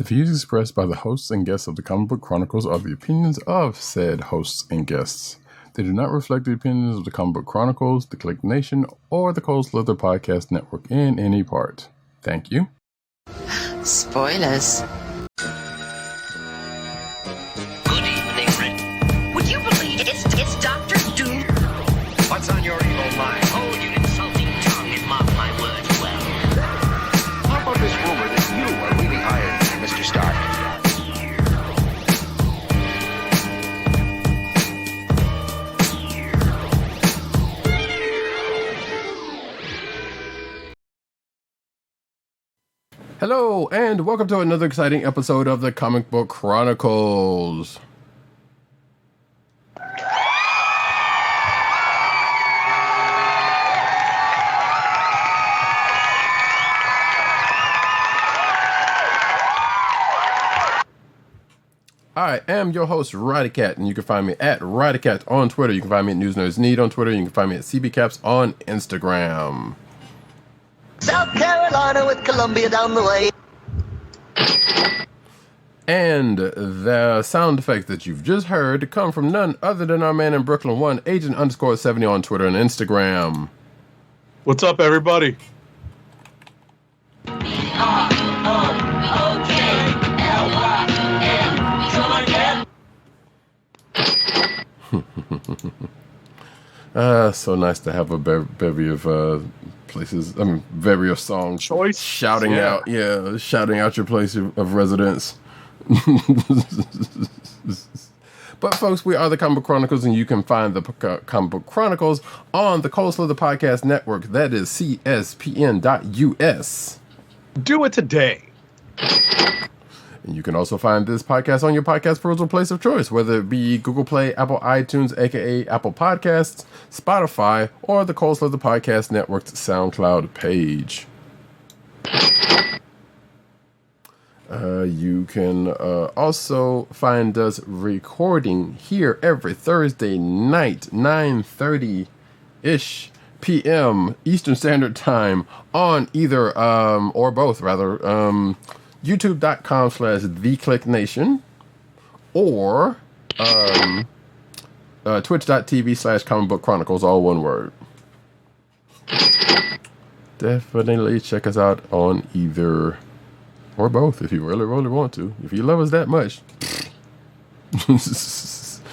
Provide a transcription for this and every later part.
The views expressed by the hosts and guests of the Comic Book Chronicles are the opinions of said hosts and guests. They do not reflect the opinions of the Comic Book Chronicles, the Click Nation, or the Cold Slither Podcast Network in any part. Thank you. Spoilers. Good evening, Rick. Would you believe it's Dr. Doom? What's on your evil mind? Oh, you insulting tongue, it mocked my words well. How about this rumor that you are really Iron Man, Mr. Stark? Hello, and welcome to another exciting episode of the Comic Book Chronicles. I am your host, Roddykat, and you can find me at Roddykat on Twitter. You can find me at News Nerds Need on Twitter. You can find me at CBCaps on Instagram. South Carolina with Columbia down the way. And the sound effects that you've just heard come from none other than our man in Brooklyn 1, Agent_70 on Twitter and Instagram. What's up, everybody? So nice to have a bevy of places. Bevy of songs. Choice shouting out your place of residence. But folks, we are the Comic Book Chronicles, and you can find the Comic Book Chronicles on the Cold Slither Podcast Network. That is CSPN.us. Do it today. And you can also find this podcast on your podcast perusal place of choice, whether it be Google Play, Apple iTunes, aka Apple Podcasts, Spotify, or the Cold Slither Podcast Network's SoundCloud page. You can also find us recording here every Thursday night, 9:30-ish p.m. Eastern Standard Time on either, or both rather, youtube.com/theclicknation or twitch.tv/Comic Book Chronicles, all one word. Definitely check us out on either or both if you really, really want to. If you love us that much.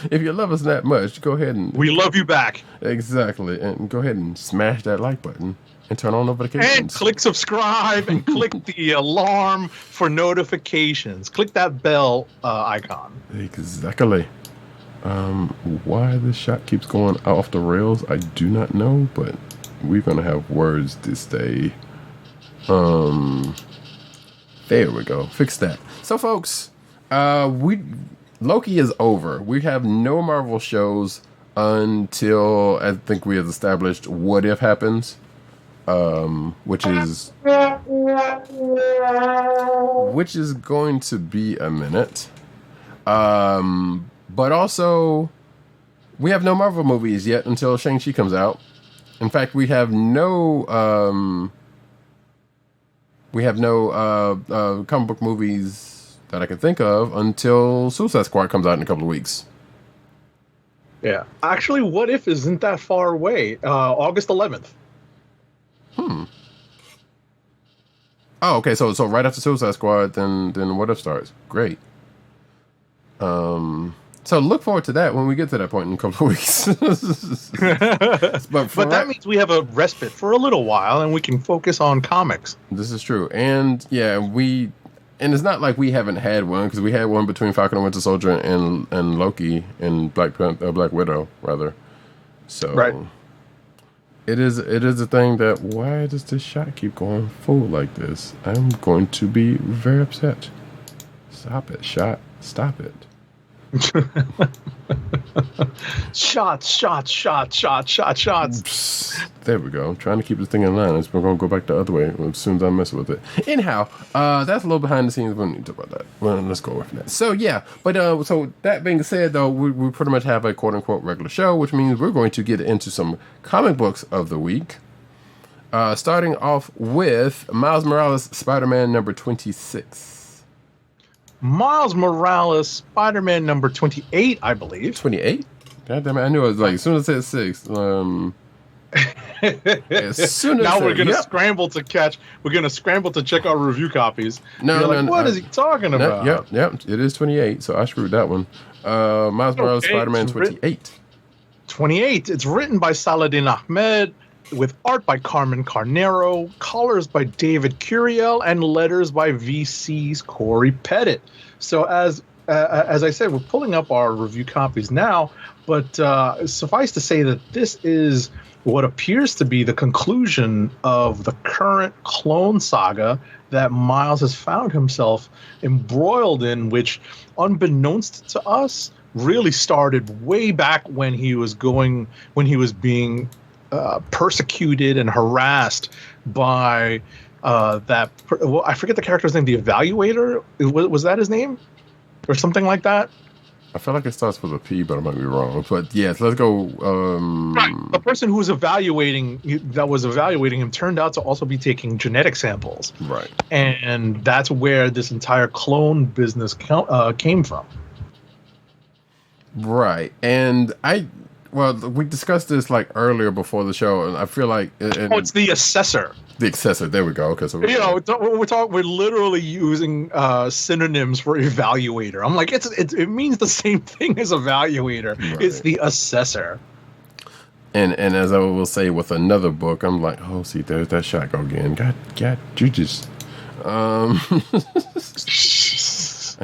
If you love us that much, go ahead and... We love you back. Exactly. And go ahead and smash that like button and turn on notifications. And click subscribe and click the alarm for notifications. Click that bell icon. Exactly. Why this shot keeps going off the rails, I do not know, but we're going to have words this day. There we go. Fix that. So, folks, Loki is over. We have no Marvel shows until I think we have established What If happens, which is going to be a minute. But also, we have no Marvel movies yet until Shang-Chi comes out. In fact, we have no comic book movies that I can think of until Suicide Squad comes out in a couple of weeks. Yeah. Actually, What If isn't that far away. August 11th. Oh, okay. So right after Suicide Squad, then What If starts. Great. So look forward to that when we get to that point in a couple of weeks. but that means we have a respite for a little while, and we can focus on comics. This is true. And yeah, and it's not like we haven't had one, because we had one between Falcon and Winter Soldier and Loki and Black Widow, rather. So right. It is a thing that, why does this shot keep going full like this? I'm going to be very upset. Stop it, shot. Stop it. Shots. There we go. I'm trying to keep this thing in line. We're going to go back the other way as soon as I mess with it. Anyhow, that's a little behind the scenes. We don't need to talk about that. Well, let's go with that. So, yeah. But so that being said, though, we pretty much have a quote-unquote regular show, which means we're going to get into some comic books of the week. Starting off with Miles Morales' Spider-Man number 26. Miles Morales, Spider-Man number 28, I believe. 28. God damn it! I knew it was like as soon as I said 6. As soon as Now I we're said, gonna yep. scramble to catch. We're gonna scramble to check our review copies. No, You're like, no, what is he talking about? Yep. It is 28. So I screwed that one. Miles Morales, Okay, Spider-Man it's 28. 28. It's written by Saladin Ahmed, with art by Carmen Carnero, colors by David Curiel, and letters by VC's Corey Pettit. So as I said, we're pulling up our review copies now, but suffice to say that this is what appears to be the conclusion of the current clone saga that Miles has found himself embroiled in, which, unbeknownst to us, really started way back when he was being persecuted and harassed by I forget the character's name, the Evaluator. Was that his name, or something like that? I feel like it starts with a P, but I might be wrong. But yes, let's go. Right. The person who was evaluating him turned out to also be taking genetic samples. Right. And that's where this entire clone business came from. Right. And we discussed this like earlier before the show, and I feel like It's the assessor. The accessor. There we go. Okay, so we're literally using synonyms for evaluator. I'm like, it means the same thing as evaluator. Right. It's the assessor. And as I will say with another book, I'm like, oh, see, there's that shot go again. God, you just. I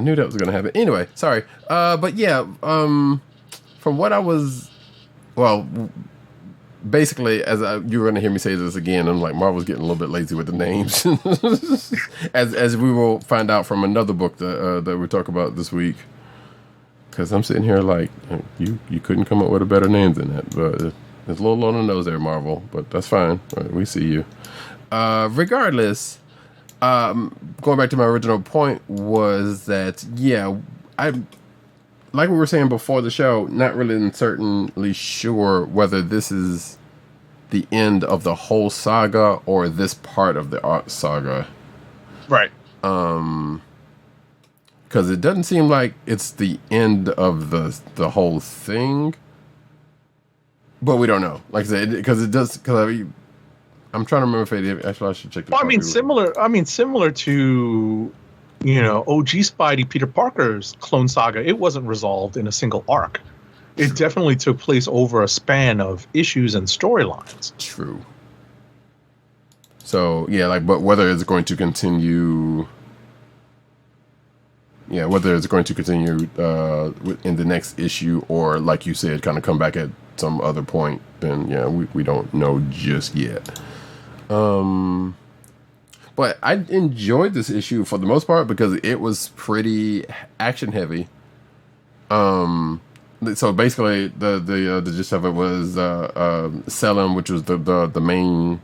knew that was gonna happen. Anyway, sorry. But yeah, from what I was, basically, you were going to hear me say this again, I'm like, Marvel's getting a little bit lazy with the names, as we will find out from another book that we talk about this week. Because I'm sitting here like, you couldn't come up with a better name than that, but it's a little on the nose there, Marvel, but that's fine. Right, we see you. Regardless, going back to my original point was that, yeah, like we were saying before the show, not really certainly sure whether this is the end of the whole saga or this part of the saga. Right. Because it doesn't seem like it's the end of the whole thing. But we don't know. Like I said, because it does. Because I'm trying to remember if it. Actually, I should check. Well, similar to, OG Spidey Peter Parker's clone saga. It wasn't resolved in a single arc. It definitely took place over a span of issues and storylines. True. So yeah, but whether it's going to continue. Yeah, whether it's going to continue in the next issue or, like you said, kind of come back at some other point, then yeah, we don't know just yet. But I enjoyed this issue for the most part because it was pretty action heavy. So basically, the gist of it was Selim, which was the main,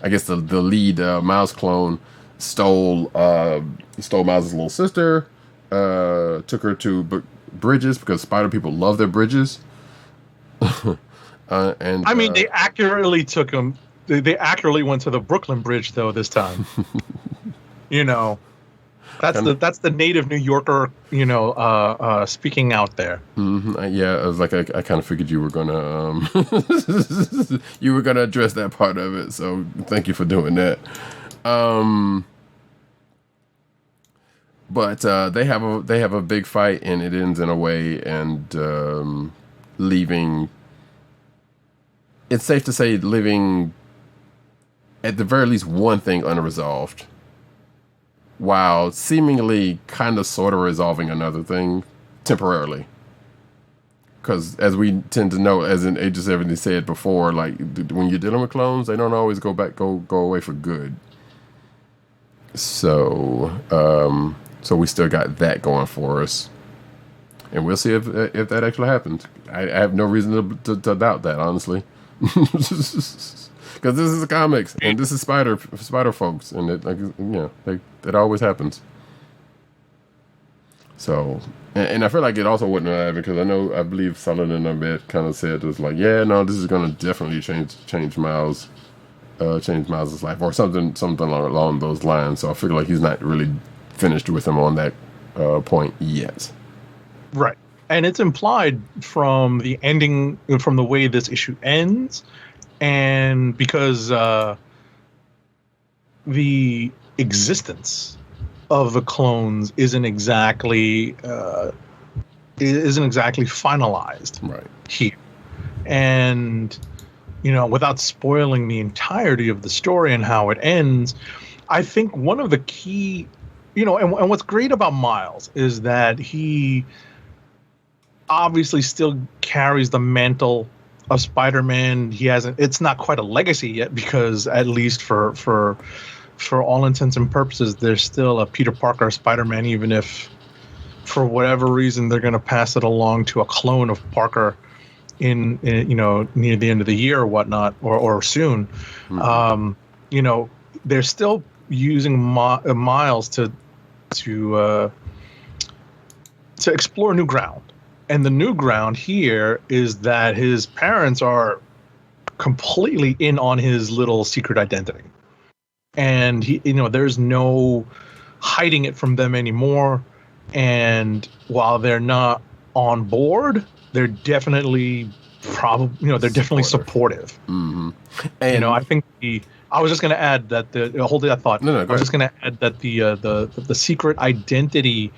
I guess the lead Miles clone, stole Miles' little sister, took her to bridges because spider people love their bridges. And they accurately took him. They accurately went to the Brooklyn Bridge though this time. That's the native New Yorker, speaking out there. Mm-hmm. Yeah, I was like, I kind of figured you were gonna address that part of it. So thank you for doing that. But they have a big fight, and it ends in a way, and leaving. It's safe to say, leaving at the very least one thing unresolved, while seemingly kind of sort of resolving another thing temporarily. Because as we tend to know, as in Age of 70 said before, like when you're dealing with clones, they don't always go away for good. So we still got that going for us, and we'll see if that actually happens. I have no reason to doubt that, honestly, because this is comics and this is spider folks, and it always happens. So, and I feel like it also wouldn't have happened because I believe Saladin Ahmed kind of said it's like, yeah, no, this is going to definitely change Miles' life or something along those lines. So I feel like he's not really finished with him on that point yet. Right. And it's implied from the ending, from the way this issue ends, and because the existence of the clones isn't exactly finalized Right. here. And, without spoiling the entirety of the story and how it ends, I think one of the key, and what's great about Miles is that he obviously still carries the mantle of Spider-Man. It's not quite a legacy yet, because at least for all intents and purposes, there's still a Peter Parker Spider-Man, even if for whatever reason they're going to pass it along to a clone of Parker in near the end of the year or whatnot, or soon. Mm-hmm. They're still using Miles to explore new ground. And the new ground here is that his parents are completely in on his little secret identity. And there's no hiding it from them anymore. And while they're not on board, they're definitely supportive. Mm-hmm. And I think I was just going to add that hold that thought. No, I was just going to add that the secret identity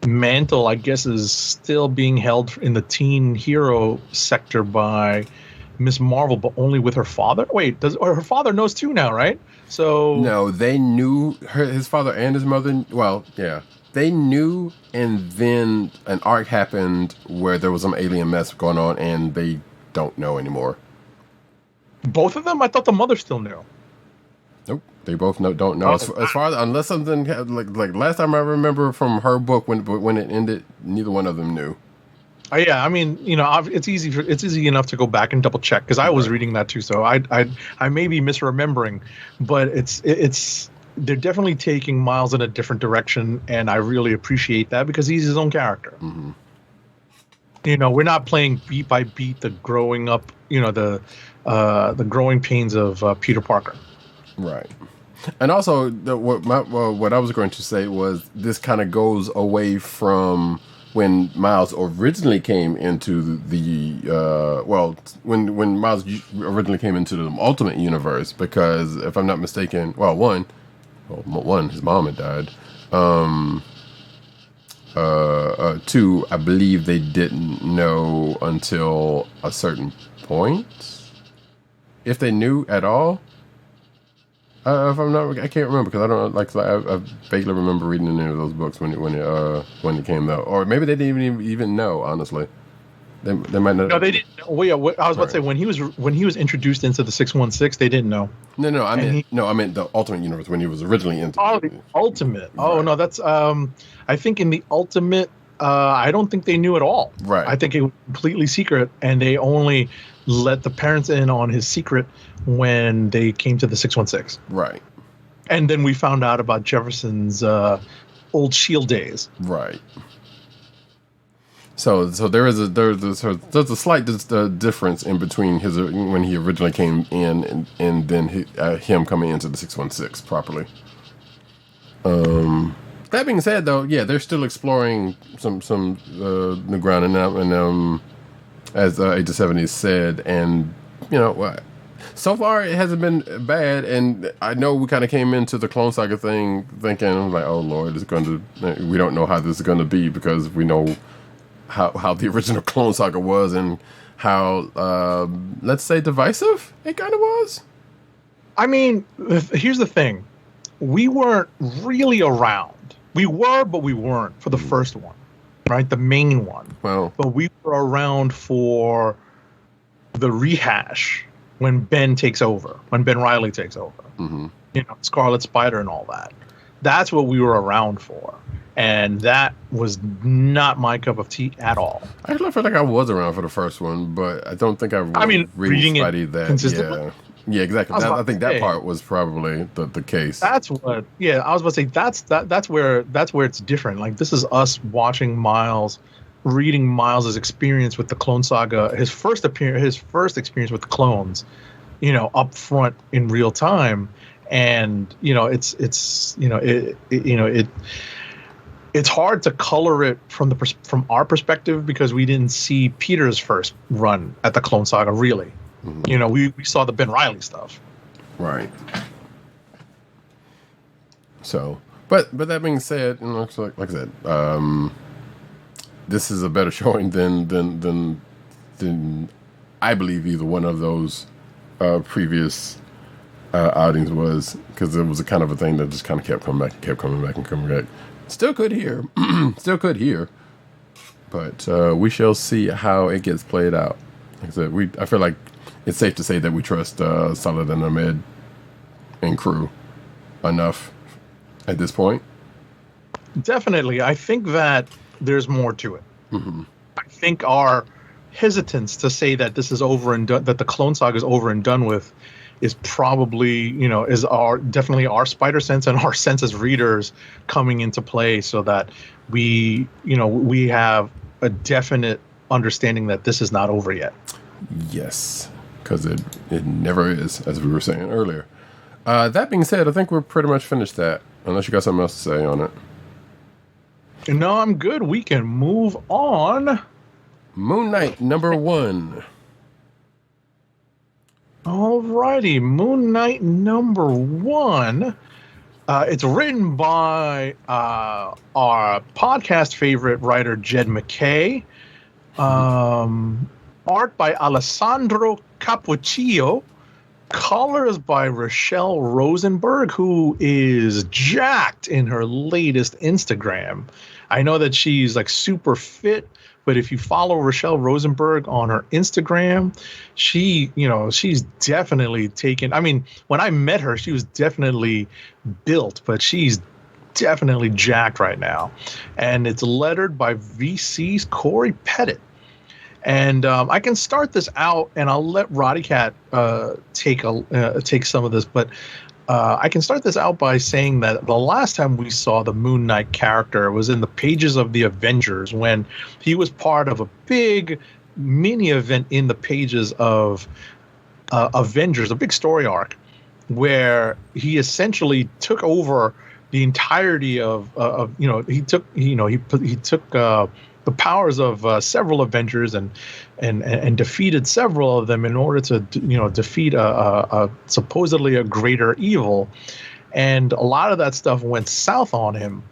mantle, I guess, is still being held in the teen hero sector by Miss Marvel, but only with her father. Wait, her father knows too now, right? So no, they knew his father and his mother. Well, yeah, they knew, and then an arc happened where there was some alien mess going on, and they don't know anymore. Both of them? I thought the mother still knew. Nope, they both don't know. As far as, unless something like last time I remember from her book when it ended, neither one of them knew. Yeah, I mean, it's easy enough to go back and double check, because I was reading that too. So I may be misremembering, but they're definitely taking Miles in a different direction, and I really appreciate that, because he's his own character. Mm-hmm. We're not playing beat by beat the growing up, the growing pains of Peter Parker. Right. And also, what I was going to say was this kind of goes away from when Miles originally came into when Miles originally came into the Ultimate Universe, because if I'm not mistaken, one, his mom had died. Two, I believe they didn't know until a certain point, if they knew at all. If I'm not, I can't remember, because I don't I vaguely remember reading any of those books when it came out, or maybe they didn't even know. Honestly, they might not. No, they didn't. Well, yeah, I was about to say when he was introduced into the 616, they didn't know. No, I meant the Ultimate Universe when he was originally into. Oh, the Ultimate. Oh, right. No, that's I think in the Ultimate, I don't think they knew at all. Right. I think it was completely secret, and they only let the parents in on his secret when they came to the 616. Right. And then we found out about Jefferson's old SHIELD days. Right. So there's a slight difference in between his when he originally came in and then him coming into the 616 properly. That being said, though, yeah, they're still exploring some new ground, and as Age of 70 said, and so far it hasn't been bad. And I know we kind of came into the Clone Saga thing thinking like, oh Lord, we don't know how this is going to be, because we know how the original Clone Saga was, and how let's say divisive it kind of was. I mean, here's the thing: we weren't really around. We were, but we weren't for the first one, right? The main one. Well, but we were around for the rehash when Ben takes over, when Ben Reilly takes over. Mm-hmm. Scarlet Spider and all that. That's what we were around for. And that was not my cup of tea at all. I actually feel like I was around for the first one, but I don't think I reading Spidey that consistently. Yeah, exactly. I think that part was probably the case. That's what. Yeah, I was about to say that's where it's different. Like, this is us watching Miles, reading Miles's experience with the Clone Saga, his first experience with the clones, up front in real time, and it's hard to color it from our perspective because we didn't see Peter's first run at the Clone Saga, really. We saw the Ben Reilly stuff. Right. So, but that being said, like I said, this is a better showing than I believe either one of those previous outings was, because it was a kind of a thing that just kind of kept coming back. Still could hear, but we shall see how it gets played out. Like I said, I feel like it's safe to say that we trust Saladin Ahmed and crew enough at this point. Definitely. I think that there's more to it. I think our hesitance to say that this is over and done, that the Clone Saga is over and done with, is probably, is definitely our spider sense and our sense as readers coming into play, so that we have a definite understanding that this is not over yet. Yes, because it never is, as we were saying earlier. That being said, I think we're pretty much finished that, unless you got something else to say on it. No, I'm good. We can move on. Moon Knight #1. Alrighty, Moon Knight #1. It's written by our podcast favorite writer, Jed MacKay. Art by Alessandro Cappuccio. Colors by Rochelle Rosenberg, who is jacked in her latest Instagram. I know that she's like super fit, but if you follow Rochelle Rosenberg on her Instagram, she's definitely taken. I mean, when I met her, she was definitely built, but she's definitely jacked right now. And it's lettered by VC's Corey Pettit. And I can start this out, and I'll let Roddykat take some of this. But I can start this out by saying that the last time we saw the Moon Knight character was in the pages of the Avengers, when he was part of a big mini event in the pages of Avengers, a big story arc, where he essentially took over the entirety he took the powers of several Avengers and defeated several of them in order to defeat a supposedly a greater evil, and a lot of that stuff went south on him.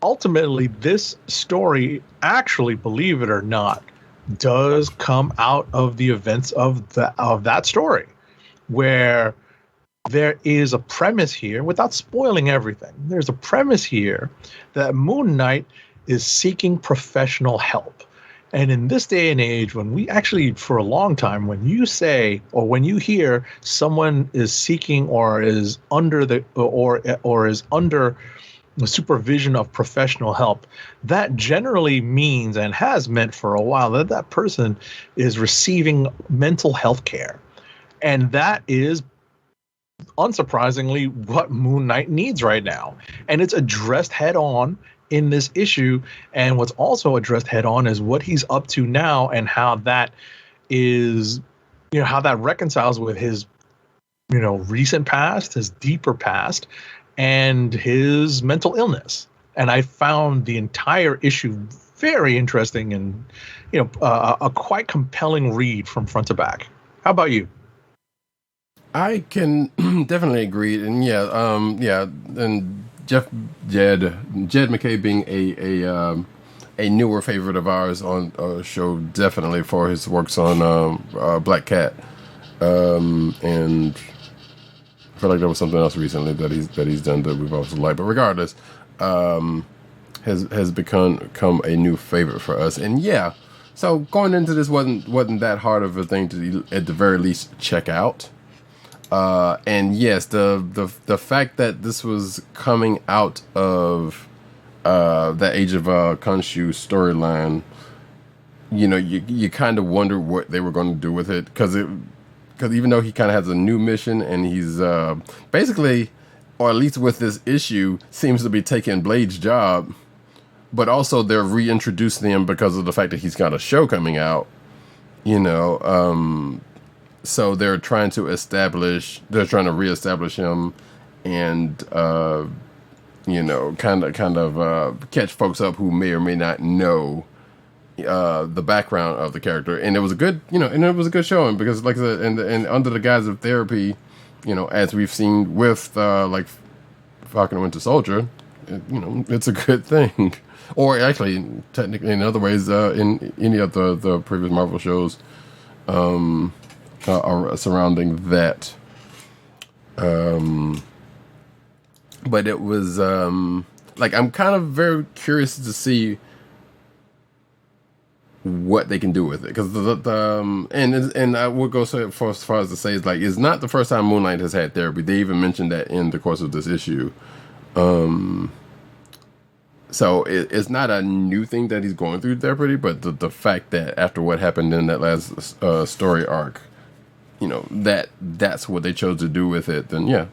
Ultimately, this story actually, believe it or not, does come out of the events of that story, where there is a premise here, without spoiling everything. There's a premise here that Moon Knight is seeking professional help. And in this day and age, when we actually, for a long time, when you say, or when you hear someone is seeking or is under the supervision of professional help, that generally means, and has meant for a while, that that person is receiving mental health care. And that is, unsurprisingly, what Moon Knight needs right now. And it's addressed head on in this issue, and what's also addressed head on is what he's up to now, and how that is, how that reconciles with his, recent past, his deeper past, and his mental illness. And I found the entire issue very interesting and, a quite compelling read from front to back. How about you? I can definitely agree, and and Jed MacKay being a newer favorite of ours on our show, definitely for his works on Black Cat, and I feel like there was something else recently that he's done that we've also liked. But regardless, has become a new favorite for us, and so going into this wasn't that hard of a thing to at the very least check out. And yes, the fact that this was coming out of the Age of Khonshu storyline, you kind of wonder what they were going to do with it, because even though he kind of has a new mission, and he's basically, or at least with this issue, seems to be taking Blade's job, but also they're reintroducing him because of the fact that he's got a show coming out, so they're trying to reestablish him, and kind of catch folks up who may or may not know the background of the character. And it was a good, showing, because, like I said, and under the guise of therapy, as we've seen with like Falcon and Winter Soldier, it's a good thing. Or actually, technically, in other ways, in any of the previous Marvel shows surrounding that. But it was like, I'm kind of very curious to see what they can do with it, because and I would go so far as to say, it's like, it's not the first time Moon Knight has had therapy. They even mentioned that in the course of this issue. So it's not a new thing that he's going through therapy, but the fact that after what happened in that last story arc, that's what they chose to do with it, then yeah,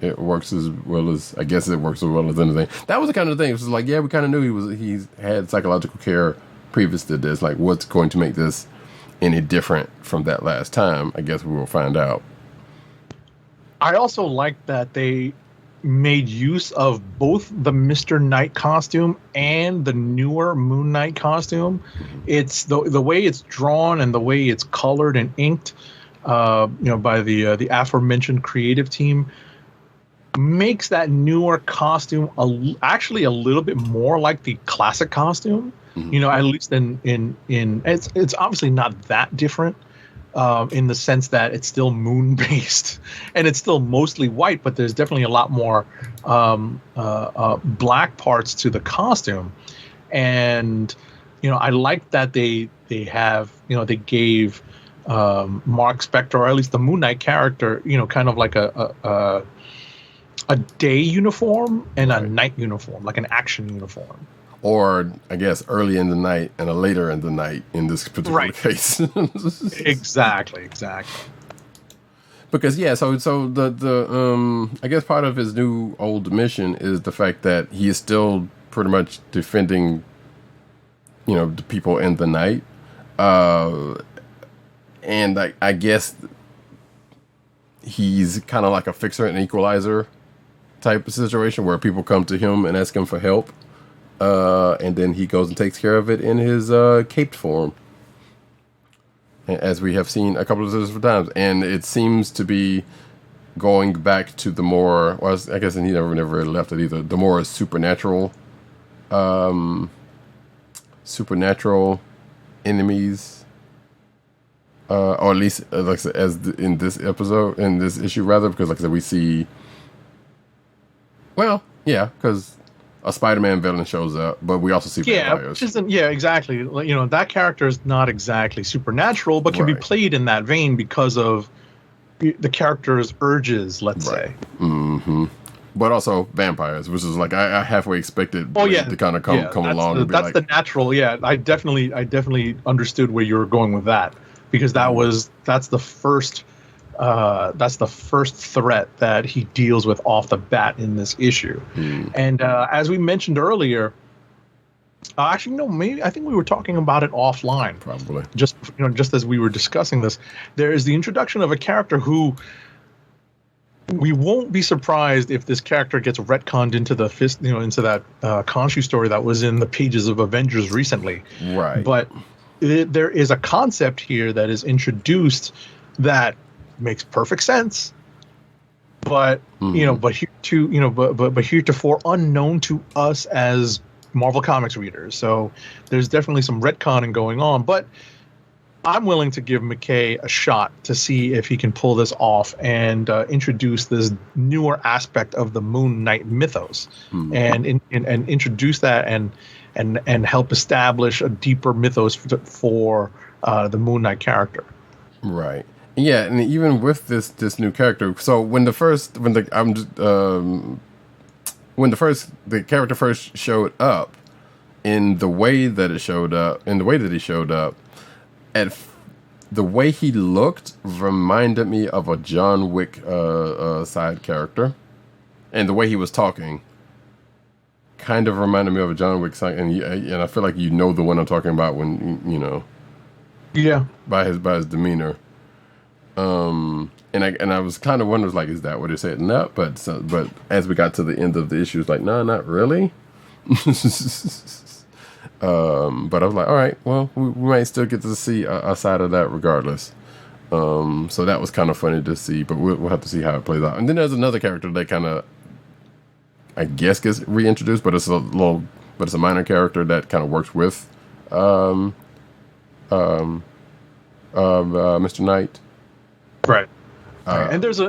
it works as well as, I guess it works as well as anything. That was the kind of thing. It was like, yeah, we kind of knew he's had psychological care previous to this. Like, what's going to make this any different from that last time? I guess we will find out. I also like that they made use of both the Mr. Knight costume and the newer Moon Knight costume. It's the way it's drawn and the way it's colored and inked, by the aforementioned creative team, makes that newer costume actually a little bit more like the classic costume. At least in it's obviously not that different, in the sense that it's still moon based and it's still mostly white, but there's definitely a lot more black parts to the costume. And I like that they have, they gave Mark Spector, or at least the Moon Knight character, kind of like a day uniform and a night uniform, like an action uniform. Or, I guess, early in the night and a later in the night in this particular case. Exactly. Because, yeah, so the I guess part of his new old mission is the fact that he is still pretty much defending, the people in the night. And I guess he's kind of like a fixer and equalizer type of situation where people come to him and ask him for help. And then he goes and takes care of it in his caped form, as we have seen a couple of different times. And it seems to be going back to the more, well, I guess he never really left it either, the more supernatural enemies, or at least like I said, in this issue rather, because like I said, we see, well, yeah, because a Spider-Man villain shows up, but we also see vampires. Exactly. That character is not exactly supernatural, but can be played in that vein because of the character's urges, let's say. Mm-hmm. But also vampires, which is like I halfway expected to kind of come along. And be that's the natural. Yeah, I definitely understood where you were going with that, because that's the first threat that he deals with off the bat in this issue. And as we mentioned earlier, actually no, maybe I think we were talking about it offline, probably just as we were discussing this. There is the introduction of a character who we won't be surprised if this character gets retconned into the into that Khonshu story that was in the pages of Avengers recently. Right. But there is a concept here that is introduced that makes perfect sense, but heretofore unknown to us as Marvel Comics readers. So there's definitely some retconning going on, but I'm willing to give McKay a shot to see if he can pull this off and introduce this newer aspect of the Moon Knight mythos, and introduce that and help establish a deeper mythos for the Moon Knight character. Right. Yeah, and even with this new character, so when the character first showed up, in the way that he showed up, the way he looked reminded me of a John Wick side character, and the way he was talking kind of reminded me of a John Wick side, and I feel like the one I'm talking about when by his demeanor. And I was kind of wondering, like, is that what they're setting up? But as we got to the end of the issue, it's like, no, not really. But I was like, all right, well, we might still get to see a side of that regardless. So that was kind of funny to see, but we'll have to see how it plays out. And then there's another character that kind of, I guess, gets reintroduced, but it's a minor character that kind of works with Mr. Knight. Right. And there's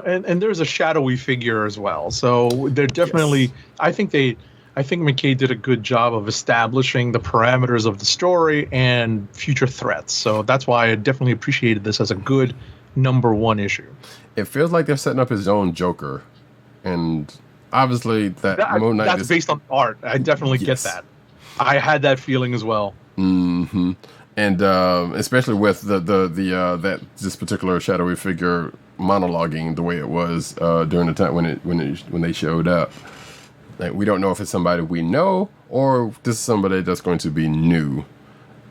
a shadowy figure as well. So they're definitely. Yes. I think McKay did a good job of establishing the parameters of the story and future threats. So that's why I definitely appreciated this as a good #1 issue. It feels like they're setting up his own Joker, and obviously Moon Knight that's based on art. I definitely get that. I had that feeling as well. Mm-hmm. And especially with that this particular shadowy figure monologuing the way it was during the time when they showed up. Like, we don't know if it's somebody we know or if this is somebody that's going to be new.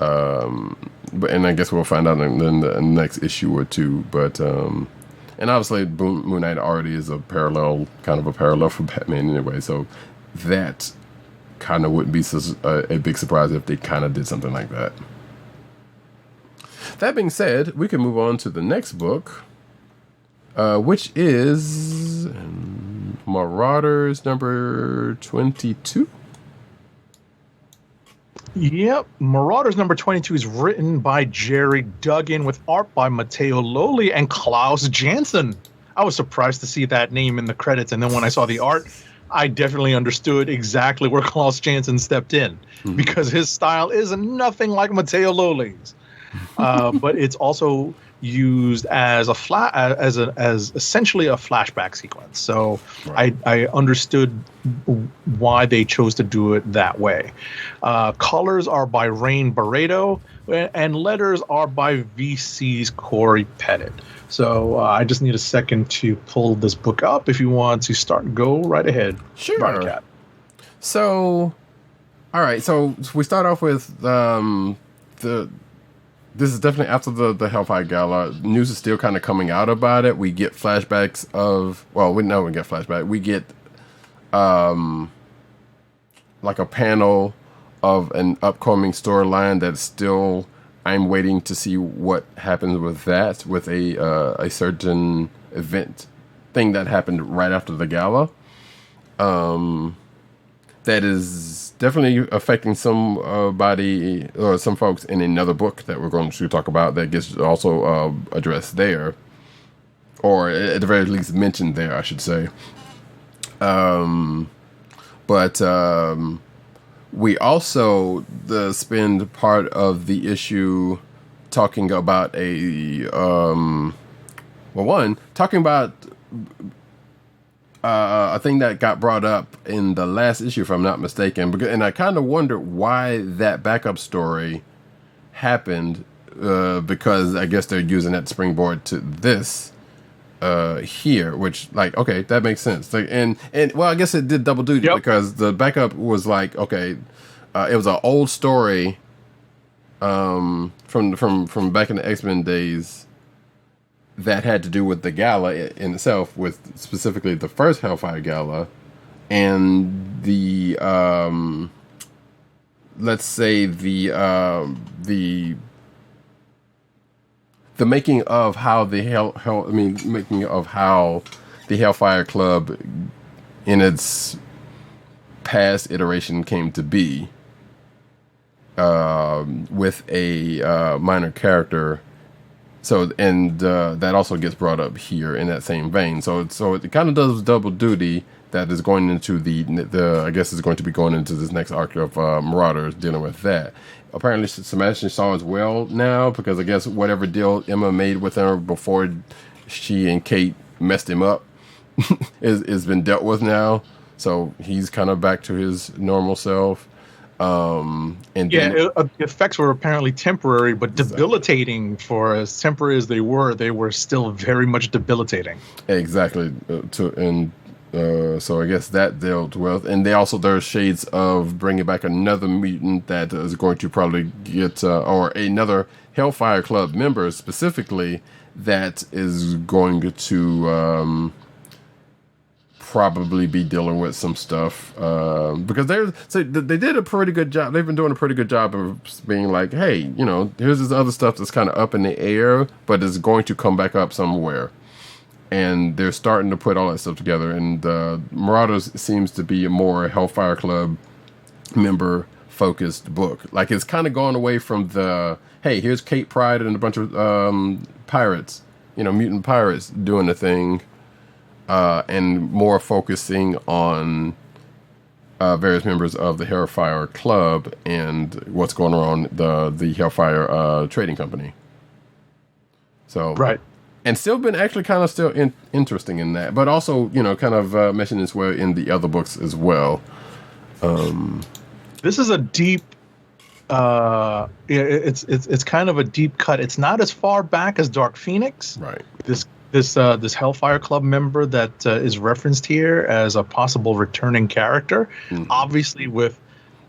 And I guess we'll find out in the next issue or two. But and obviously Moon Knight already is a parallel for Batman anyway. So that kind of wouldn't be a big surprise if they kind of did something like that. That being said, we can move on to the next book, which is Marauders number 22. Yep, Marauders number 22 is written by Jerry Duggan with art by Matteo Loli and Klaus Janson. I was surprised to see that name in the credits, and then when I saw the art, I definitely understood exactly where Klaus Janson stepped in, because his style is nothing like Matteo Loli's. But it's also used as as essentially a flashback sequence. So right. I understood why they chose to do it that way. Colors are by Rain Barreto, and letters are by VC's Corey Pettit. So I just need a second to pull this book up. If you want to go right ahead. Sure. Roddykat. So, all right. So we start off with this is definitely after the Hellfire Gala. News is still kind of coming out about it. We get flashbacks of... Well, we get flashback. We get like a panel of an upcoming storyline that's still... I'm waiting to see what happens with that, with a certain event thing that happened right after the gala. That is definitely affecting somebody or some folks in another book that we're going to talk about that gets also addressed there, or at the very least mentioned there, I should say. But we also spend part of the issue talking about talking about a thing that got brought up in the last issue, if I'm not mistaken, and I kind of wondered why that backup story happened, because I guess they're using that springboard to this here, which, like, okay, that makes sense. Like, and well, I guess it did double duty, because the backup was like, okay, it was an old story from back in the X-Men days that had to do with the gala in itself, with specifically the first Hellfire Gala, and the let's say the making of how the Hellfire Club in its past iteration came to be, with a minor character. So, and that also gets brought up here in that same vein. So it kind of does double duty. That is going into the I guess is going to be going into this next arc of Marauders, dealing with that. Apparently, Sebastian Shaw is well now, because I guess whatever deal Emma made with her before she and Kate messed him up is been dealt with now. So he's kind of back to his normal self. The effects were apparently temporary, but debilitating. For as temporary as they were still very much debilitating. Exactly. So I guess that dealt with, and there's shades of bringing back another mutant that is going to probably get, or another Hellfire Club member specifically that is going to probably be dealing with some stuff because they did a pretty good job. They've been doing a pretty good job of being like, hey, you know, here's this other stuff that's kind of up in the air, but is going to come back up somewhere. And they're starting to put all that stuff together. And Marauders seems to be a more Hellfire Club member focused book. Like, it's kind of gone away from the, hey, here's Kate Pride and a bunch of pirates, you know, mutant pirates doing the thing, and more focusing on various members of the Hellfire Club and what's going on the Hellfire Trading Company. So Right. And still been actually kind of still interesting in that, but also, you know, kind of mentioned as well in the other books as well. This is a deep. It's kind of a deep cut. It's not as far back as Dark Phoenix. Right. This Hellfire Club member that is referenced here as a possible returning character. Mm-hmm. Obviously, with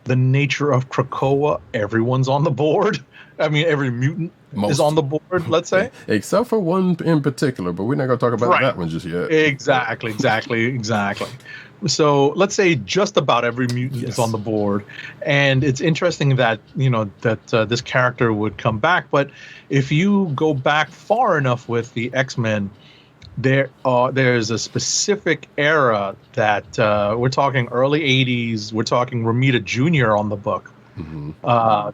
the nature of Krakoa, everyone's on the board. I mean, every mutant is on the board, let's say. Except for one in particular, but we're not going to talk about that one just yet. Exactly. So let's say just about every mutant is on the board. And it's interesting that, you know, that this character would come back. But if you go back far enough with the X-Men, there's a specific era that we're talking early 80s. We're talking Romita Jr. on the book. Mm-hmm.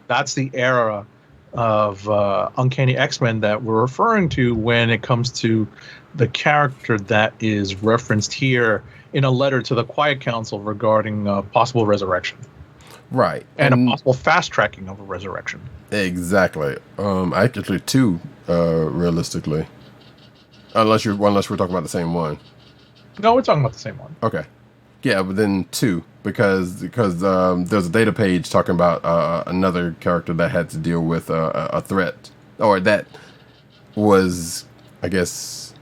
That's the era of Uncanny X-Men that we're referring to when it comes to the character that is referenced here in a letter to the Quiet Council regarding possible resurrection. Right. And a possible fast-tracking of a resurrection. Exactly. Actually, two, realistically. Unless we're talking about the same one. No, we're talking about the same one. Okay. Yeah, but then two, because there's a data page talking about another character that had to deal with a threat, or that was, I guess,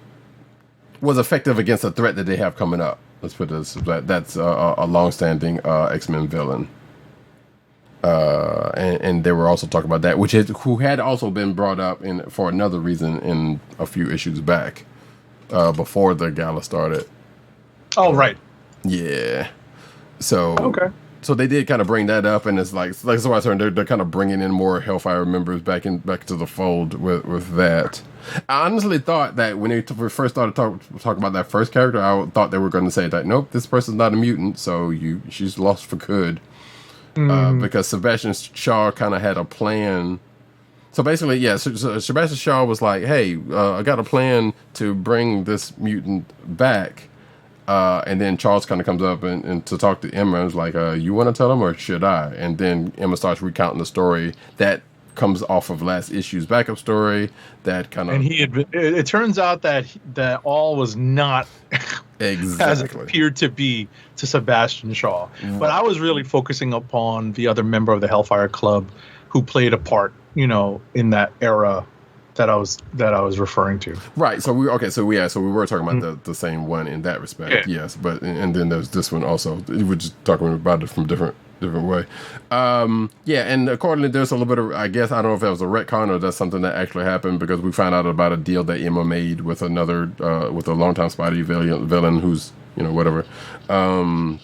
was effective against a threat that they have coming up. Let's put this. That's a long-standing X-Men villain, and they were also talking about that, who had also been brought up for another reason in a few issues back, before the gala started. Oh, right. Yeah. So okay. So they did kind of bring that up, and it's like so I said, they're kind of bringing in more Hellfire members back to the fold with that. I honestly thought that when they first started talking about that first character, I thought they were going to say that nope, this person's not a mutant, so she's lost for good, because Sebastian Shaw kind of had a plan. So basically, yeah, so Sebastian Shaw was like, hey, I got a plan to bring this mutant back. And then Charles kind of comes up and to talk to Emma and is like, you want to tell him or should I? And then Emma starts recounting the story that comes off of last issue's backup story that kind of... And it turns out that all was not exactly as it appeared to be to Sebastian Shaw. Right. But I was really focusing upon the other member of the Hellfire Club who played a part, you know, in that era that I was referring to. Right. So we were talking about the same one in that respect. Yeah. Yes. But and then there's this one also. We're just talking about it from different way. Yeah. And accordingly, there's a little bit of, I guess, I don't know if that was a retcon or that's something that actually happened, because we found out about a deal that Emma made with another with a longtime Spidey villain who's, you know, whatever, and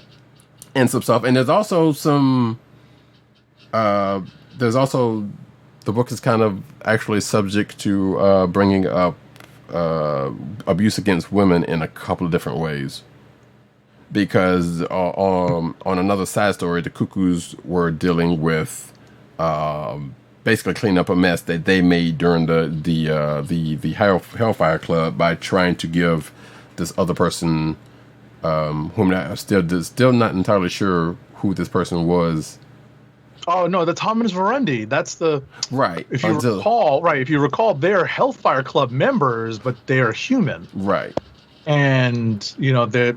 some stuff. And there's also some the book is kind of actually subject to bringing up abuse against women in a couple of different ways. Because on another side story, the Cuckoos were dealing with basically cleaning up a mess that they made during the Hellfire Club by trying to give this other person, whom I'm still not entirely sure who this person was. Oh no, that's Thomas Verundi. That's the right. If you recall, they're Hellfire Club members, but they are human. Right. And you know, they're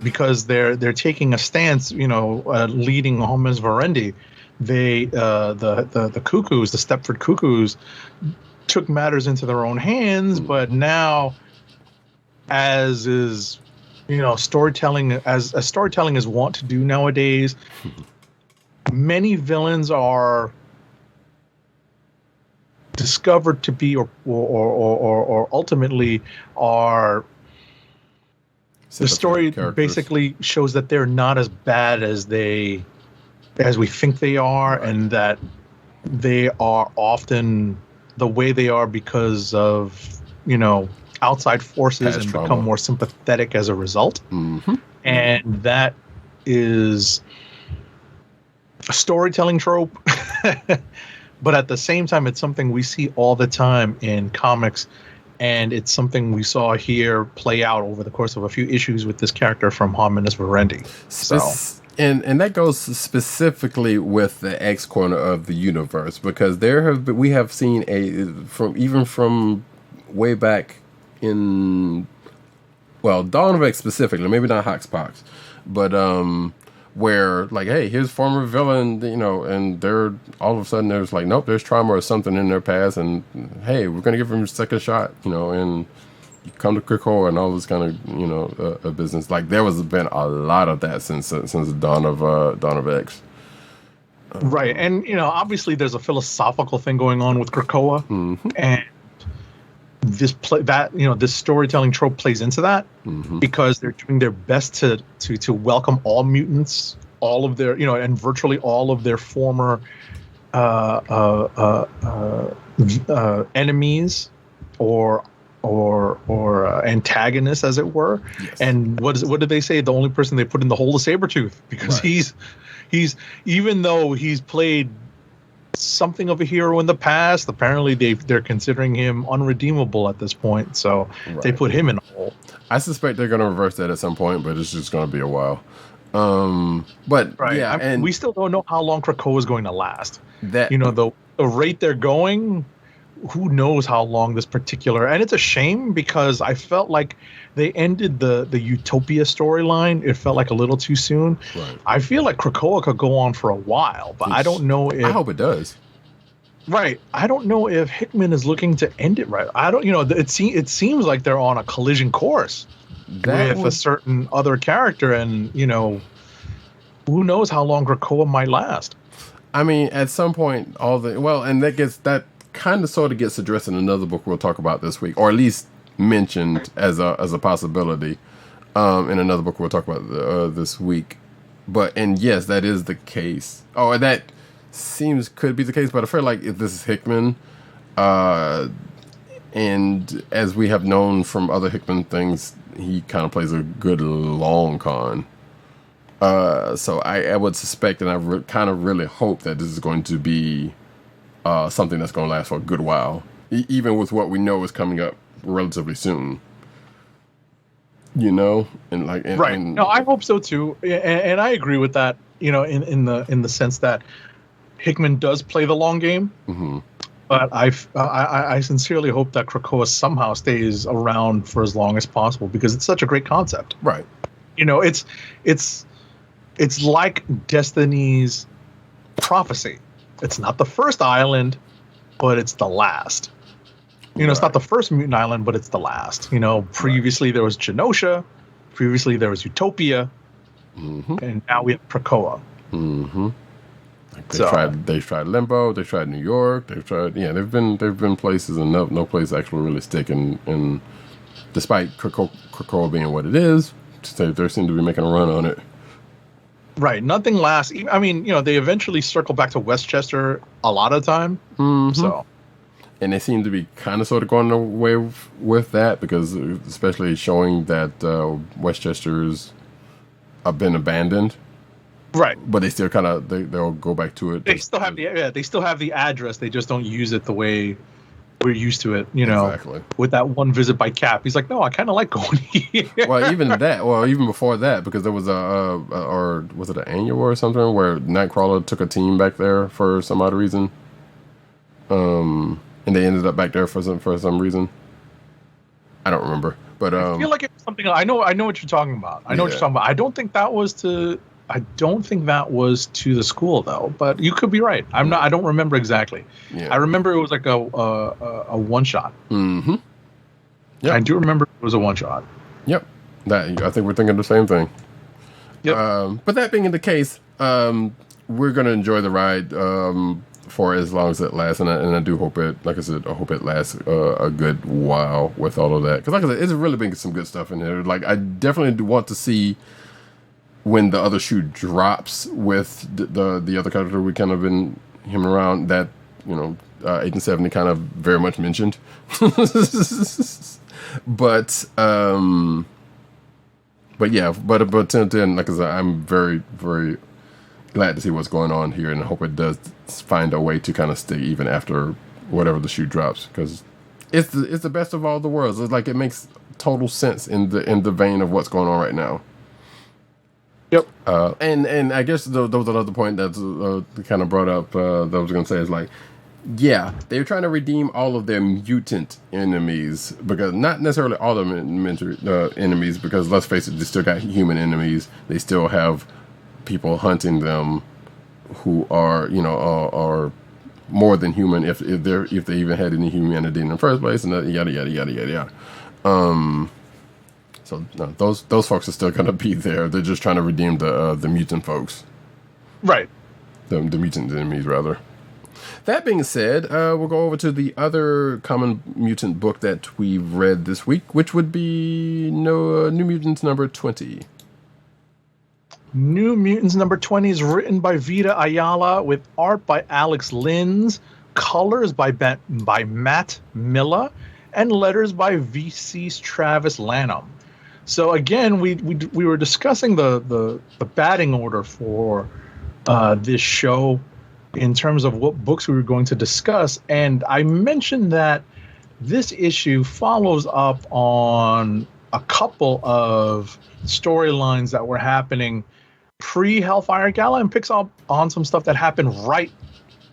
taking a stance. You know, leading Thomas Verundi. They the Cuckoos, the Stepford Cuckoos, took matters into their own hands. But now, as is, you know, storytelling as storytelling is wont to do nowadays. Many villains are discovered to be, or ultimately are. The story basically shows that they're not as bad as we think they are, right. And that they are often the way they are because of, outside forces and trauma. Become more sympathetic as a result. Mm-hmm. And that is a storytelling trope. But at the same time, it's something we see all the time in comics. And it's something we saw here play out over the course of a few issues with this character from Harmonis Virendi. And that goes specifically with the X corner of the universe, because we have seen from way back in Dawn of X specifically, maybe not Hoxpox, but where like, hey, here's former villain, and they're all of a sudden there's like, nope, there's trauma or something in their past, and hey, we're gonna give him a second shot, and you come to Krakoa and all this kind of a business. Like there was been a lot of that since the dawn of X. Right, and obviously there's a philosophical thing going on with Krakoa, mm-hmm. and this storytelling trope plays into that, mm-hmm. because they're doing their best to welcome all mutants, all of their and virtually all of their former enemies or antagonists, as it were. Yes. And what did they say? The only person they put in the hole is Sabretooth, because right. he's even though he's played something of a hero in the past, apparently they're considering him unredeemable at this point, so right. They put him in a hole. I suspect they're going to reverse that at some point, but it's just going to be a while. But right. yeah, and we still don't know how long Krakoa is going to last. That the rate they're going, who knows how long this particular, and it's a shame because I felt like they ended the Utopia storyline. It felt like a little too soon. Right. I feel like Krakoa could go on for a while, but I don't know if. I hope it does. Right. I don't know if Hickman is looking to end it right. I don't. It seems like they're on a collision course with a certain other character, and who knows how long Krakoa might last. I mean, at some point, and that kind of sort of gets addressed in another book we'll talk about this week, or at least mentioned as a possibility in another book we'll talk about this week. And yes, that is the case. That could be the case, but I feel like if this is Hickman, and as we have known from other Hickman things, he kind of plays a good long con. So I would suspect, and I kind of really hope that this is going to be something that's going to last for a good while, even with what we know is coming up relatively soon. Right. No, I hope so too, and I agree with that. In the sense that Hickman does play the long game, mm-hmm. but I sincerely hope that Krakoa somehow stays around for as long as possible, because it's such a great concept. Right. It's like Destiny's Prophecy. It's not the first island, but it's the last. It's not the first mutant island, but it's the last. Previously there was Genosha, previously there was Utopia, mm-hmm. and now we have Krakoa. Mm-hmm. They've tried Limbo, they've tried New York, they've been places, and no place actually really sticking. And despite Krakoa being what it is, they seem to be making a run on it. Right, nothing lasts. I mean, they eventually circle back to Westchester a lot of time. Mm-hmm. So, and they seem to be kind of sort of going away with that, because especially showing that Westchester's been abandoned. Right, but they still kind of they'll go back to it. They still have the address. They just don't use it the way we're used to it. Exactly. With that one visit by Cap, he's like, no, I kind of like going here. Even before that, because there was or was it an annual or something where Nightcrawler took a team back there for some odd reason, and they ended up back there for some reason. I don't remember, but I feel like it was something. I know what you're talking about. I know what you're talking about. I don't think that was to the school though, but you could be right. I don't remember exactly. Yeah. I remember it was like a one shot. Mm-hmm. Yep. I do remember it was a one shot. Yep. I think we're thinking the same thing. Yep. But that being the case, we're gonna enjoy the ride. for as long as it lasts, and I do hope it, like I said, I hope it lasts a good while with all of that. Because like I said, it's really been some good stuff in here. Like I definitely do want to see when the other shoe drops with the other character we kind of been him around that, you know, 8 and 70 kind of very much mentioned. But yeah, but then, like I said, I'm very, very glad to see what's going on here, and I hope it does find a way to kind of stay even after whatever the shoe drops, because it's the best of all the worlds. It's like it makes total sense in the vein of what's going on right now. Yep. And I guess there was another point that's kind of brought up that I was going to say is like, yeah, they're trying to redeem all of their mutant enemies, because not necessarily all of them enemies, because let's face it, they still got human enemies. They still have people hunting them who are, you know, are more than human if they even had any humanity in the first place, and yada yada yada yada yada. So no, those folks are still gonna be there. They're just trying to redeem the mutant folks, Right. the mutant enemies rather. That being said, we'll go over to the other common mutant book that we've read this week, which would be New Mutants number 20. New Mutants number 20 is written by Vita Ayala with art by Alex Linz, colors by Matt Miller, and letters by VC's Travis Lanham. So again, we were discussing the batting order for this show in terms of what books we were going to discuss, and I mentioned that this issue follows up on a couple of storylines that were happening pre-Hellfire Gala, and picks up on some stuff that happened right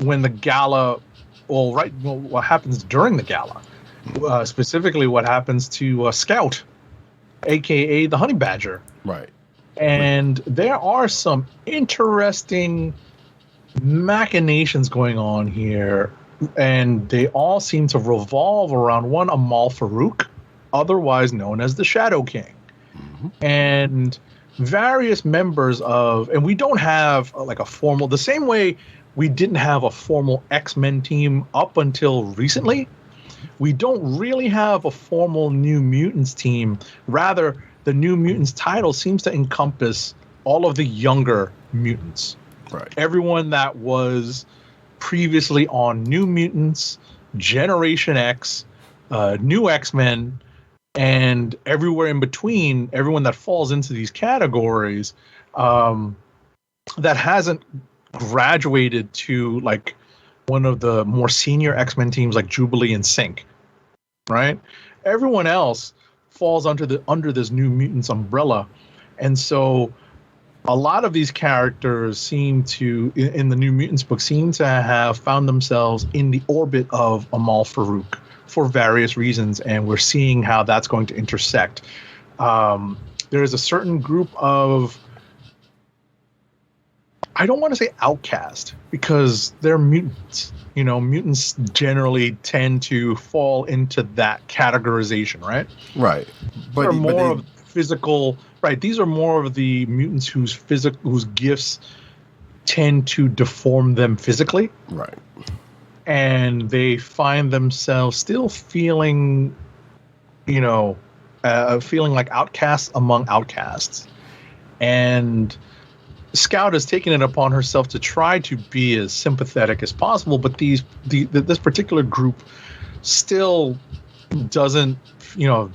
when the gala, what happens during the gala, specifically what happens to Scout, aka the Honey Badger. Right. And there are some interesting machinations going on here, and they all seem to revolve around one Amal Farouk, otherwise known as the Shadow King. Mm-hmm. And various members of, and we don't have like a formal, the same way we didn't have a formal X-Men team up until recently, we don't really have a formal New Mutants team. Rather, the New Mutants title seems to encompass all of the younger mutants. Right. Everyone that was previously on New Mutants, Generation X, New X-Men, and everywhere in between, everyone that falls into these categories that hasn't graduated to like one of the more senior X-Men teams like Jubilee and Sync, right? Everyone else falls under this New Mutants umbrella. And so a lot of these characters seem to, in the New Mutants book, seem to have found themselves in the orbit of Amal Farouk for various reasons, and we're seeing how that's going to intersect. There is a certain group of, I don't want to say outcast, because they're mutants. You know, mutants generally tend to fall into that categorization, right? Right. But more of physical, right? These are more of the mutants whose gifts tend to deform them physically. Right. And they find themselves still feeling, you know, feeling like outcasts among outcasts. And Scout has taken it upon herself to try to be as sympathetic as possible, but this particular group still doesn't, you know,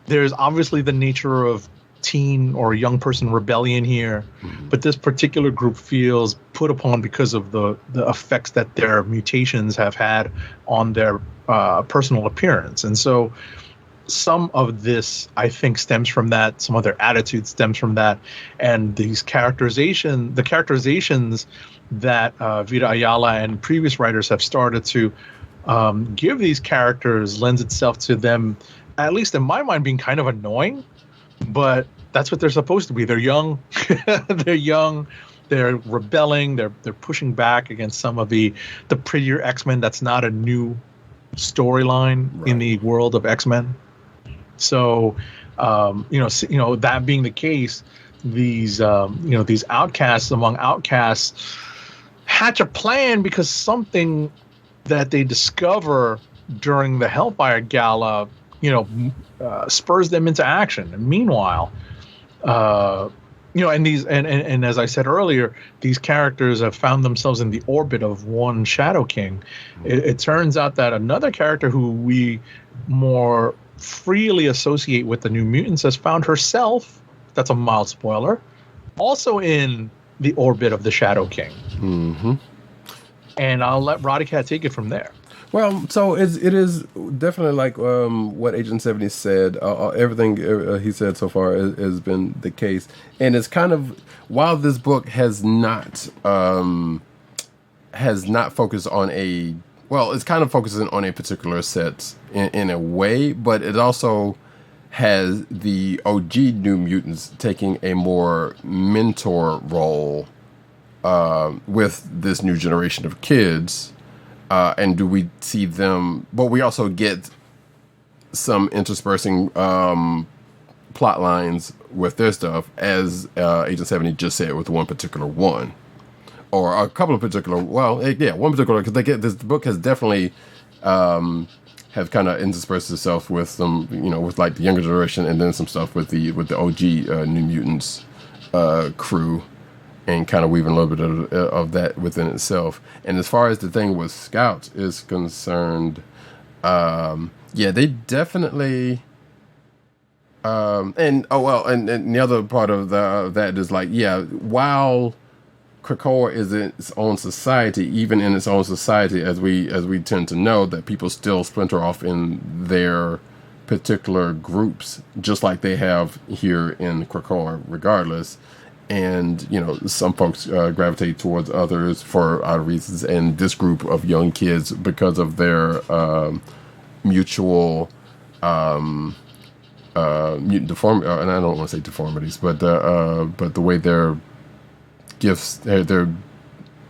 there's obviously the nature of teen or young person rebellion here, but this particular group feels put upon because of the effects that their mutations have had on their personal appearance. And so some of this, I think, stems from that. Some of their attitude stems from that. And the characterizations that Vita Ayala and previous writers have started to give these characters lends itself to them, at least in my mind, being kind of annoying. But that's what they're supposed to be. They're young. They're young. They're rebelling. They're pushing back against some of the prettier X-Men. That's not a new storyline in the world of X-Men. So, that being the case, these outcasts among outcasts hatch a plan because something that they discover during the Hellfire Gala, spurs them into action. And meanwhile, and as I said earlier, these characters have found themselves in the orbit of one Shadow King. It turns out that another character who we more freely associate with the New Mutants has found herself, that's a mild spoiler, also in the orbit of the Shadow King. Mm-hmm. And I'll let Roddykat take it from there. Well, so it is definitely like what Agent 70 said. Everything he said so far has been the case, and it's kind of, while this book has not focused on it's kind of focusing on a particular set in a way, but it also has the OG New Mutants taking a more mentor role with this new generation of kids. And do we see them? But we also get some interspersing plot lines with their stuff, as Agent 70 just said, with one particular one, or a couple of particular. Well, yeah, one particular, because this book has definitely have kind of interspersed itself with some, with like the younger generation, and then some stuff with the OG New Mutants crew. And kind of weaving a little bit of that within itself. And as far as the thing with Scouts is concerned, they definitely. And the other part of that is like, while Krakoa is its own society, even in its own society, as we tend to know, that people still splinter off in their particular groups, just like they have here in Krakoa, regardless. And, some folks gravitate towards others for other reasons. And this group of young kids, because of their mutual mutant deformity, and I don't want to say deformities, but the way their gifts, their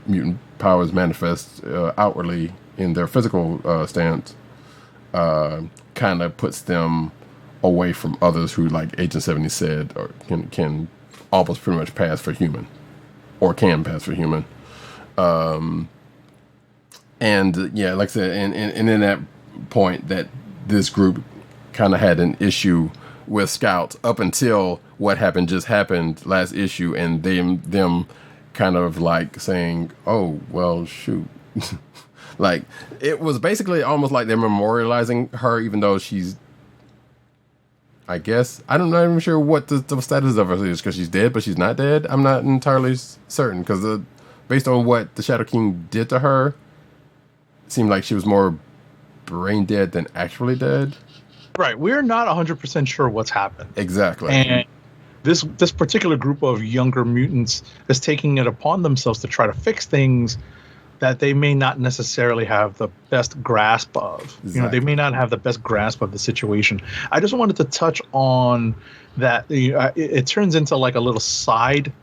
mutant powers manifest outwardly in their physical stance, kind of puts them away from others who, like Agent 70 said, or can almost pretty much pass for human, or can pass for human. Like I said, and in that point, that this group kind of had an issue with Scouts up until what just happened last issue, and them kind of like saying, oh, well, shoot. Like, it was basically almost like they're memorializing her, even though she's, I guess, I'm not even sure what the status of her is, because she's dead, but she's not dead. I'm not entirely certain, because based on what the Shadow King did to her, it seemed like she was more brain dead than actually dead. Right. We're not 100% sure what's happened. Exactly. And this particular group of younger mutants is taking it upon themselves to try to fix things that they may not necessarily have the best grasp of. Exactly. They may not have the best grasp of the situation. I just wanted to touch on that. It turns into like a little side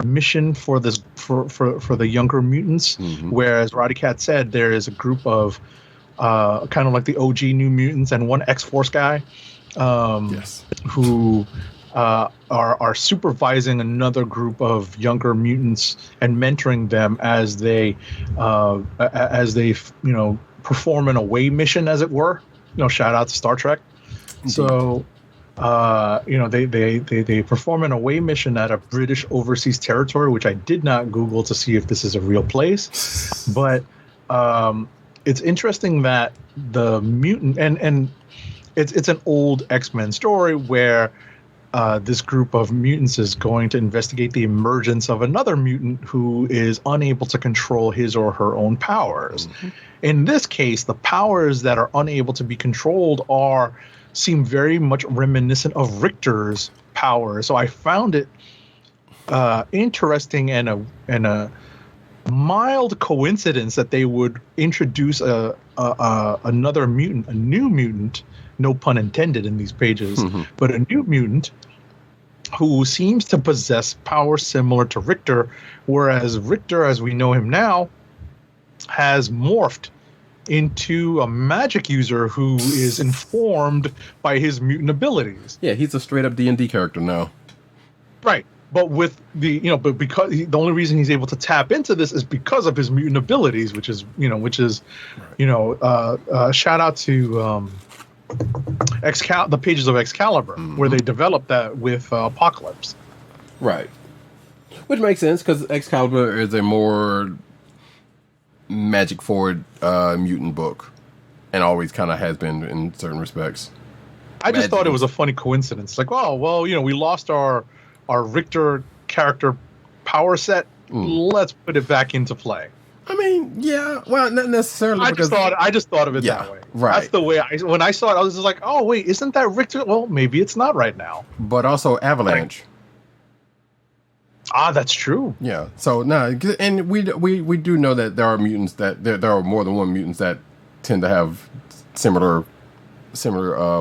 mission for this for the younger mutants, whereas Roddykat said there is a group of kind of like the OG New Mutants and one X-Force guy who are supervising another group of younger mutants and mentoring them as they perform an away mission, as it were. Shout out to Star Trek. So they perform an away mission at a British overseas territory, which I did not Google to see if this is a real place, but it's interesting that the mutant and it's an old X-Men story where this group of mutants is going to investigate the emergence of another mutant who is unable to control his or her own powers. In this case, the powers that are unable to be controlled seem very much reminiscent of Richter's powers. So I found it interesting and a mild coincidence that they would introduce another mutant, a new mutant, no pun intended in these pages, but a new mutant who seems to possess power similar to Richter, whereas Richter, as we know him now, has morphed into a magic user who is informed by his mutant abilities. Yeah, he's a straight up D&D character now. Right. but with the but because the only reason he's able to tap into this is because of his mutant abilities, which is shout out to the pages of Excalibur, where they developed that with Apocalypse. Right. Which makes sense because Excalibur is a more magic forward mutant book, and always kind of has been in certain respects. I just thought it was a funny coincidence. Like, oh well, we lost our Richter character power set. Let's put it back into play. I mean, yeah. Well, not necessarily. I just thought of it that way. Right. That's the way when I saw it, I was just like, oh wait, isn't that Richter? Well, maybe it's not right now. But also Avalanche. That's true. Yeah. So and we do know that there are mutants that there are more than one mutants that tend to have similar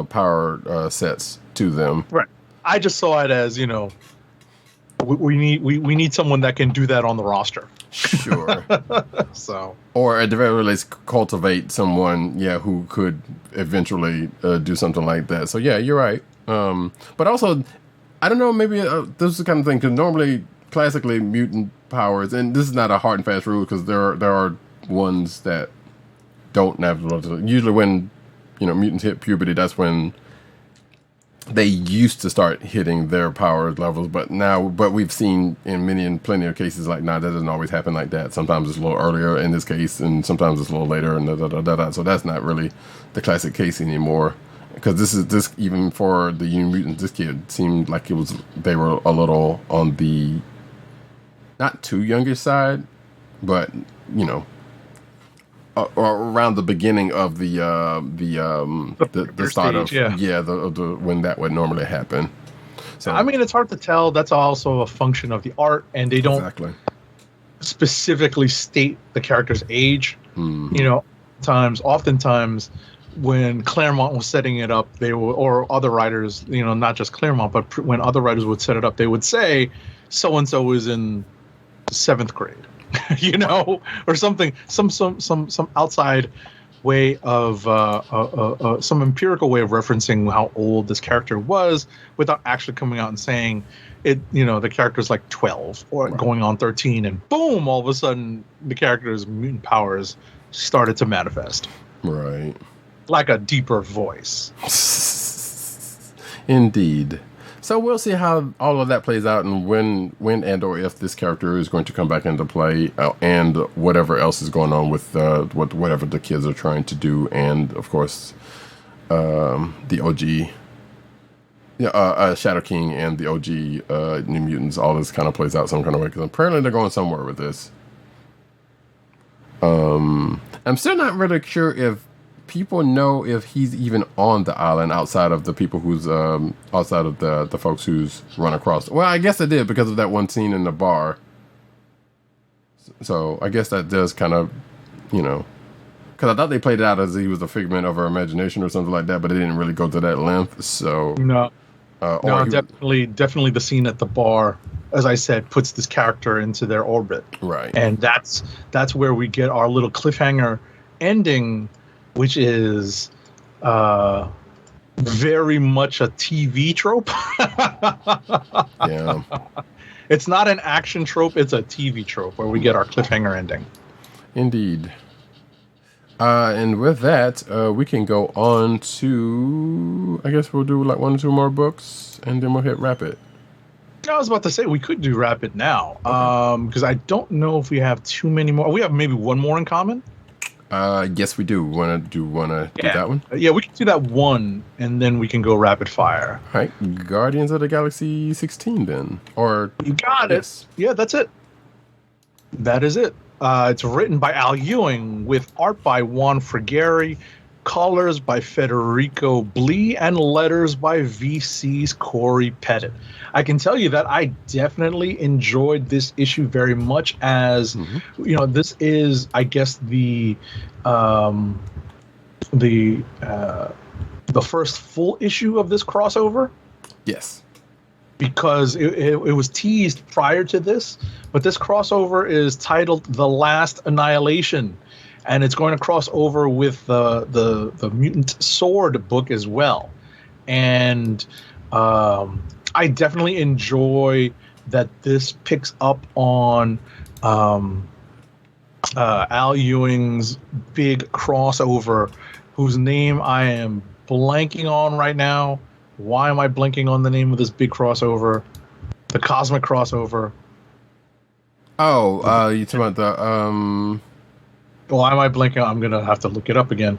power sets to them. Right. I just saw it as we need someone that can do that on the roster. Sure. So. Or at the very least, cultivate someone, who could eventually do something like that. So yeah, you're right. But also, I don't know. Maybe this is the kind of thing because normally, classically, mutant powers, and this is not a hard and fast rule because there are ones that don't have. Usually, when mutants hit puberty, that's when they used to start hitting their power levels. But we've seen in plenty of cases like, that doesn't always happen like that. Sometimes it's a little earlier in this case, and sometimes it's a little later, and So that's not really the classic case anymore. Because this even for the New Mutants, this kid seemed like they were a little on the not too youngish side, but or around the beginning of the start of the when that would normally happen. So I mean, it's hard to tell. That's also a function of the art, and they don't specifically state the character's age. Oftentimes. When Claremont was setting it up, or other writers, not just Claremont, but when other writers would set it up, they would say, so-and-so is in 7th grade, or something, some outside way of, some empirical way of referencing how old this character was without actually coming out and saying it, the character's like 12 or going on 13, and boom, all of a sudden the character's mutant powers started to manifest. Right. Like a deeper voice. Indeed. So we'll see how all of that plays out, and when and or if this character is going to come back into play, and whatever else is going on with whatever the kids are trying to do, and of course, the OG, Shadow King and the OG New Mutants. All this kind of plays out some kind of way because apparently they're going somewhere with this. I'm still not really sure if people know if he's even on the island outside of the people who's outside of the folks who's run across. Well, I guess they did because of that one scene in the bar. So I guess that does kind of, because I thought they played it out as he was a figment of our imagination or something like that, but it didn't really go to that length. So definitely the scene at the bar, as I said, puts this character into their orbit. Right, and that's where we get our little cliffhanger ending, which is very much a TV trope. Yeah. It's not an action trope, it's a TV trope where we get our cliffhanger ending. Indeed. And with that, we can go on to, I guess we'll do like 1 or 2 more books, and then we'll hit Rapid. I was about to say we could do Rapid now, because I don't know if we have too many more. We have maybe 1 more in common. Yes, we do. Want to do that one? Yeah, we can do that one, and then we can go rapid fire. All right, Guardians of the Galaxy 16 then. Or you got it. Yeah, that's it. That is it. It's written by Al Ewing with art by Juan Frigeri, colors by Federico Blee, and letters by VC's Corey Pettit. I can tell you that I definitely enjoyed this issue very much, as this is, I guess, the first full issue of this crossover. Yes. Because it was teased prior to this, but this crossover is titled The Last Annihilation, and it's going to cross over with the Mutant Sword book as well. And I definitely enjoy that this picks up on Al Ewing's big crossover, whose name I am blanking on right now. Why am I blanking on the name of this big crossover? The cosmic crossover. Oh, you talking about the Why am I blanking? I'm gonna have to look it up again.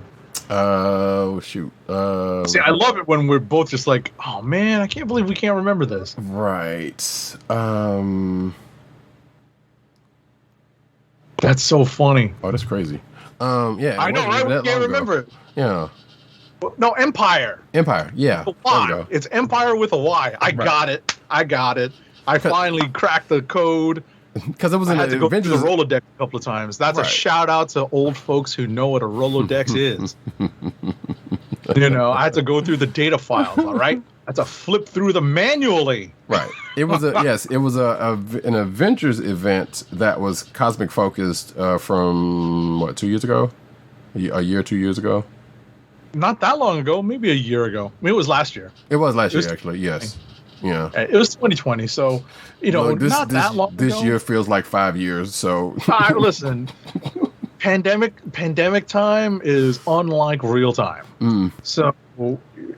shoot. See, I love it when we're both just like, oh man, I can't believe we can't remember this. Right. That's so funny. Oh, that's crazy. Yeah. I know, right? We can't remember it. Yeah. No, Empire. Empire. Yeah. A There we Y. go. It's Empire with a Y. I got it. I finally cracked the code. Because it was I in had to go through Avengers. the Rolodex a couple of times. That's a Right. shout out to old folks who know what a Rolodex is. I had to go through the data files. All right, I had to flip through them manually. Right. It was an Avengers event that was cosmic focused from what, 2 years ago, a year, 2 years ago. Not that long ago, maybe a year ago. I mean, it was last year. It was last It was year, actually. Yes. Yeah. It was 2020, so Look, not that long This ago. year feels like 5 years. So Listen, pandemic time is unlike real time. So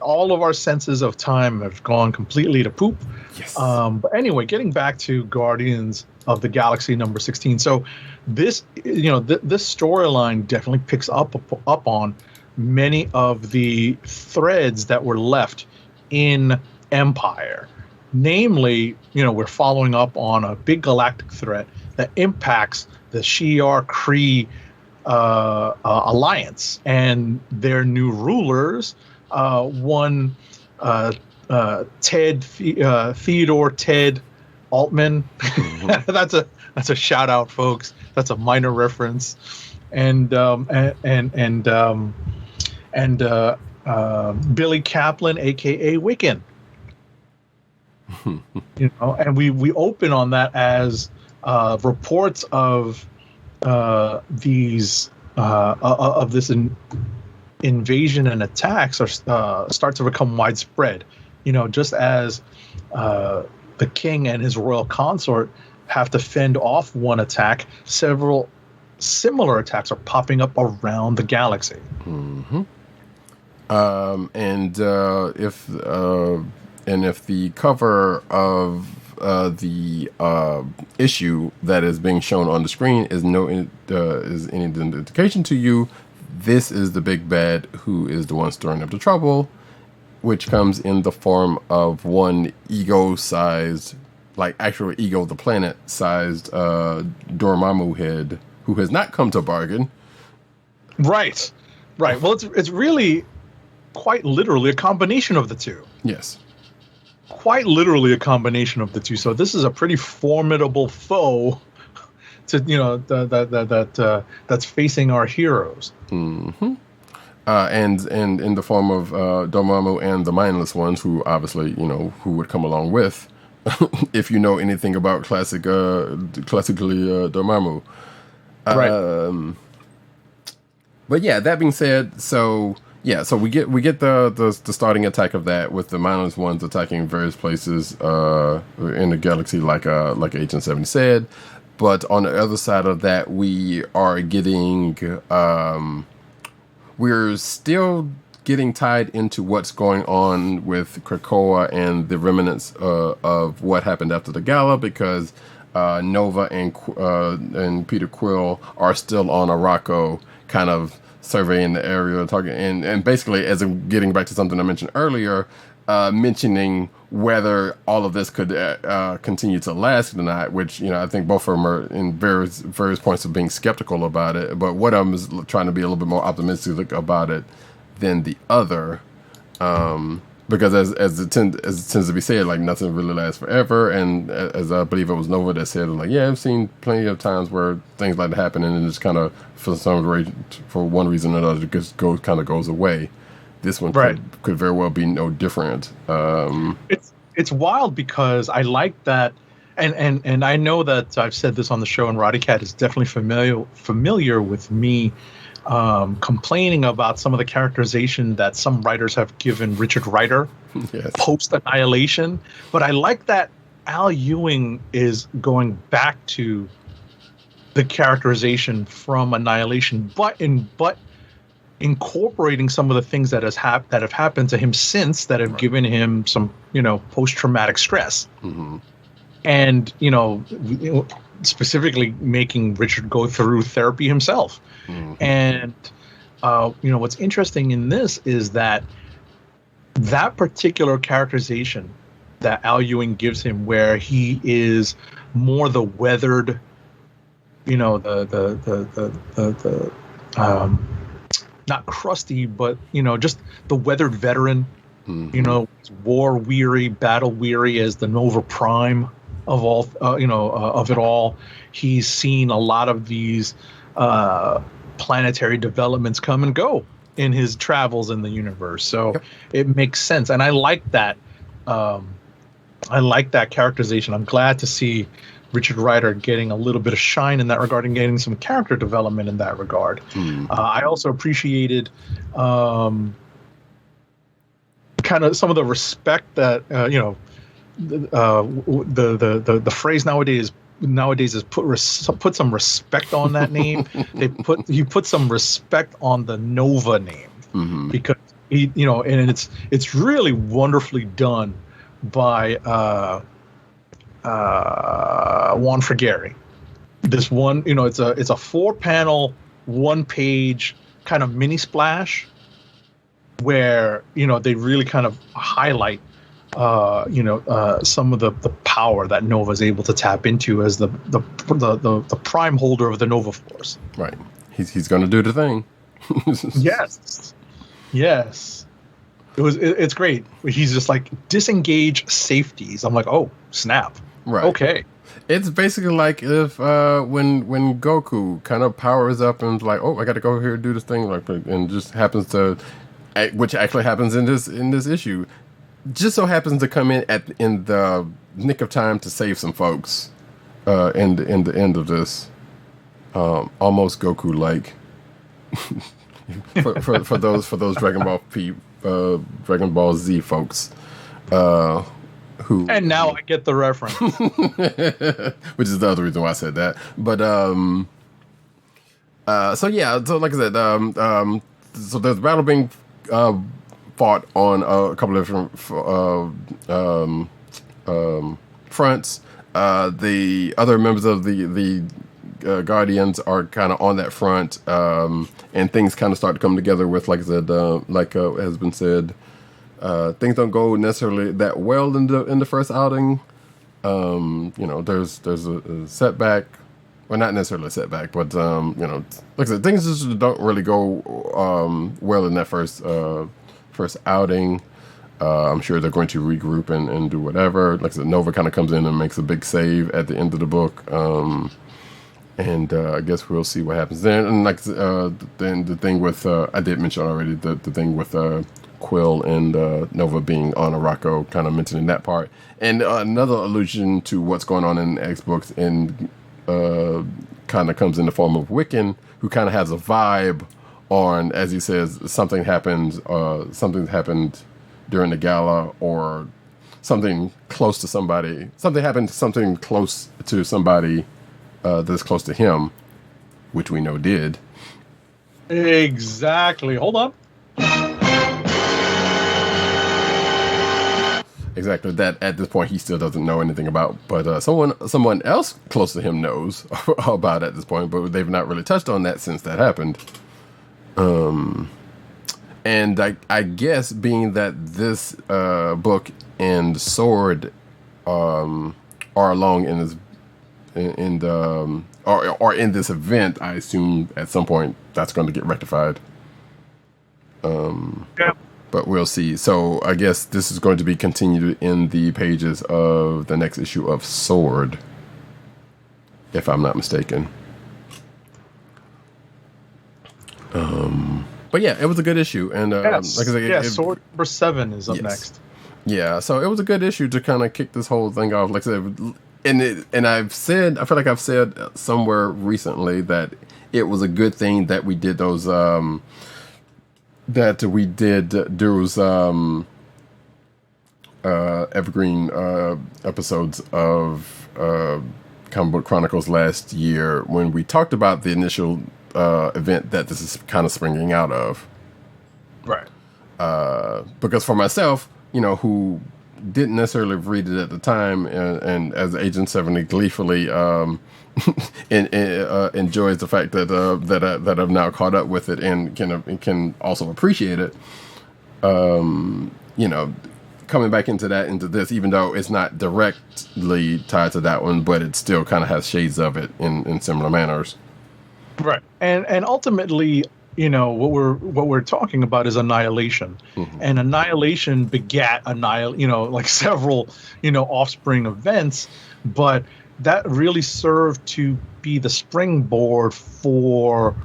all of our senses of time have gone completely to poop. yes. But anyway, getting back to Guardians of the Galaxy number 16. So this, this storyline definitely picks up on many of the threads that were left in Empire. Namely, we're following up on a big galactic threat that impacts the Shi'ar-Kree alliance and their new rulers. One, Theodore Ted Altman. That's a shout out, folks. That's a minor reference. And Billy Kaplan, aka Wiccan. And we open on that as reports of these of this invasion and attacks start to become widespread. Just as the king and his royal consort have to fend off one attack, several similar attacks are popping up around the galaxy. If the cover of the issue that is being shown on the screen is any indication to you, this is the big bad who is the one stirring up the trouble, which comes in the form of one ego-sized, like actual ego, the planet-sized Dormammu head, who has not come to bargain. Right. Well, it's really quite literally a combination of the two. Yes. Quite literally a combination of the two. So this is a pretty formidable foe to that's facing our heroes. And in the form of Dormammu and the mindless ones, who obviously who would come along with, if you know anything about classically Dormammu. Right. But yeah, that being said, so we get the starting attack of that with the mindless ones attacking various places in the galaxy, like Agent 70 said. But on the other side of that, we are getting we're still getting tied into what's going on with Krakoa and the remnants of what happened after the gala, because Nova and Peter Quill are still on Arakko, kind of surveying the area, talking, and basically, as I'm getting back to something I mentioned earlier, mentioning whether all of this could continue to last or not, which I think both of them are in various points of being skeptical about it. But one of them is trying to be a little bit more optimistic about it than the other, because as it tends to be said, like nothing really lasts forever. And as I believe it was Nova that said, like, yeah, I've seen plenty of times where things like that happen, and it just kind of for one reason or another just goes away. This one could very well be no different. It's wild because I like that, and I know that I've said this on the show, and Roddykat is definitely familiar with me complaining about some of the characterization that some writers have given Richard Rider Yes. post Annihilation. But I like that Al Ewing is going back to the characterization from Annihilation, but incorporating some of the things that have happened to him since, that have given him some, post-traumatic stress. Mm-hmm. And, specifically making Richard go through therapy himself. Mm-hmm. And, what's interesting in this is that particular characterization that Al Ewing gives him, where he is more the weathered, not crusty, but just the weathered veteran, war weary, battle weary as the Nova Prime of all, of it all. He's seen a lot of these planetary developments come and go in his travels in the universe, so it makes sense, and I like that. I like that characterization. I'm glad to see Richard Rider getting a little bit of shine in that regard and getting some character development in that regard. I also appreciated kind of some of the respect that the phrase nowadays is put some respect on that name. You put some respect on the Nova name, because he, and it's really wonderfully done by Juan Frigeri. This one, it's a 4-panel, 1-page kind of mini splash where they really kind of highlight some of the power that Nova is able to tap into as the prime holder of the Nova Force. Right. He's going to do the thing. Yes. It's great. He's just like, disengage safeties. I'm like, oh snap. Right. Okay. It's basically like if when Goku kind of powers up and like, oh, I got to go here and do this thing, like, and just happens to, which actually happens in this issue, just so happens to come in the nick of time to save some folks in the end of this. Almost Goku like for those Dragon Ball Z folks who, and now I get the reference. Which is the other reason why I said that. But so like I said, so there's battle being fought on a couple of different fronts. The other members of the Guardians are kind of on that front, and things kind of start to come together with, like I said, has been said, things don't go necessarily that well in the first outing. There's a setback. Well, not necessarily a setback, but like I said, things just don't really go well in that first outing. I'm sure they're going to regroup and do whatever. Like I said, Nova kind of comes in and makes a big save at the end of the book. And I guess we'll see what happens then. And like then the thing with I did mention already the thing with Quill and Nova being on Araco, kind of mentioning that part, and another allusion to what's going on in X books, and kind of comes in the form of Wiccan, who kind of has a vibe on, as he says, something happened during the gala, or something close to somebody. Something close to somebody that's close to him, which we know did. Exactly. Hold on. Exactly. That at this point he still doesn't know anything about, but someone else close to him knows about at this point, but they've not really touched on that since that happened. And I guess being that this book and Sword are along in this in this event, I assume at some point that's going to get rectified. Yeah. But we'll see. So I guess this is going to be continued in the pages of the next issue of Sword, if I'm not mistaken. But yeah, it was a good issue, and yes. like I said, Sword number 7 is up next. Yeah, so it was a good issue to kind of kick this whole thing off. Like I said, and I feel like I've said somewhere recently that it was a good thing that we did those evergreen episodes of Comic Book Chronicles last year when we talked about the initial event that this is kind of springing out of. Right. Because for myself, who didn't necessarily read it at the time, and as Agent 70 gleefully enjoys the fact that I've now caught up with it and can also appreciate it. Coming back into this, even though it's not directly tied to that one, but it still kind of has shades of it in similar manners. Right. And ultimately, what we're talking about is Annihilation. Mm-hmm. And Annihilation begat several, offspring events, but that really served to be the springboard for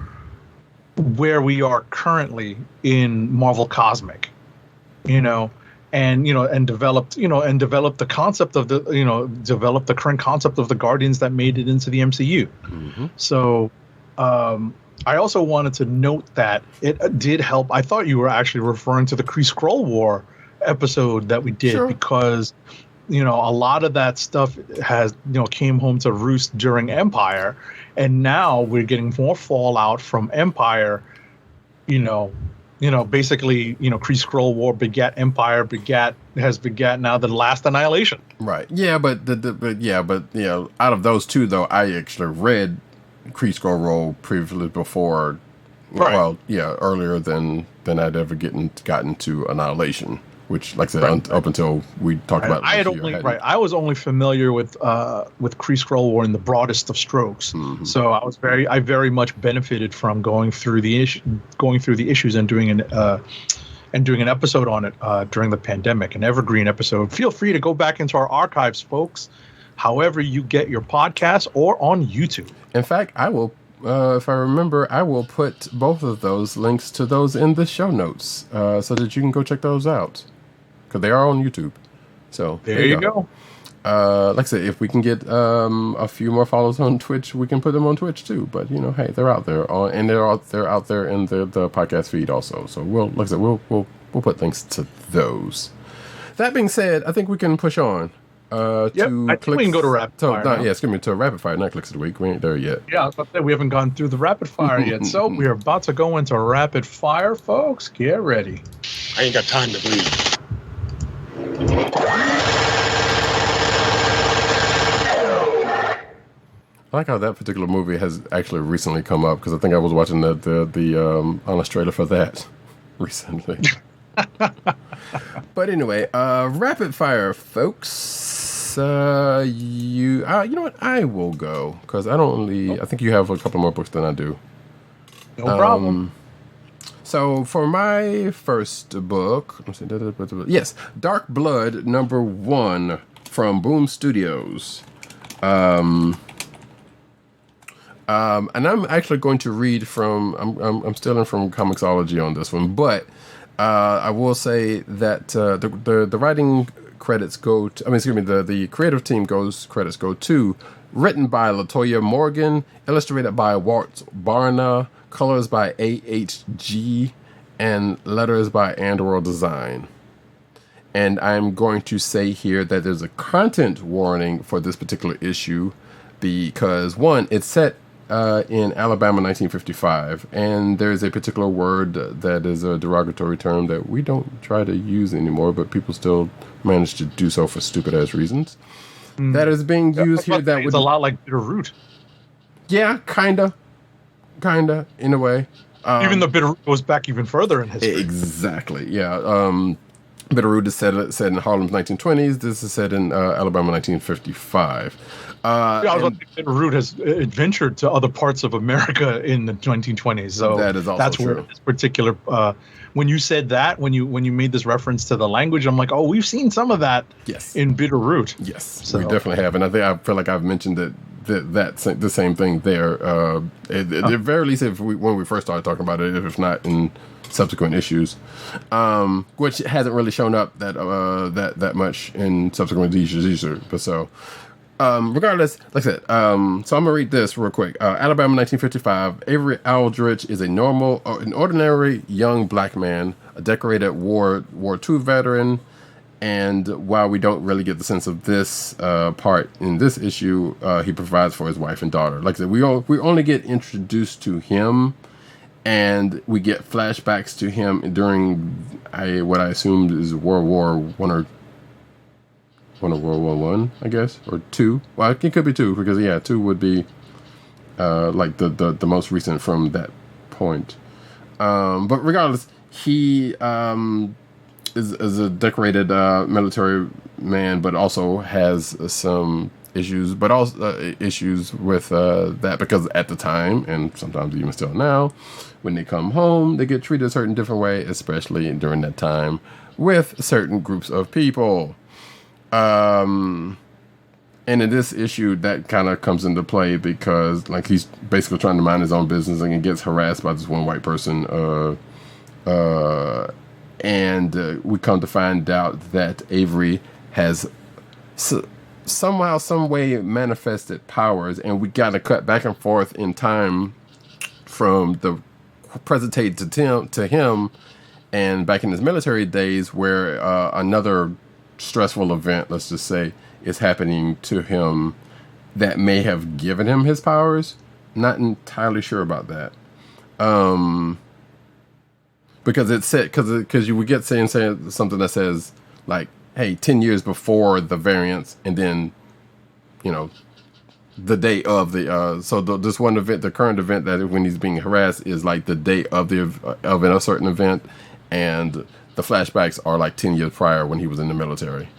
where we are currently in Marvel Cosmic, and developed the concept of developed the current concept of the Guardians that made it into the MCU. Mm-hmm. So, I also wanted to note that it did help. I thought you were actually referring to the Kree Skrull War episode that we did. Sure. Because, a lot of that stuff has, came home to roost during Empire. And now we're getting more fallout from Empire, basically, Kree Skrull War begat Empire, has begat now the last Annihilation. Right. Yeah, but out of those two, though, I actually read Kree Skrull Roll previously before, right. Earlier than I'd ever gotten to Annihilation, which, like I said, right. Up until we talked about. I was only familiar with Kree Skrull War in the broadest of strokes, mm-hmm. So I very much benefited from going through the issues and doing an episode on it during the pandemic, an evergreen episode. Feel free to go back into our archives, folks. However you get your podcasts or on YouTube. In fact, I will, if I remember, I will put both of those links to those in the show notes so that you can go check those out. Because they are on YouTube. So there you go. Like I said, if we can get a few more followers on Twitch, we can put them on Twitch too. But, hey, they're out there. And they're out there in the podcast feed also. So we'll put links to those. That being said, I think we can push on. I think we can go to rapid fire. Excuse me, to rapid fire, not clicks of the week. We ain't there yet. Yeah, I was about to say, we haven't gone through the rapid fire yet. So we're about to go into rapid fire, folks. Get ready. I ain't got time to bleed. I like how that particular movie has actually recently come up because I think I was watching the honest trailer for that recently. But anyway, rapid fire, folks. You know what? I will go because I think you have a couple more books than I do. No problem. So for my first book, yes, Dark Blood #1 from Boom Studios. And I'm actually going to read from. I'm stealing from Comixology on this one, but I will say that the writing credits go to. The creative team credits go to. Written by Latoya Morgan, illustrated by Walt Barna, colors by AHG, and letters by Andworld Design. And I'm going to say here that there's a content warning for this particular issue because, one, it's set in Alabama 1955, and there's a particular word that is a derogatory term that we don't try to use anymore, but people still manage to do so for stupid-ass reasons. That is being used here. That it's a lot like Bitterroot. Yeah, kinda, in a way. Even though Bitterroot goes back even further in history. Exactly, yeah. Bitterroot is set in Harlem's 1920s. This is set in Alabama 1955. Bitterroot has adventured to other parts of America in the 1920s. So that is also true. Where this particular. When you said that, when you made this reference to the language, I'm like, oh, we've seen some of that. Yes. In Bitterroot. Yes, so. We definitely have, and I feel like I've mentioned the same thing there. At the very least, when we first started talking about it, if not in subsequent issues, which hasn't really shown up that much in subsequent issues either. But so. Regardless, like I said, so I'm gonna read this real quick. Alabama, 1955. Avery Aldrich is an ordinary young black man, a decorated War II veteran, And while we don't really get the sense of this part in this issue, he provides for his wife and daughter. Like I said, we only get introduced to him, and we get flashbacks to him during what I assumed is World War One or World War One, I guess, or two. Well, it could be two because two would be like the most recent from that point. But regardless, he is a decorated military man, but also has some issues, but also issues with that because at the time, and sometimes even still now, when they come home, they get treated a certain different way, especially during that time with certain groups of people. And in this issue, that kind of comes into play because, like, he's basically trying to mind his own business and he gets harassed by this one white person. And we come to find out that Avery has somehow, some way manifested powers, and we got to cut back and forth in time from the present day to him, and back in his military days, where another stressful event, let's just say, is happening to him that may have given him his powers. Not entirely sure about that. Because it said, because you would get saying something that says like, hey, 10 years before the variants, and then, the day of the so this one event, the current event that when he's being harassed is like the day of a certain event, and the flashbacks are like 10 years prior when he was in the military.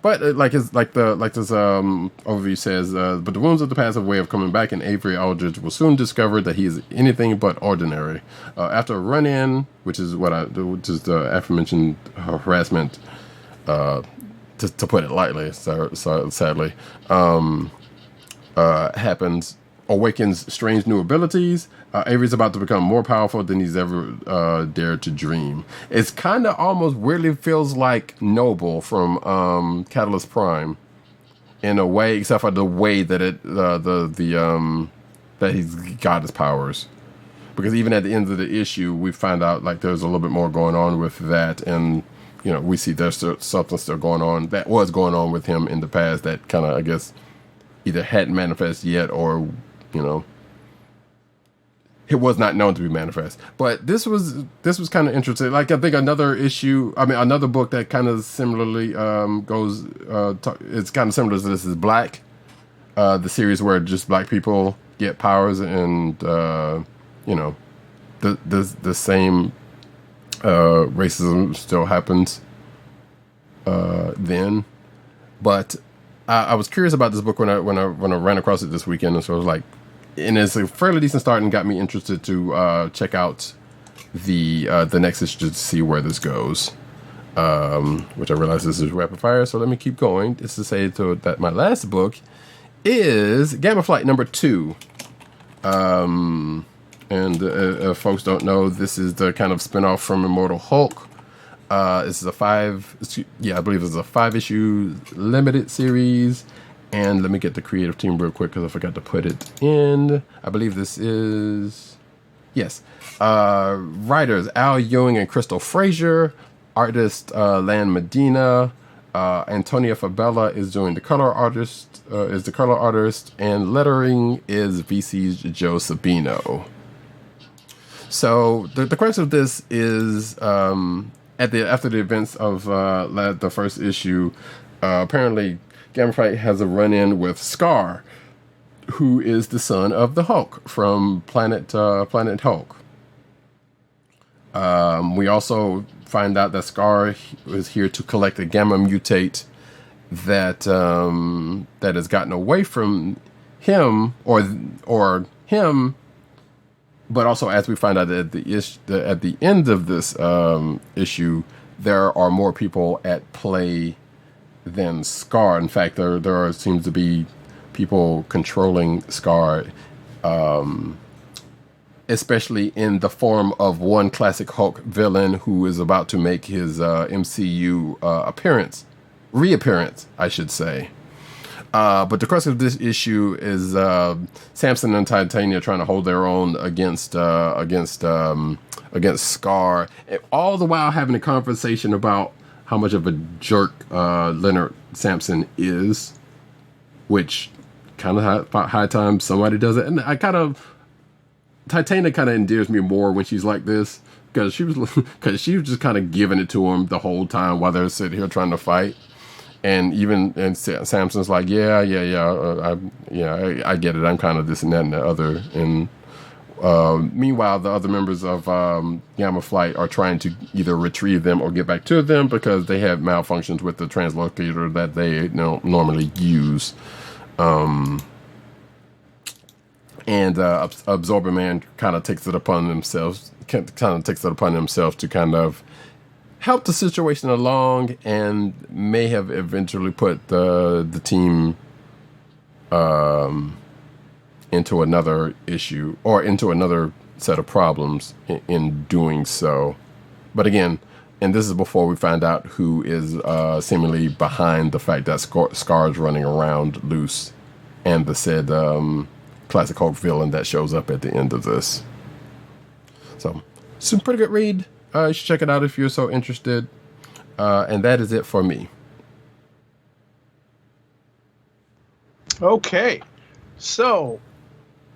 But this overview says, but the wounds of the past have a way of coming back, and Avery Aldridge will soon discover that he is anything but ordinary. After a run-in, which is the aforementioned harassment, to put it lightly, sadly, happens, awakens strange new abilities. Avery's about to become more powerful than he's ever dared to dream. It's kind of almost weirdly feels like Noble from Catalyst Prime, in a way, except for the way that that he's got his powers. Because even at the end of the issue, we find out like there's a little bit more going on with that, and we see there's something still going on that was going on with him in the past that kind of, I guess, either hadn't manifested yet or it was not known to be manifest. But this was kind of interesting. Like, I think another book that kind of similarly goes, it's kind of similar to this is Black, the series where just black people get powers, and the same racism still happens then. But I was curious about this book when I ran across it this weekend, and so I was like, and it's a fairly decent start and got me interested to check out the next issue to see where this goes. Which I realize this is rapid fire, so let me keep going. Just to say that my last book is Gamma Flight number 2. And if folks don't know, this is the kind of spinoff from Immortal Hulk. This is a 5-issue limited series. And let me get the creative team real quick because I forgot to put it in. I believe this is... Yes. Writers Al Ewing and Crystal Frazier. Artist Lan Medina. Antonia Fabella is doing the color artist. And lettering is VC's Joe Sabino. So the crux of this is after the events of the first issue, apparently Gamma Flight has a run-in with Scar, who is the son of the Hulk from Planet Hulk. We also find out that Scar is here to collect a gamma mutate that has gotten away from him or him. But also, as we find out at the end of this issue, there are more people at play than Scar. In fact, there seems to be people controlling Scar, especially in the form of one classic Hulk villain who is about to make his MCU reappearance, I should say. But the crux of this issue is Samson and Titania trying to hold their own against Scar, all the while having a conversation about how much of a jerk Leonard Sampson is, which kind of high time somebody does it. And Titania kind of endears me more when she's like this, because she was just kind of giving it to him the whole time while they're sitting here trying to fight. And Samson's like, I get it. I'm kind of this and that and the other. And meanwhile, the other members of Gamma Flight are trying to either retrieve them or get back to them because they have malfunctions with the translocator that they normally use. And Absorber Man kind of takes it upon themselves to kind of help the situation along, and may have eventually put the team into another issue or into another set of problems in doing so. But again, and this is before we find out who is seemingly behind the fact that Scar's running around loose, and the said classic Hulk villain that shows up at the end of this. So, it's a pretty good read. You should check it out if you're so interested. And that is it for me. Okay. So,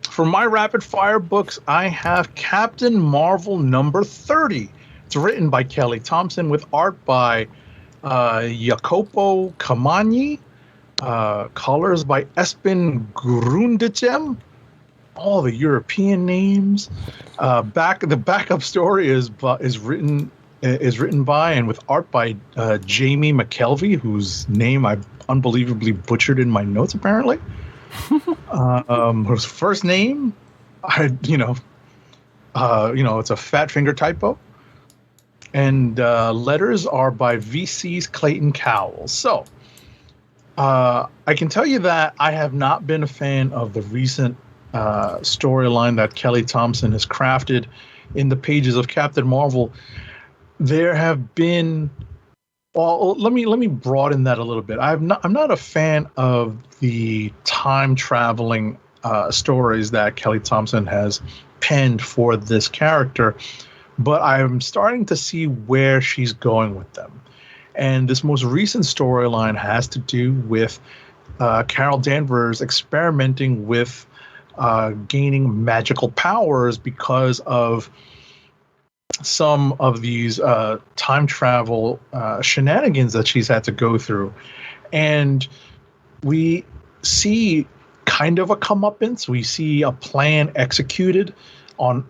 for my rapid fire books, I have Captain Marvel number 30. It's written by Kelly Thompson with art by Jacopo Camagni. Colors by Espen Grundichem. All the European names. The backup story is written by and with art by Jamie McKelvey, whose name I unbelievably butchered in my notes apparently. Whose first name, it's a fat finger typo. And letters are by VC's Clayton Cowles. So I can tell you that I have not been a fan of the recent storyline that Kelly Thompson has crafted in the pages of Captain Marvel. There have been, well, let me broaden that a little bit. I'm not a fan of the time traveling stories that Kelly Thompson has penned for this character, but I'm starting to see where she's going with them. And this most recent storyline has to do with Carol Danvers experimenting with gaining magical powers because of some of these time travel shenanigans that she's had to go through. And we see kind of a comeuppance. We see a plan executed on,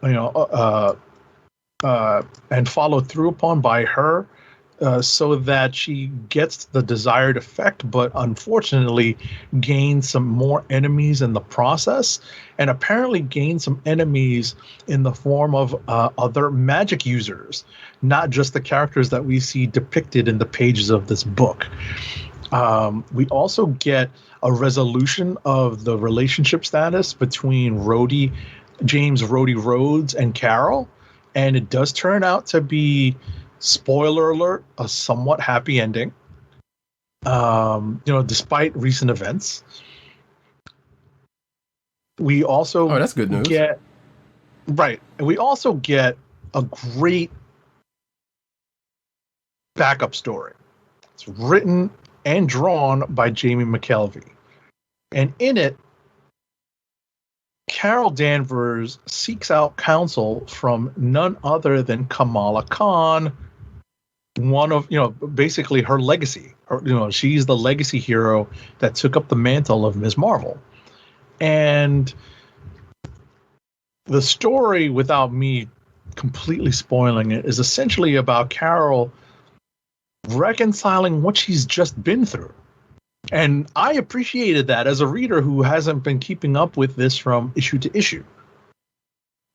and followed through upon by her, so that she gets the desired effect, but unfortunately gains some more enemies in the process, and apparently gains some enemies in the form of other magic users, not just the characters that we see depicted in the pages of this book. We also get a resolution of the relationship status between James Rhodey Rhodes and Carol, and it does turn out to be, spoiler alert, a somewhat happy ending, despite recent events. We also that's good news. We also get a great backup story. It's written and drawn by Jamie McKelvey. And in it, Carol Danvers seeks out counsel from none other than Kamala Khan, one of, basically her legacy. She's the legacy hero that took up the mantle of Ms. Marvel. And the story, without me completely spoiling it, is essentially about Carol reconciling what she's just been through. And I appreciated that as a reader who hasn't been keeping up with this from issue to issue.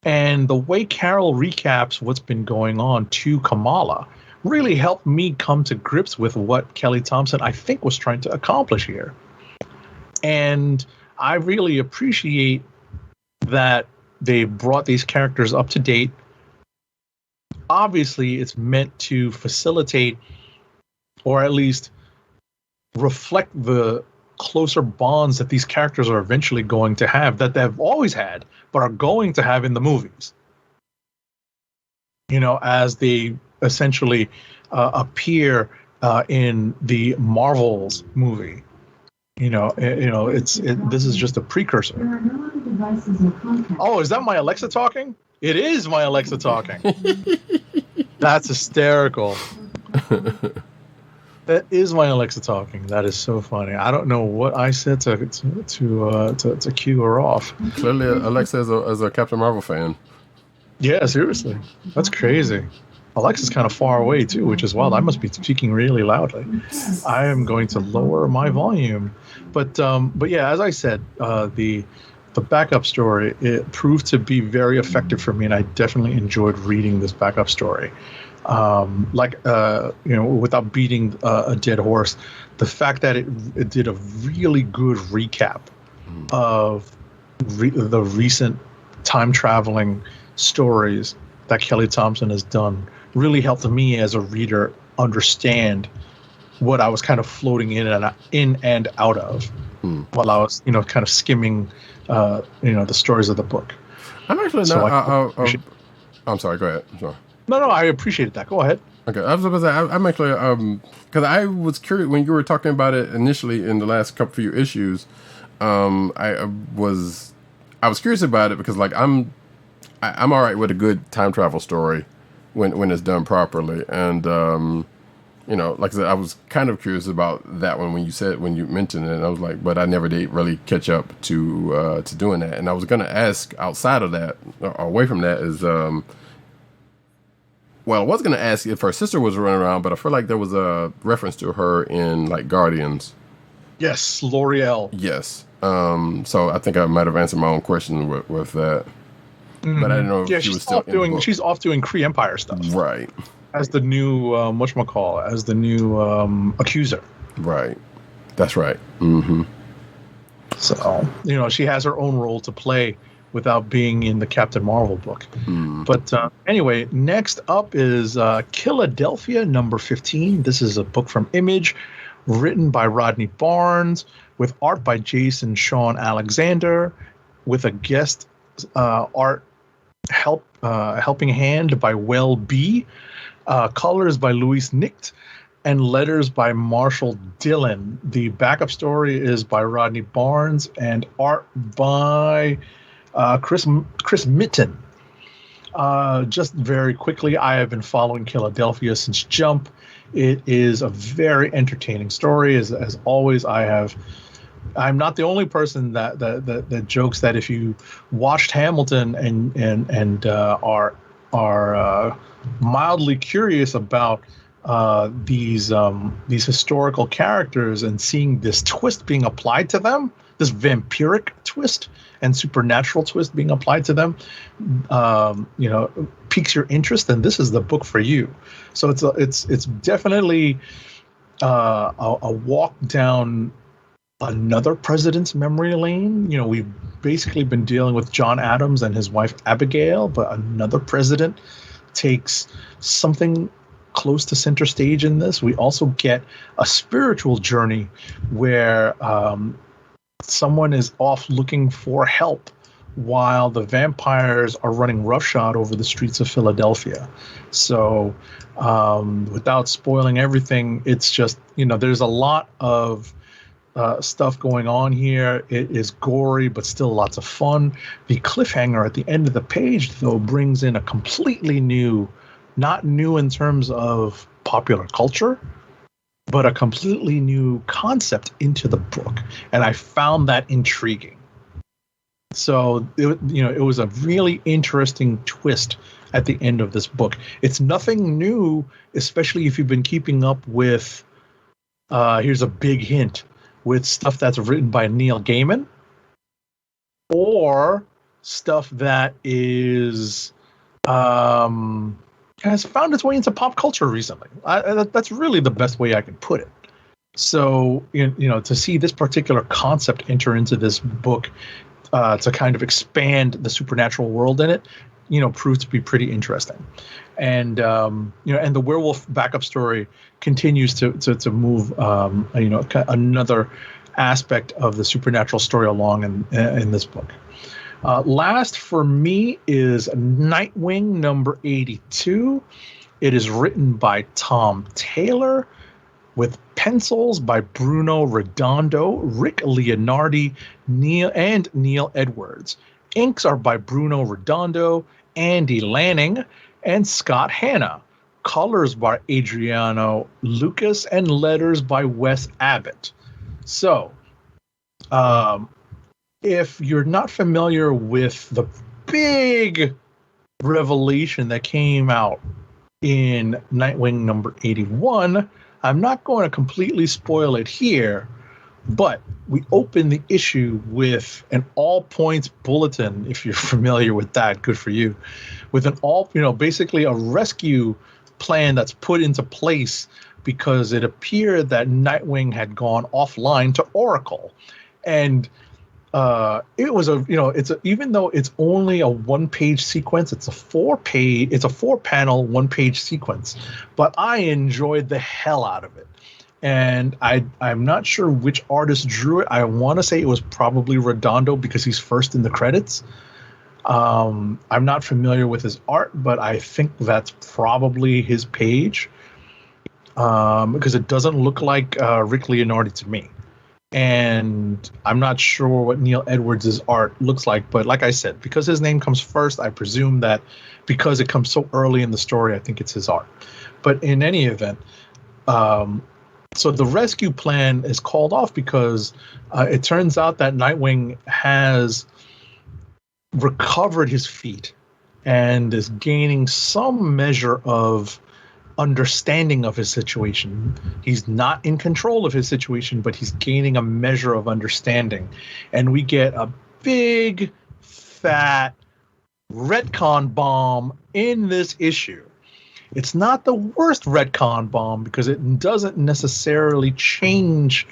And the way Carol recaps what's been going on to Kamala really helped me come to grips with what Kelly Thompson, I think, was trying to accomplish here. And I really appreciate that they brought these characters up to date. Obviously, it's meant to facilitate, or at least reflect, the closer bonds that these characters are eventually going to have, that they've always had, but are going to have in the movies. As they essentially appear in the Marvels movie. This is just a precursor. Oh, is that my Alexa talking? It is my Alexa talking. That's hysterical. That is my Alexa talking. That is so funny. I don't know what I said to cue her off. Clearly, Alexa is a Captain Marvel fan. Yeah, seriously, that's crazy. Alexa's kind of far away too, which is wild. I must be speaking really loudly. I am going to lower my volume, but yeah, as I said, the backup story, it proved to be very effective for me, and I definitely enjoyed reading this backup story. Without beating a dead horse, the fact that it did a really good recap of the recent time traveling stories that Kelly Thompson has done really helped me as a reader understand what I was kind of floating in and out of while I was, kind of skimming, the stories of the book. I'm actually I'm sorry. Go ahead. I'm sorry. No, I appreciated that. Go ahed. Okay, I was about to say, I'm actually because I was curious when you were talking about it initially in the last few issues. I was curious about it because like I'm all right with a good time travel story when it's done properly, and like I said, I was kind of curious about that one when you mentioned it, and I was like, but I never did really catch up to doing that, and I was gonna ask outside of that or away from that is well, I was going to ask if her sister was running around, but I feel like there was a reference to her in, like, Guardians. Yes, L'Oreal. Yes. So I think I might have answered my own question with that. Mm-hmm. But I didn't know if she was still in the book. She's off doing Kree Empire stuff. Right. As the new, as the new accuser. Right. That's right. Mm-hmm. So, she has her own role to play without being in the Captain Marvel book. But anyway, next up is Philadelphia number 15. This is a book from Image, written by Rodney Barnes, with art by Jason Sean Alexander, with a guest art helping hand by Well B, colors by Luis Nicht, and letters by Marshall Dillon. The backup story is by Rodney Barnes and art by Chris Mitten. Just very quickly, I have been following Philadelphia since Jump. It is a very entertaining story. As always, I'm not the only person that jokes that if you watched Hamilton and are mildly curious about these historical characters and seeing this twist being applied to them, this vampiric twist and supernatural twist being applied to them, piques your interest, then this is the book for you. So it's definitely a walk down another president's memory lane. We've basically been dealing with John Adams and his wife Abigail, but another president takes something close to center stage in this. We also get a spiritual journey where someone is off looking for help while the vampires are running roughshod over the streets of Philadelphia. So without spoiling everything, it's just, there's a lot of stuff going on here. It is gory, but still lots of fun. The cliffhanger at the end of the page, though, brings in a completely new, not new in terms of popular culture, but a completely new concept into the book. And I found that intriguing. So, it was a really interesting twist at the end of this book. It's nothing new, especially if you've been keeping up with, here's a big hint, with stuff that's written by Neil Gaiman or stuff that is has found its way into pop culture recently. That's really the best way I can put it. So, to see this particular concept enter into this book to kind of expand the supernatural world in it, proved to be pretty interesting. And, and the werewolf backup story continues to move, another aspect of the supernatural story along in this book. Last for me is Nightwing number 82. It is written by Tom Taylor with pencils by Bruno Redondo, Rick Leonardi, Neil Edwards. Inks are by Bruno Redondo, Andy Lanning, and Scott Hanna. Colors by Adriano Lucas, and letters by Wes Abbott. So, if you're not familiar with the big revelation that came out in Nightwing number 81, I'm not going to completely spoil it here, but we open the issue with an all points bulletin. If you're familiar with that, good for you. With an basically a rescue plan that's put into place because it appeared that Nightwing had gone offline to Oracle. And it was even though it's only a 1-page sequence, it's a 4-panel 1-page sequence, but I enjoyed the hell out of it. And I'm not sure which artist drew it. I want to say it was probably Redondo because he's first in the credits. I'm not familiar with his art, but I think that's probably his page because it doesn't look like Rick Leonardi to me. And I'm not sure what Neil Edwards' art looks like, but like I said, because his name comes first, I presume that because it comes so early in the story, I think it's his art. But in any event, so the rescue plan is called off because it turns out that Nightwing has recovered his feet and is gaining some measure of understanding of his situation. He's not in control of his situation, but he's gaining a measure of understanding. And we get a big, fat retcon bomb in this issue. It's not the worst retcon bomb because it doesn't necessarily change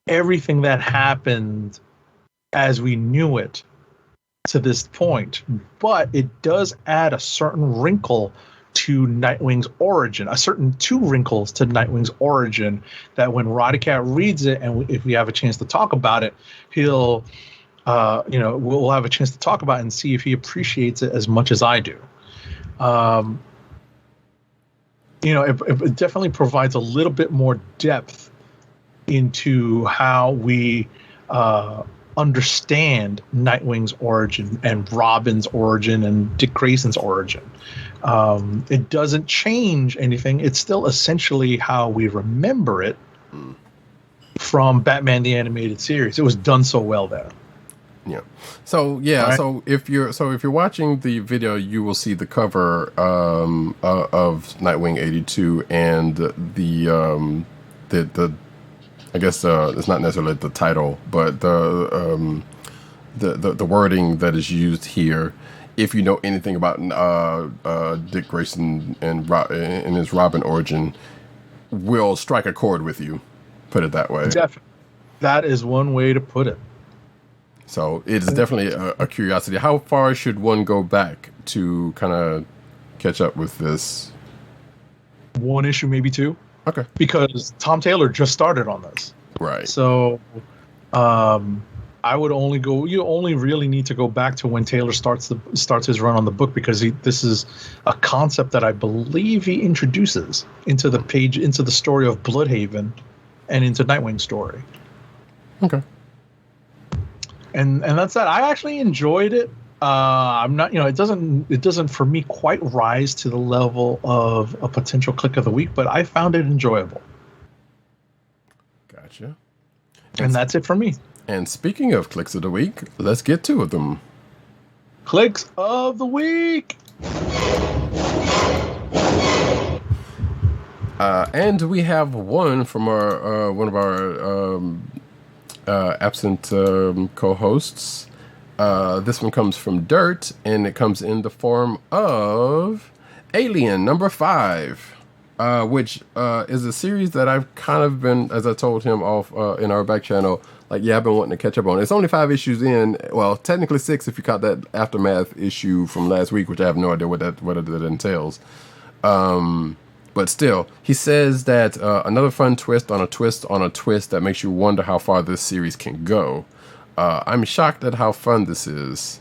everything that happened as we knew it to this point, but it does add a certain wrinkle to Nightwing's origin, two wrinkles to Nightwing's origin that when Roddykat reads it, and if we have a chance to talk about it, he'll, we'll have a chance to talk about it and see if he appreciates it as much as I do. It definitely provides a little bit more depth into how we understand Nightwing's origin and Robin's origin and Dick Grayson's origin. It doesn't change anything. It's still essentially how we remember it from Batman the Animated Series. It was done so well there. Yeah. So yeah. Right. So if you're watching the video, you will see the cover of Nightwing 82 and the I guess it's not necessarily the title, but the wording that is used here. If you know anything about Dick Grayson and his Robin origin, will strike a chord with you. Put it that way. Definitely. That is one way to put it. So it's definitely a curiosity. How far should one go back to kind of catch up with this? One issue, maybe two. Okay. Because Tom Taylor just started on this. Right. So I would only go. You only really need to go back to when Taylor starts his run on the book, because this is a concept that I believe he introduces into the story of Bloodhaven and into Nightwing's story. Okay. And that's that. I actually enjoyed it. I'm not, it doesn't for me quite rise to the level of a potential click of the week, but I found it enjoyable. Gotcha. And that's it for me. And speaking of clicks of the week, let's get to them. Clicks of the week. And we have one from our one of our absent co-hosts. This one comes from Dirt, and it comes in the form of Alien number 5, which is a series that I've kind of been, as I told him off in our back channel, I've been wanting to catch up on. It's only 5 issues in. Well, technically 6 if you count that Aftermath issue from last week, which I have no idea what it entails. But still, he says that another fun twist on a twist on a twist that makes you wonder how far this series can go. I'm shocked at how fun this is.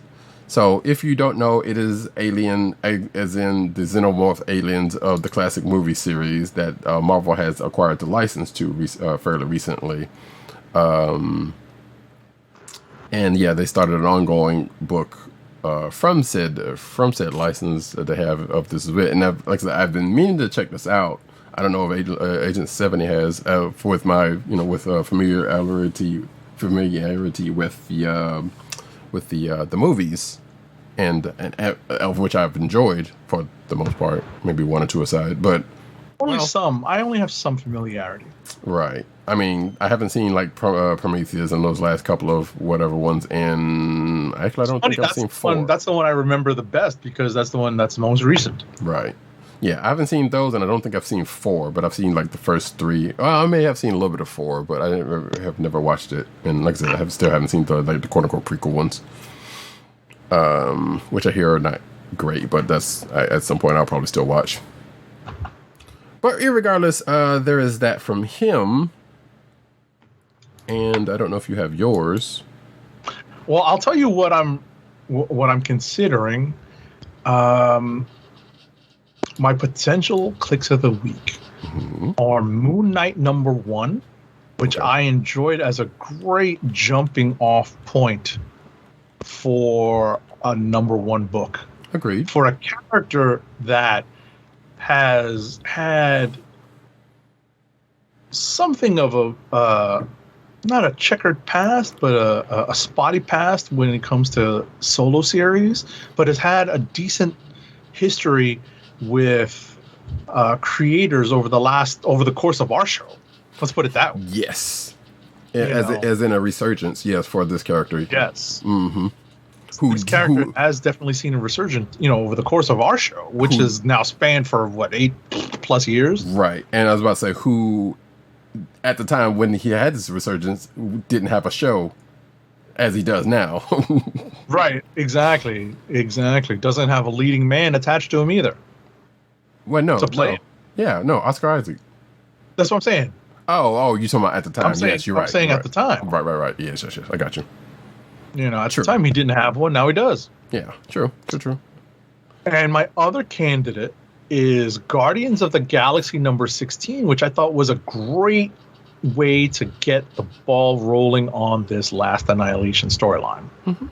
So if you don't know, it is Alien, as in the xenomorph aliens of the classic movie series that Marvel has acquired the license to fairly recently. And yeah, they started an ongoing book from said license that they have of this bit. And like I said, I've been meaning to check this out. I don't know if Agent 70 has with my with familiarity with the movies, and of which I've enjoyed for the most part, maybe one or two aside, but some. I only have some familiarity. Right. I mean, I haven't seen like Prometheus and those last couple of whatever ones, and actually, I don't think I've seen 4. That's the one I remember the best because that's the one that's most recent. Right. Yeah, I haven't seen those, and I don't think I've seen 4, but I've seen like the first 3. Well, I may have seen a little bit of 4, but I have never watched it. And like I said, I still haven't seen the quote unquote prequel ones, which I hear are not great, but at some point I'll probably still watch. But irregardless, there is that from him, and I don't know if you have yours. Well, I'll tell you what I'm considering. My potential clicks of the week are Moon Knight #1, which I enjoyed as a great jumping off point for a #1 book. Agreed. For a character that has had something of a not a checkered past, but a spotty past when it comes to solo series, but has had a decent history with creators over the course of our show. Let's put it that way. Yes, as in a resurgence. Yes, for this character. Yes. Mm-hmm. This character has definitely seen a resurgence, over the course of our show, which is now spanned for 8+ years. Right, and I was about to say who, at the time when he had this resurgence, didn't have a show as he does now. Right. Exactly. Doesn't have a leading man attached to him either. Well, no. To play it. Yeah, no, Oscar Isaac. That's what I'm saying. Oh, you're talking about at the time. Yes, you're right. I'm saying at the time. Right. Yes. I got you. At the time he didn't have one. Now he does. Yeah, true. And my other candidate is Guardians of the Galaxy #16, which I thought was a great way to get the ball rolling on this last Annihilation storyline. Mm-hmm.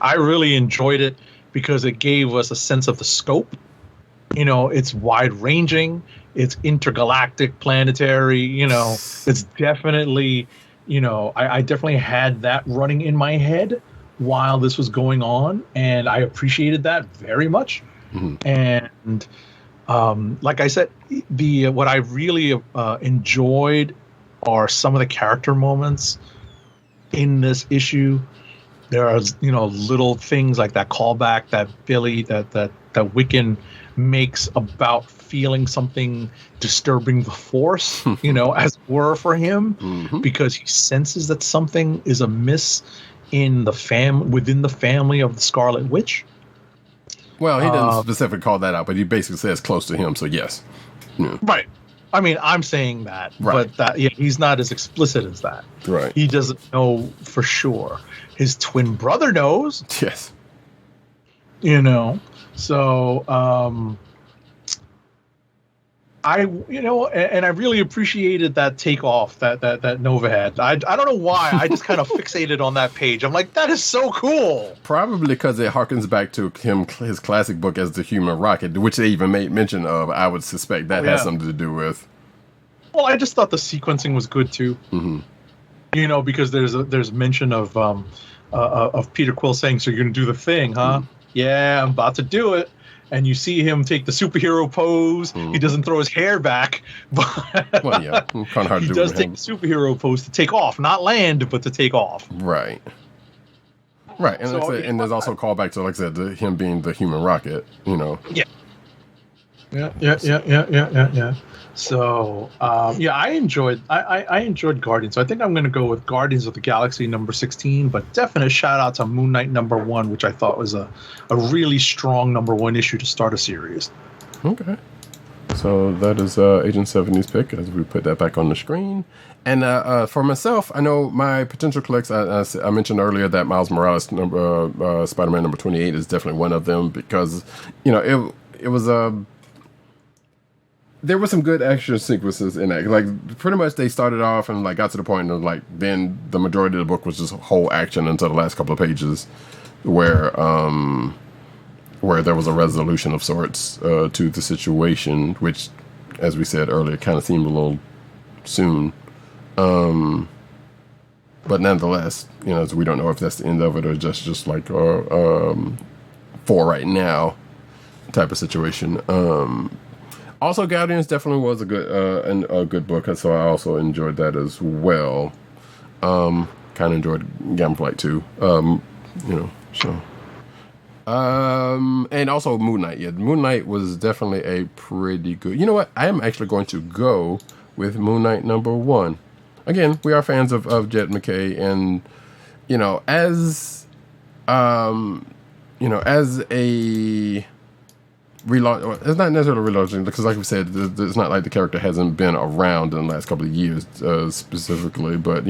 I really enjoyed it because it gave us a sense of the scope. It's wide-ranging, it's intergalactic, planetary, it's definitely, I definitely had that running in my head while this was going on, and I appreciated that very much. Mm-hmm. And like I said, what I really enjoyed are some of the character moments in this issue. There are, little things like that callback that Billy, that Wiccan makes about feeling something disturbing the Force, as it were for him, because he senses that something is amiss in within the family of the Scarlet Witch. Well, he didn't specifically call that out, but he basically says close to him, so yes. Yeah. Right. I mean, I'm saying that, right. But he's not as explicit as that. Right. He doesn't know for sure. His twin brother knows. Yes. So, and I really appreciated that takeoff that Nova had. I don't know why. I just kind of fixated on that page. I'm like, that is so cool. Probably because it harkens back to his classic book as the Human Rocket, which they even made mention of. I would suspect that has something to do with. Well, I just thought the sequencing was good too. Mm-hmm. Because there's mention of Peter Quill saying, "So you're gonna do the thing, huh?" Mm-hmm. Yeah, I'm about to do it. And you see him take the superhero pose. He doesn't throw his hair back, but kind of hard he to does do take the superhero pose to take off, not land, but to take off. Right. And, so, and there's also a callback to, like I said, him being the Human Rocket. Yeah. So, I enjoyed Guardians. So I think I'm going to go with Guardians of the Galaxy #16, but definite shout out to Moon Knight #1, which I thought was a really strong #1 issue to start a series. Okay. So that is Agent 70's pick as we put that back on the screen. And for myself, I know my potential collects. I mentioned earlier that Miles Morales Spider-Man number 28 is definitely one of them because it was there were some good action sequences in that. Like pretty much they started off and like got to the point of like then the majority of the book was just whole action until the last couple of pages where there was a resolution of sorts to the situation, which, as we said earlier, kind of seemed a little soon. But nonetheless, so we don't know if that's the end of it or just like for right now type of situation. Also, Guardians definitely was a good book, and so I also enjoyed that as well. Kind of enjoyed Gamma Flight too. So. And also Moon Knight. Yeah, Moon Knight was definitely a pretty good. You know what? I am actually going to go with Moon Knight number 1. Again, we are fans of Jed McKay, and as a relaunch, it's not necessarily relaunching because, like we said, it's not like the character hasn't been around in the last couple of years specifically. But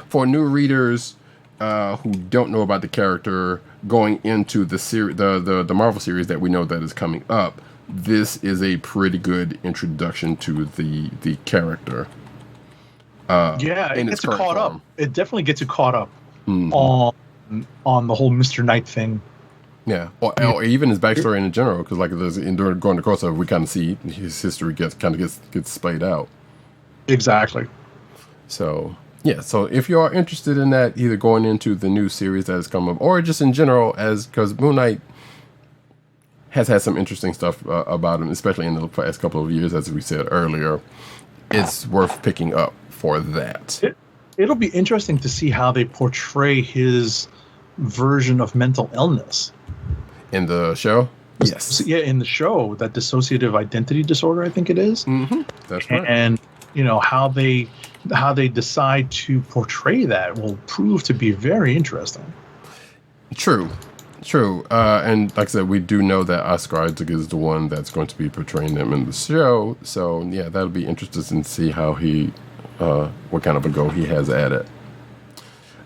for new readers who don't know about the character going into the Marvel series that we know that is coming up, this is a pretty good introduction to the character. It gets you caught up. It definitely gets you caught up on the whole Mr. Knight thing. Yeah, or even his backstory in general, because like during going the crossover, we kind of see his history gets splayed out. Exactly. So yeah, so if you are interested in that, either going into the new series that has come up, or just in general, because Moon Knight has had some interesting stuff about him, especially in the past couple of years, as we said earlier, it's worth picking up for that. It'll be interesting to see how they portray his version of mental illness. In the show? Yes. Yeah, in the show, that dissociative identity disorder, I think it is. Mm-hmm. That's right. And how they decide to portray that will prove to be very interesting. True. And like I said, we do know that Oscar Isaac is the one that's going to be portraying them in the show. So yeah, that'll be interesting to see how he, what kind of a go he has at it.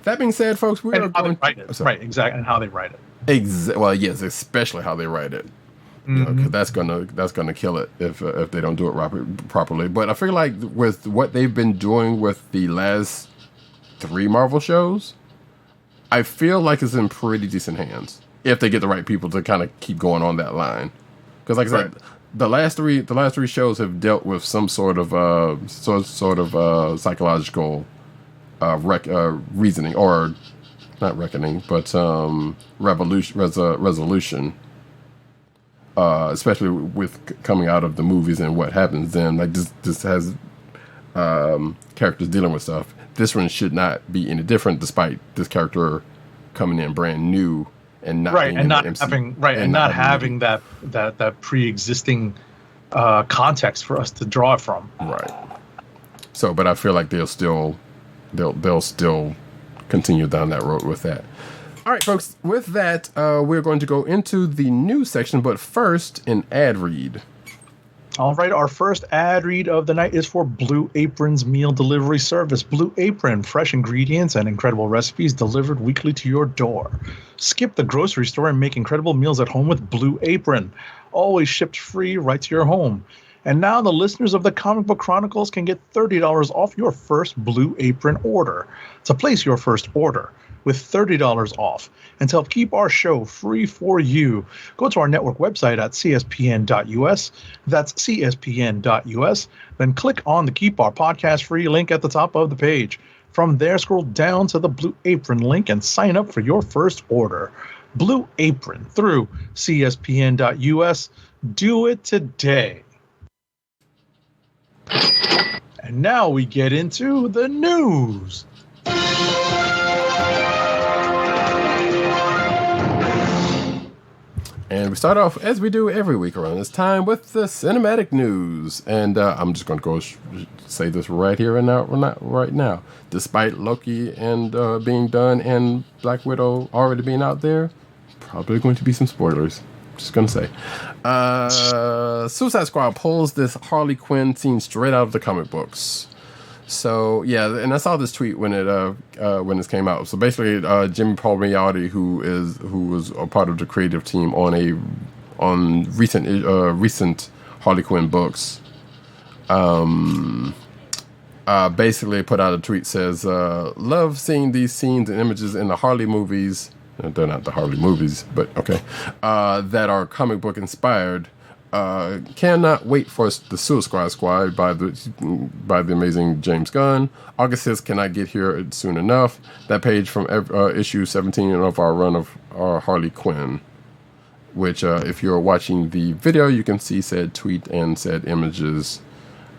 That being said, folks, we are going to... Right, exactly, and how they write it. Well, yes, especially how they write it. Mm-hmm. 'Cause that's gonna kill it if they don't do it properly. But I feel like with what they've been doing with the last 3 Marvel shows, I feel like it's in pretty decent hands if they get the right people to kind of keep going on that line. Because, like I said, the last three shows have dealt with some sort of psychological reasoning, or not reckoning, but resolution. Especially with coming out of the movies and what happens then, like this has characters dealing with stuff. This one should not be any different, despite this character coming in brand new and not being and not having that pre-existing context for us to draw from. Right. So, but I feel like they'll still continue down that road with that. All right, folks, with that, we're going to go into the news section, but first, an ad read. All right, our first ad read of the night is for Blue Apron's meal delivery service. Blue Apron, fresh ingredients and incredible recipes delivered weekly to your door. Skip the grocery store and make incredible meals at home with Blue Apron. Always shipped free right to your home. And now the listeners of the Comic Book Chronicles can get $30 off your first Blue Apron order. To place your first order with $30 off and to help keep our show free for you, go to our network website at cspn.us. That's cspn.us. Then click on the Keep Our Podcast Free link at the top of the page. From there, scroll down to the Blue Apron link and sign up for your first order. Blue Apron through cspn.us. Do it today. And now we get into the news. And we start off, as we do every week around this time, with the cinematic news. And I'm just going to go say this right here and now. Well, not right now. Despite Loki and being done and Black Widow already being out there, probably going to be some spoilers. Just gonna say. Suicide Squad pulls this Harley Quinn scene straight out of the comic books. So yeah, and I saw this tweet when this came out. So basically, Jimmy Palmiotti, who was a part of the creative team on recent Harley Quinn books, basically put out a tweet, says, love seeing these scenes and images in the Harley movies. They're not the Harley movies, but okay, that are comic book inspired. Cannot wait for the Suicide Squad by the amazing James Gunn. August 6th cannot get here soon enough. That page from issue 17 of our run of Harley Quinn, which if you're watching the video, you can see said tweet and said images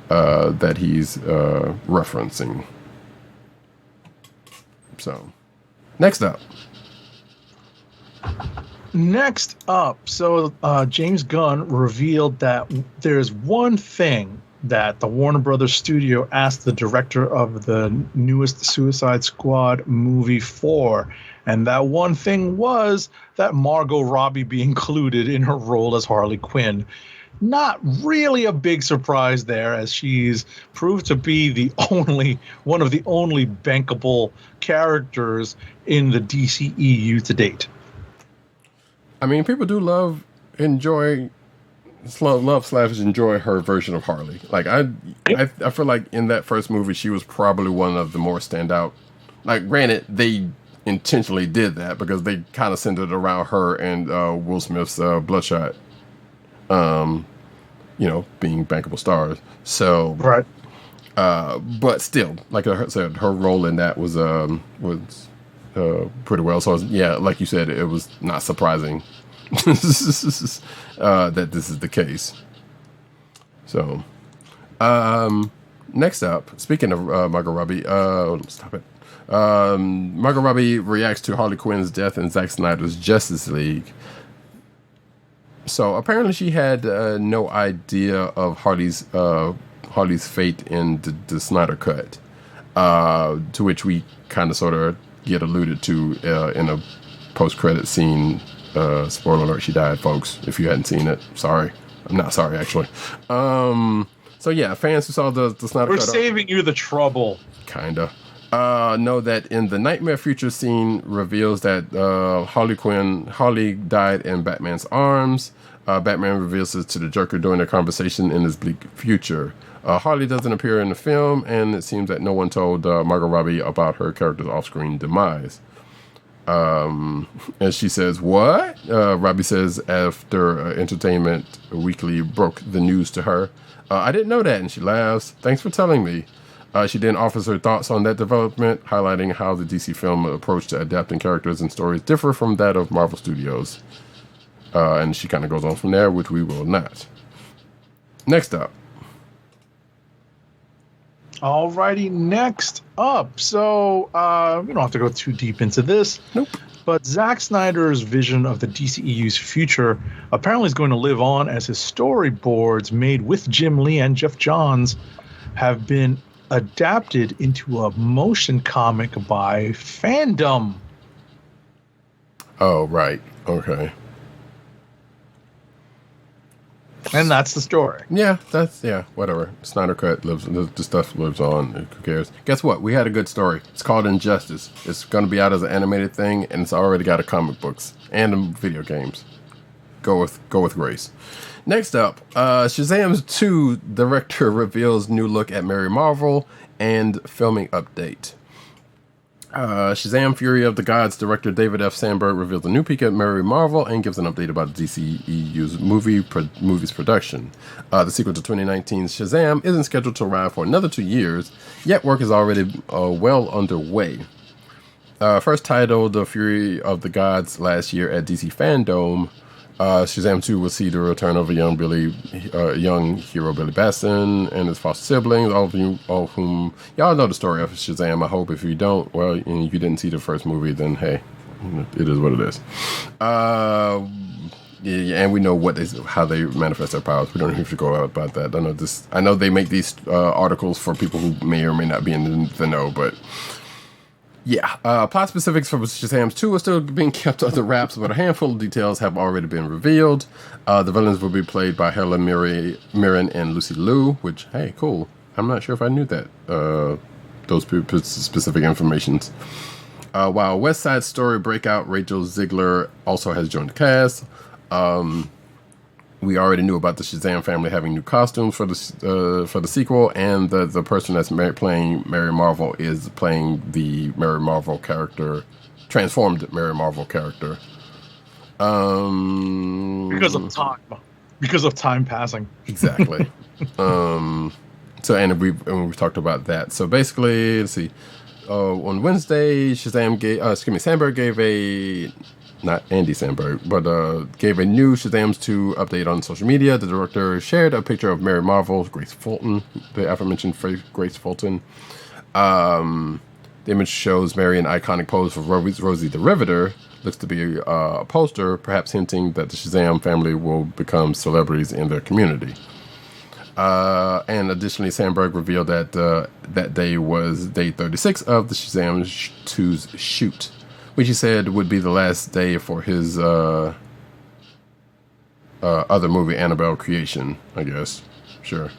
that he's referencing. So, next up, so James Gunn revealed that there's one thing that the Warner Brothers studio asked the director of the newest Suicide Squad movie for, and that one thing was that Margot Robbie be included in her role as Harley Quinn. Not really a big surprise there, as she's proved to be one of the only bankable characters in the DCEU to date. I mean, people do enjoy her version of Harley. Like I feel like in that first movie, she was probably one of the more standout. Like, granted, they intentionally did that because they kind of centered around her and Will Smith's Bloodshot, being bankable stars. So, right. But still, like I said, her role in that was pretty well. So yeah, like you said, it was not surprising that this is the case. So, next up, speaking of Margot Robbie, stop it. Margot Robbie reacts to Harley Quinn's death in Zack Snyder's Justice League. So apparently she had no idea of Harley's fate in the Snyder Cut, to which we kind of sort of get alluded to in a post-credit scene. Spoiler alert, she died, folks. If you hadn't seen it, sorry. I'm not sorry, actually. So yeah, fans who saw the Snyder Cut... We're saving you the trouble. Kinda. Know that in the Nightmare Future scene reveals that Harley died in Batman's arms. Batman reveals this to the Joker during their conversation in his bleak future. Harley doesn't appear in the film, and it seems that no one told Margot Robbie about her character's off-screen demise. And she says, what? Robbie says after Entertainment Weekly broke the news to her. I didn't know that, and she laughs. Thanks for telling me. She then offers her thoughts on that development, highlighting how the DC film approach to adapting characters and stories differ from that of Marvel Studios. And she kind of goes on from there, which we will not. Next up. Alrighty, next up. So, we don't have to go too deep into this. Nope. But Zack Snyder's vision of the DCEU's future apparently is going to live on, as his storyboards made with Jim Lee and Jeff Johns have been adapted into a motion comic by Fandom. Oh, right. Okay. And that's the story. Yeah, whatever. Snyder Cut lives, the stuff lives on. Who cares? Guess what? We had a good story. It's called Injustice. It's going to be out as an animated thing, and it's already got a comic books and video games. Go with Grace. Next up, Shazam 2 director reveals new look at Mary Marvel and filming update. Shazam Fury of the Gods director David F. Sandberg reveals a new peek at Mary Marvel and gives an update about the DCEU's movie's production. The sequel to 2019's Shazam isn't scheduled to arrive for another 2 years, yet work is already well underway. First titled The Fury of the Gods last year at DC Fandom, Shazam 2 will see the return of a young hero Billy Batson and his foster siblings, all of whom y'all know the story of Shazam. I hope if you don't, well, and if you didn't see the first movie, then hey, it is what it is. Yeah, and we know how they manifest their powers. We don't have to go out about that. I know they make these articles for people who may or may not be in the know, but Yeah, plot specifics for Shazam 2 are still being kept under wraps, but a handful of details have already been revealed. The villains will be played by Helen Mirren and Lucy Liu, which, hey, cool. I'm not sure if I knew that, those specific informations. While West Side Story breakout Rachel Ziegler also has joined the cast. We already knew about the Shazam family having new costumes for the sequel, and the person that's playing Mary Marvel is playing the Mary Marvel character, transformed Mary Marvel character. Because of time passing. Exactly. So and we've talked about that. So basically, let's see. On Wednesday, Sandberg gave not Andy Sandberg, but gave a new Shazam's 2 update on social media. The director shared a picture of Mary Marvel, Grace Fulton, the aforementioned Grace Fulton. The image shows Mary in iconic pose for Rosie the Riveter. Looks to be a poster, perhaps hinting that the Shazam family will become celebrities in their community. And additionally, Sandberg revealed that that day was day 36 of the Shazam 2's shoot, which he said would be the last day for his other movie, Annabelle Creation, I guess. Sure.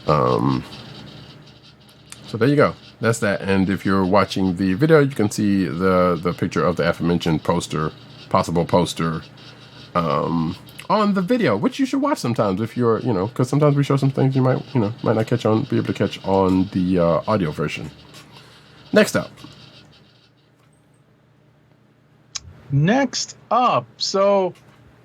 So there you go. That's that. And if you're watching the video, you can see the picture of the aforementioned possible poster, on the video, which you should watch sometimes if you're, because sometimes we show some things you might not be able to catch on the audio version. Next up, so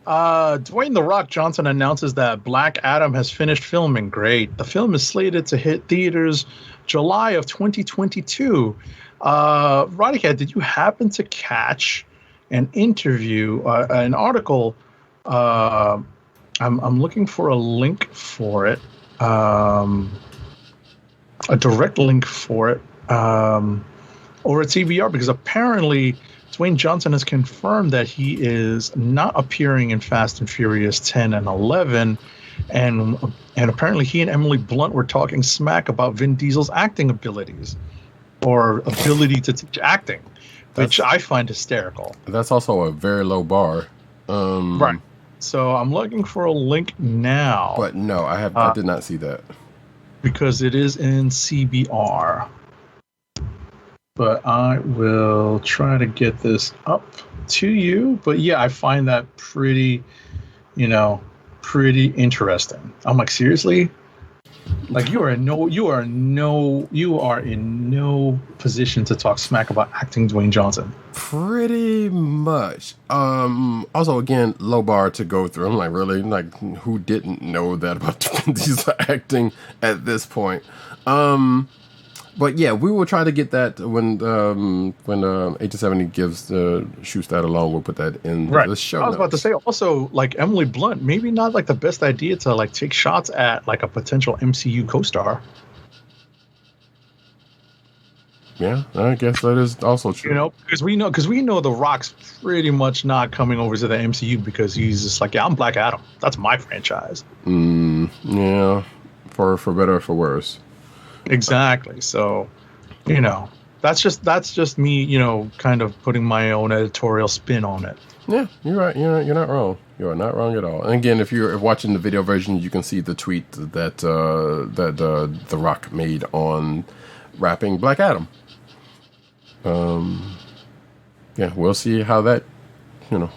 Dwayne "The Rock" Johnson announces that Black Adam has finished filming. Great. The film is slated to hit theaters July of 2022. Roddykat, did you happen to catch an interview, an article? I'm looking for a link for it, a direct link for it, over at CBR, because apparently Dwayne Johnson has confirmed that he is not appearing in Fast and Furious 10 and 11, and apparently he and Emily Blunt were talking smack about Vin Diesel's acting abilities, or ability to teach acting, which I find hysterical. That's also a very low bar. Right. So I'm looking for a link now. But no, I did not see that. Because it is in CBR. But I will try to get this up to you. But yeah, I find that pretty interesting. I'm like, seriously? Like, you are in no position to talk smack about acting Dwayne Johnson. Pretty much. Also, again, low bar to go through. I'm like, really? Like, who didn't know that about these acting at this point? But yeah, we will try to get that when H70 shoots that along. We'll put that in the show. I was about to say also, like, Emily Blunt, maybe not like the best idea to like take shots at like a potential MCU co-star. Yeah, I guess that is also true. Because we know The Rock's pretty much not coming over to the MCU because he's just like, yeah, I'm Black Adam. That's my franchise. Yeah, for better or for worse. Exactly. So, that's just me, kind of putting my own editorial spin on it. Yeah, you're right. You're not wrong. You are not wrong at all. And again, if you're watching the video version, you can see the tweet that The Rock made on rapping Black Adam. Yeah, we'll see how that,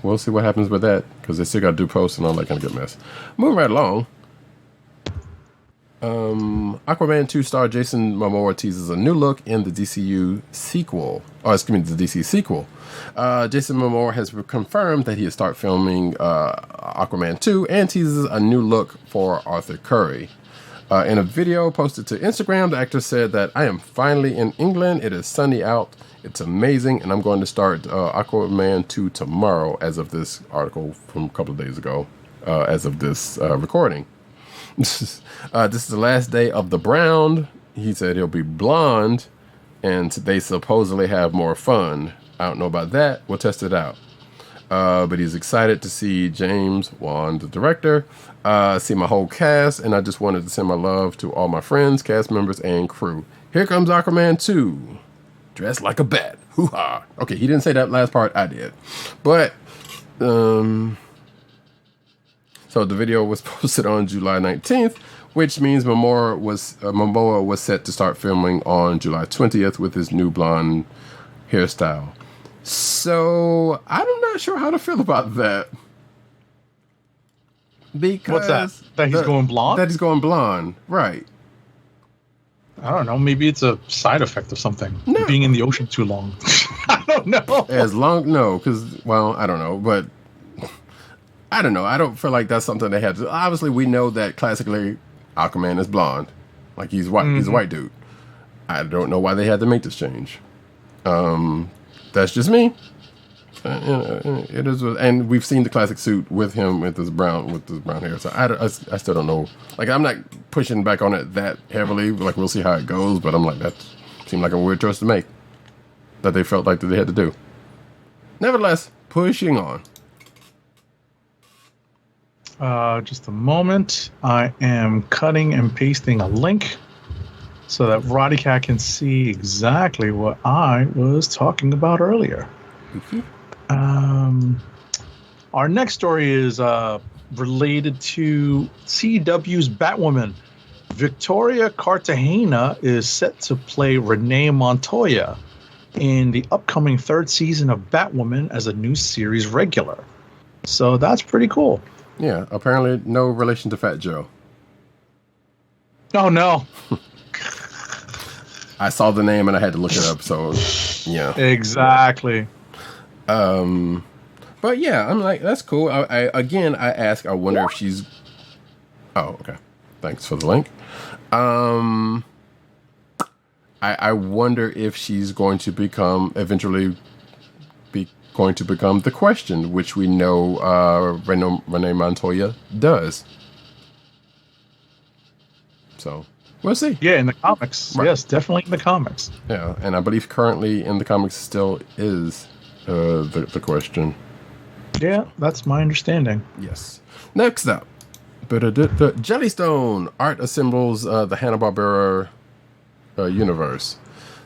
we'll see what happens with that, because they still got to do posts and all that kind of good mess. Moving right along. Aquaman 2 star Jason Momoa teases a new look in the DCU sequel. The DC sequel. Jason Momoa has confirmed that he will start filming Aquaman 2 and teases a new look for Arthur Curry. In a video posted to Instagram, the actor said that I am finally in England. It is sunny out. It's amazing, and I'm going to start Aquaman 2 tomorrow, as of this article from a couple of days ago, as of this recording. This is the last day of the Brown. He said he'll be blonde, and they supposedly have more fun. I don't know about that. We'll test it out. But he's excited to see James Wan, the director, see my whole cast, and I just wanted to send my love to all my friends, cast members, and crew. Here comes Aquaman 2. dressed like a bat. Hoo-ha. Okay, he didn't say that last part. I did. But, so the video was posted on July 19th, which means Momoa was set to start filming on July 20th with his new blonde hairstyle. So, I'm not sure how to feel about that. Because What's that? That he's going blonde? That he's going blonde, right. I don't know. Maybe it's a side effect of something. No. Being in the ocean too long. I don't know. Because, well, I don't know, but I don't know. I don't feel like that's something they had to. Obviously, we know that classically Aquaman is blonde. Like, he's white. He's a white dude. I don't know why they had to make this change. That's just me. It is, and we've seen the classic suit with him with this brown hair. So I still don't know. Like, I'm not pushing back on it that heavily. Like, we'll see how it goes. But I'm like, that seemed like a weird choice to make. That they felt like that they had to do. Nevertheless, pushing on. Just a moment. I am cutting and pasting a link so that Roddykat can see exactly what I was talking about earlier. Our next story is related to CW's Batwoman. Victoria Cartagena is set to play Renee Montoya in the upcoming third season of Batwoman as a new series regular. So that's pretty cool. Yeah, apparently no relation to Fat Joe. Oh, no. I saw the name and I had to look it up, so yeah. Exactly. But yeah, I'm like, that's cool. I wonder if she's... Oh, okay. Thanks for the link. I wonder if she's going to become the Question, which we know Renee Montoya does. So we'll see. Yeah, in the comics. Right. Yes, definitely in the comics. Yeah, and I believe currently in the comics still is the Question. Yeah, that's my understanding. Yes. Next up, Jellystone art assembles the Hanna-Barbera universe.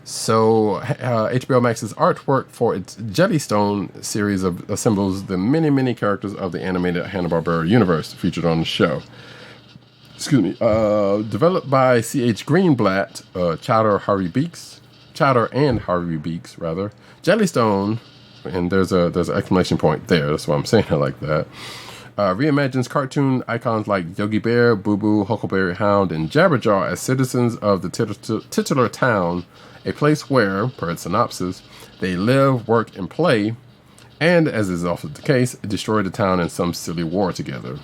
So HBO Max's artwork for its Jellystone series assembles the many characters of the animated Hanna-Barbera universe featured on the show. Excuse me. Developed by C.H. Greenblatt, Chowder and Harvey Beaks, rather. Jellystone, and there's an exclamation point there. That's why I'm saying it like that. Reimagines cartoon icons like Yogi Bear, Boo Boo, Huckleberry Hound, and Jabberjaw as citizens of the titular town, a place where, per its synopsis, they live, work, and play, and, as is often the case, destroy the town in some silly war together.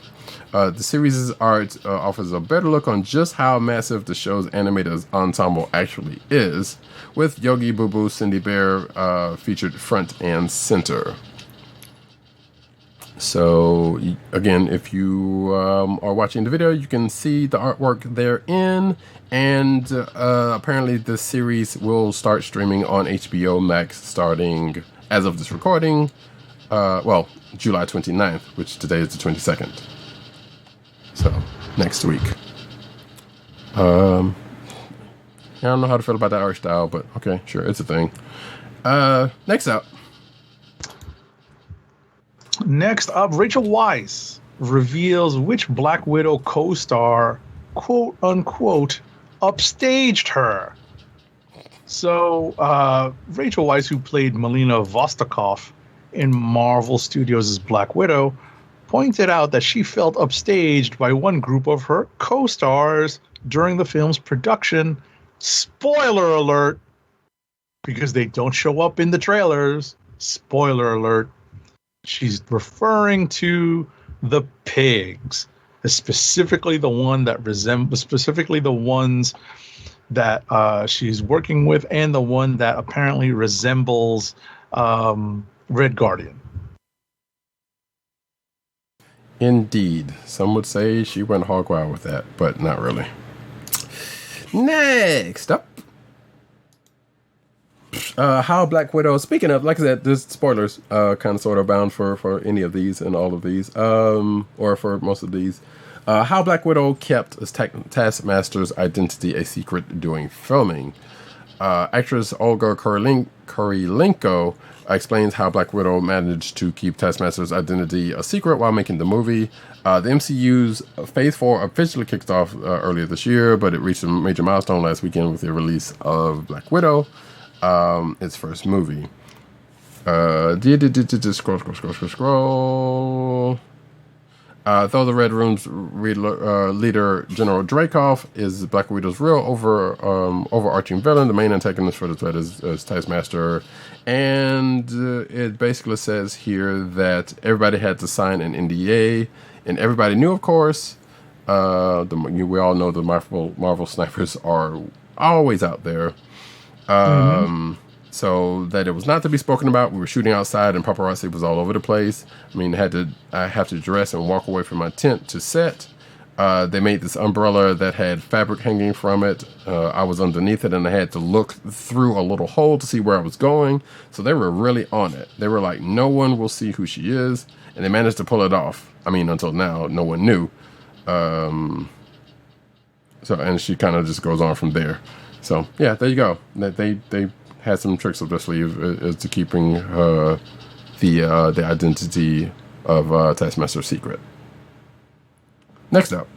The series' art offers a better look on just how massive the show's animated ensemble actually is, with Yogi, Boo Boo, Cindy Bear featured front and center. So, again, if you are watching the video, you can see the artwork therein, and apparently the series will start streaming on HBO Max starting, as of this recording, July 29th, which today is the 22nd. So, next week. I don't know how to feel about that art style, but okay, sure, it's a thing. Next up, Rachel Weisz reveals which Black Widow co-star, quote unquote, upstaged her. So, Rachel Weisz, who played Melina Vostokov in Marvel Studios' Black Widow, pointed out that she felt upstaged by one group of her co-stars during the film's production. Spoiler alert, because they don't show up in the trailers. Spoiler alert. She's referring to the pigs, specifically the ones that she's working with, and the one that apparently resembles Red Guardian. indeed. Some would say she went hog wild with that, but not really. Next up, how Black Widow, speaking of, like I said, there's spoilers kind of sort of bound for any of these and all of these, or for most of these. How Black Widow kept Taskmaster's identity a secret during filming. Actress Olga Kurylenko explains how Black Widow managed to keep Taskmaster's identity a secret while making the movie. The MCU's Phase 4 officially kicked off earlier this year, but it reached a major milestone last weekend with the release of Black Widow, its first movie. Scroll. Though the Red Room's leader, General Dreykov, is Black Widow's real overarching villain, the main antagonist for the threat is Taskmaster. And it basically says here that everybody had to sign an NDA, and everybody knew, of course. We all know the Marvel snipers are always out there. So that it was not to be spoken about. We were shooting outside, and paparazzi was all over the place. I mean, I have to dress and walk away from my tent to set. They made this umbrella that had fabric hanging from it. I was underneath it, and I had to look through a little hole to see where I was going. So they were really on it. They were like, no one will see who she is. And they managed to pull it off. I mean, until now, no one knew. And she kind of just goes on from there. So, yeah, there you go. They had some tricks up their sleeve as to keeping the identity of Taskmaster secret. Next up,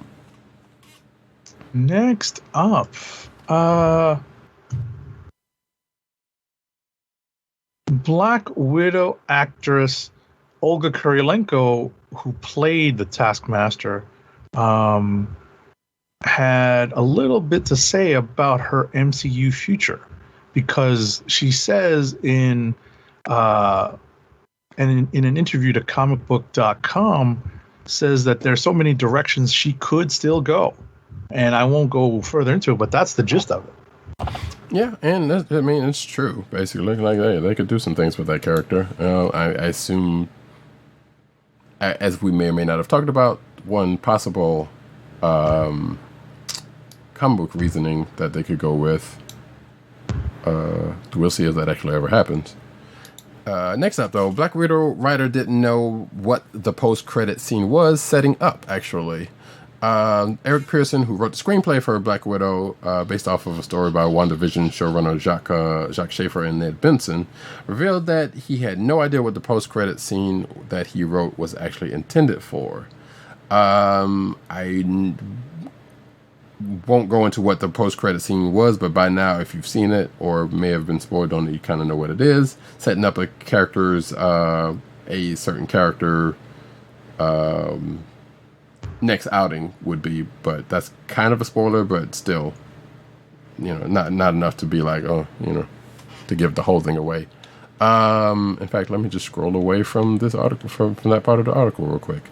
Black Widow actress Olga Kurylenko, who played the Taskmaster, had a little bit to say about her MCU future, because she says in an interview to comicbook.com, says that there's so many directions she could still go. And I won't go further into it, but that's the gist of it. Yeah, and it's true, basically. Like they could do some things with that character. I assume, as we may or may not have talked about, one possible comic book reasoning that they could go with. We'll see if that actually ever happens. Next up, though, Black Widow writer didn't know what the post-credit scene was setting up, actually. Eric Pearson, who wrote the screenplay for Black Widow, based off of a story by WandaVision showrunner Jacques Schaefer and Ned Benson, revealed that he had no idea what the post-credit scene that he wrote was actually intended for. I won't go into what the post-credit scene was, but by now, if you've seen it or may have been spoiled on it, you kind of know what it is. Setting up a certain character next outing would be, but that's kind of a spoiler, but still, not enough to be like, to give the whole thing away. In fact, let me just scroll away from this article, from that part of the article real quick.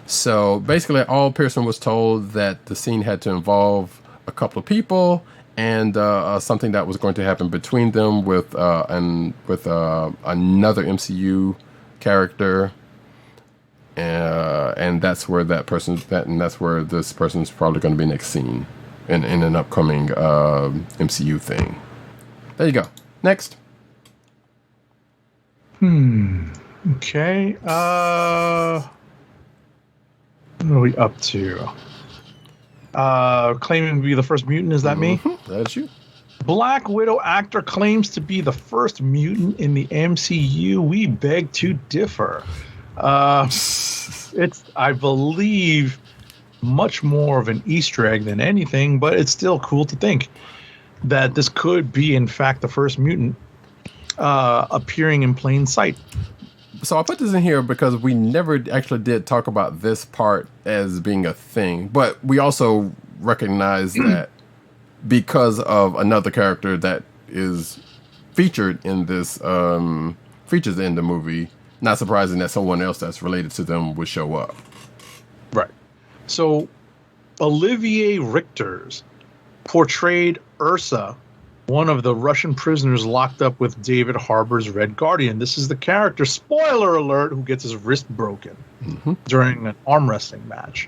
So basically, all Pearson was told that the scene had to involve a couple of people and something that was going to happen between them with another MCU character, and that's where this person's probably going to be next scene in an upcoming MCU thing. There you go. Next. Okay. What are we up to? Claiming to be the first mutant, is that me? That's you. Black Widow actor claims to be the first mutant in the MCU. We beg to differ. It's, I believe, much more of an Easter egg than anything, but it's still cool to think that this could be, in fact, the first mutant appearing in plain sight. So I put this in here because we never actually did talk about this part as being a thing, but we also recognize that because of another character that is featured in this, features in the movie, not surprising that someone else that's related to them would show up. Right. So Olivier Richters portrayed Ursa, one of the Russian prisoners locked up with David Harbour's Red Guardian. This is the character, spoiler alert, who gets his wrist broken during an arm wrestling match.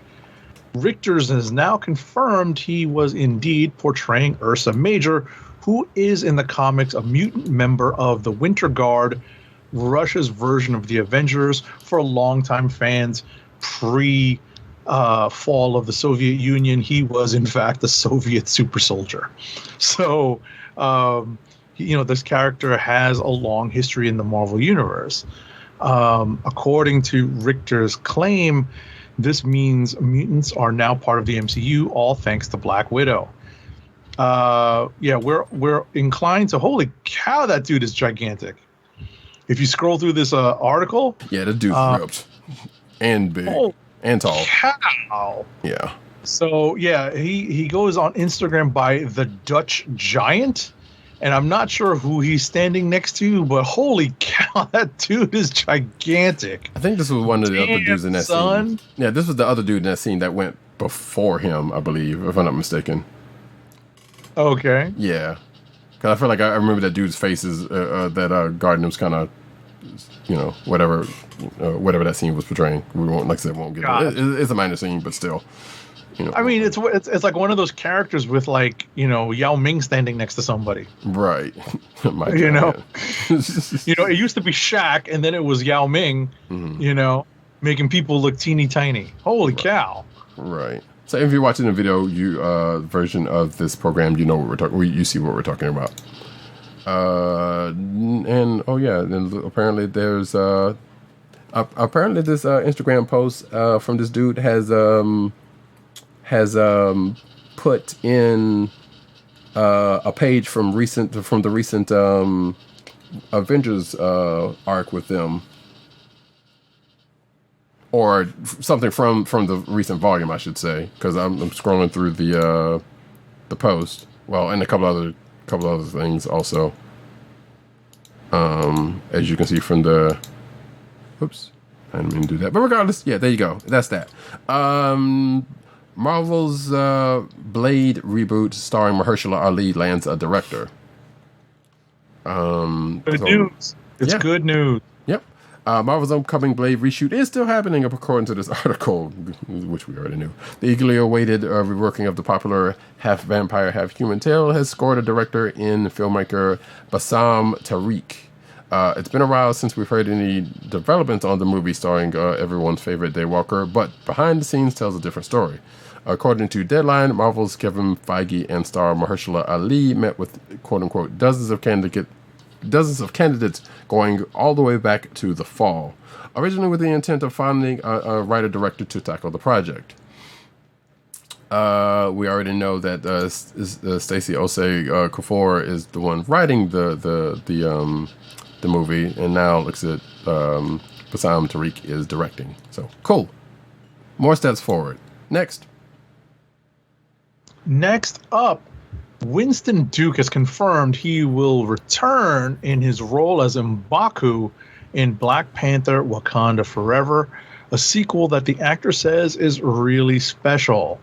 Richters has now confirmed he was indeed portraying Ursa Major, who is in the comics a mutant member of the Winter Guard, Russia's version of the Avengers for longtime fans pre fall of the Soviet Union, he was in fact a Soviet super soldier. So, this character has a long history in the Marvel Universe. According to Richter's claim, this means mutants are now part of the MCU, all thanks to Black Widow. We're inclined to, holy cow, that dude is gigantic. If you scroll through this article, Yeah, the dude's ripped and big and tall. Cow. Yeah. So yeah, he goes on Instagram by the Dutch Giant, and I'm not sure who he's standing next to, but holy cow, that dude is gigantic. I think this was one of the other dudes in that son. scene. Yeah, this was the other dude in that scene that went before him, I believe, if I'm not mistaken. Okay. Yeah. Because I feel like I remember that dude's face is that Gardner was kind of, whatever that scene was portraying. We won't, like I said, won't get it. It's a minor scene, but still. I mean, it's like one of those characters with Yao Ming standing next to somebody. Right. It used to be Shaq, and then it was Yao Ming. Mm-hmm. Making people look teeny tiny. Holy cow! Right. So if you're watching the video, version of this program, you know what we're talking. You see what we're talking about. And apparently there's apparently this Instagram post from this dude has put in a page from the recent Avengers arc with them, or something from the recent volume, I should say, because I'm scrolling through the post. Well, and a couple other things also. As you can see from the, oops, I didn't mean to do that. But regardless, yeah, there you go. That's that. Marvel's Blade reboot starring Mahershala Ali lands a director. Good news. It's good news. Yep. Marvel's upcoming Blade reshoot is still happening, according to this article, which we already knew. The eagerly awaited reworking of the popular half-vampire, half-human tale has scored a director in filmmaker Bassam Tariq. It's been a while since we've heard any developments on the movie starring everyone's favorite Daywalker, but behind the scenes tells a different story. According to Deadline, Marvel's Kevin Feige and star Mahershala Ali met with quote-unquote dozens of candidates going all the way back to the fall, originally with the intent of finding a writer-director to tackle the project. We already know that Stacey Osei Kuffour is the one writing the movie, and now looks at Bassam Tariq is directing. So cool. More steps forward. Next up, Winston Duke has confirmed he will return in his role as M'Baku in Black Panther Wakanda Forever, a sequel that the actor says is really special.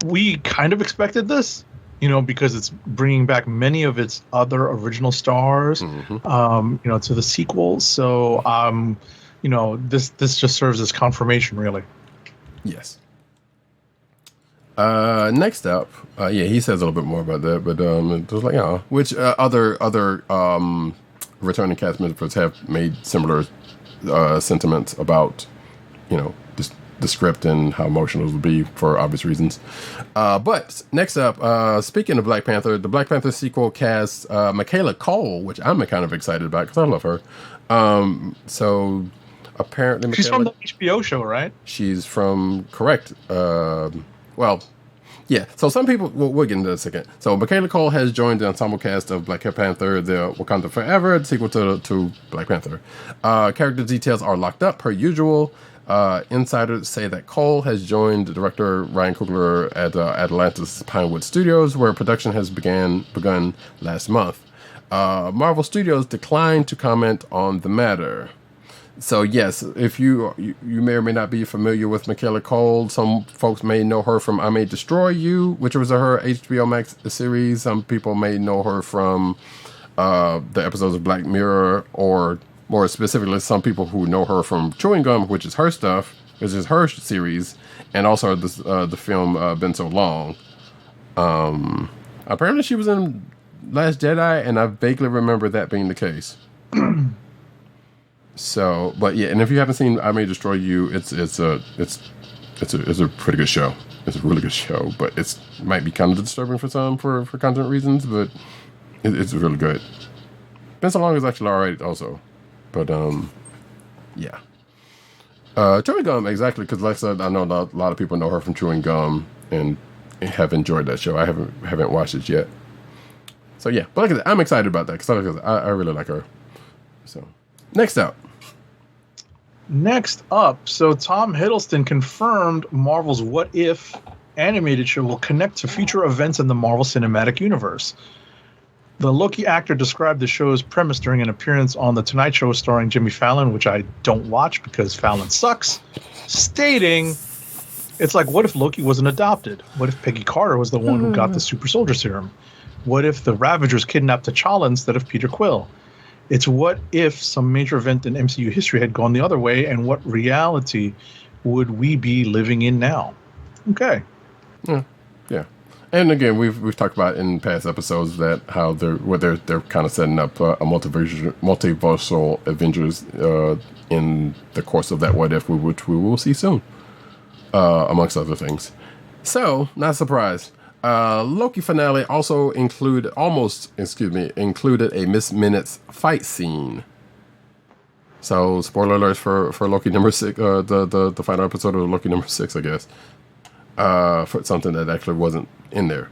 We kind of expected this, because it's bringing back many of its other original stars, to the sequel. So, this just serves as confirmation, really. Yes. Next up, he says a little bit more about that, but it was like, which other returning cast members have made similar sentiments about, the script and how emotional it will be for obvious reasons. But next up, speaking of Black Panther, the Black Panther sequel casts Michaela Coel, which I'm kind of excited about because I love her. So apparently, she's from the HBO show, right? She's from, correct. Yeah, so some people, we'll get into that in a second. So Michaela Coel has joined the ensemble cast of Black Panther, the Wakanda Forever, the sequel to Black Panther. Character details are locked up per usual. Insiders say that Coel has joined director Ryan Coogler at Atlanta's Pinewood Studios, where production has begun last month. Marvel Studios declined to comment on the matter. So yes, if you may or may not be familiar with Michaela Coel, some folks may know her from I May Destroy You, which was her HBO Max series. Some people may know her from the episodes of Black Mirror, or more specifically, some people who know her from Chewing Gum, which is her stuff, which is her series, and also the film Been So Long. Apparently she was in Last Jedi, and I vaguely remember that being the case. So, but yeah, and if you haven't seen I May Destroy You, it's a pretty good show. It's a really good show, but it's might be kind of disturbing for some for content reasons, but it's really good. Been So Long is actually alright also, but yeah. Chewing Gum, exactly, because like I said, I know a lot of people know her from Chewing Gum and have enjoyed that show. I haven't watched it yet. So yeah, but like I said, I'm excited about that because I really like her. So next up, so Tom Hiddleston confirmed Marvel's What If animated show will connect to future events in the Marvel Cinematic Universe. The Loki actor described the show's premise during an appearance on The Tonight Show starring Jimmy Fallon, which I don't watch because Fallon sucks, stating, it's like, what if Loki wasn't adopted? What if Peggy Carter was the one who got the super soldier serum? What if the Ravagers kidnapped T'Challa instead of Peter Quill? It's what if some major event in MCU history had gone the other way, and what reality would we be living in now? Okay. Yeah. And again, we've talked about in past episodes that how they're kind of setting up a multiversal Avengers in the course of that What If, which we will see soon, amongst other things. So, not surprised. Loki finale also included a Miss Minutes fight scene. So, spoiler alerts for Loki number 6, the final episode of Loki number 6, I guess. For something that actually wasn't in there.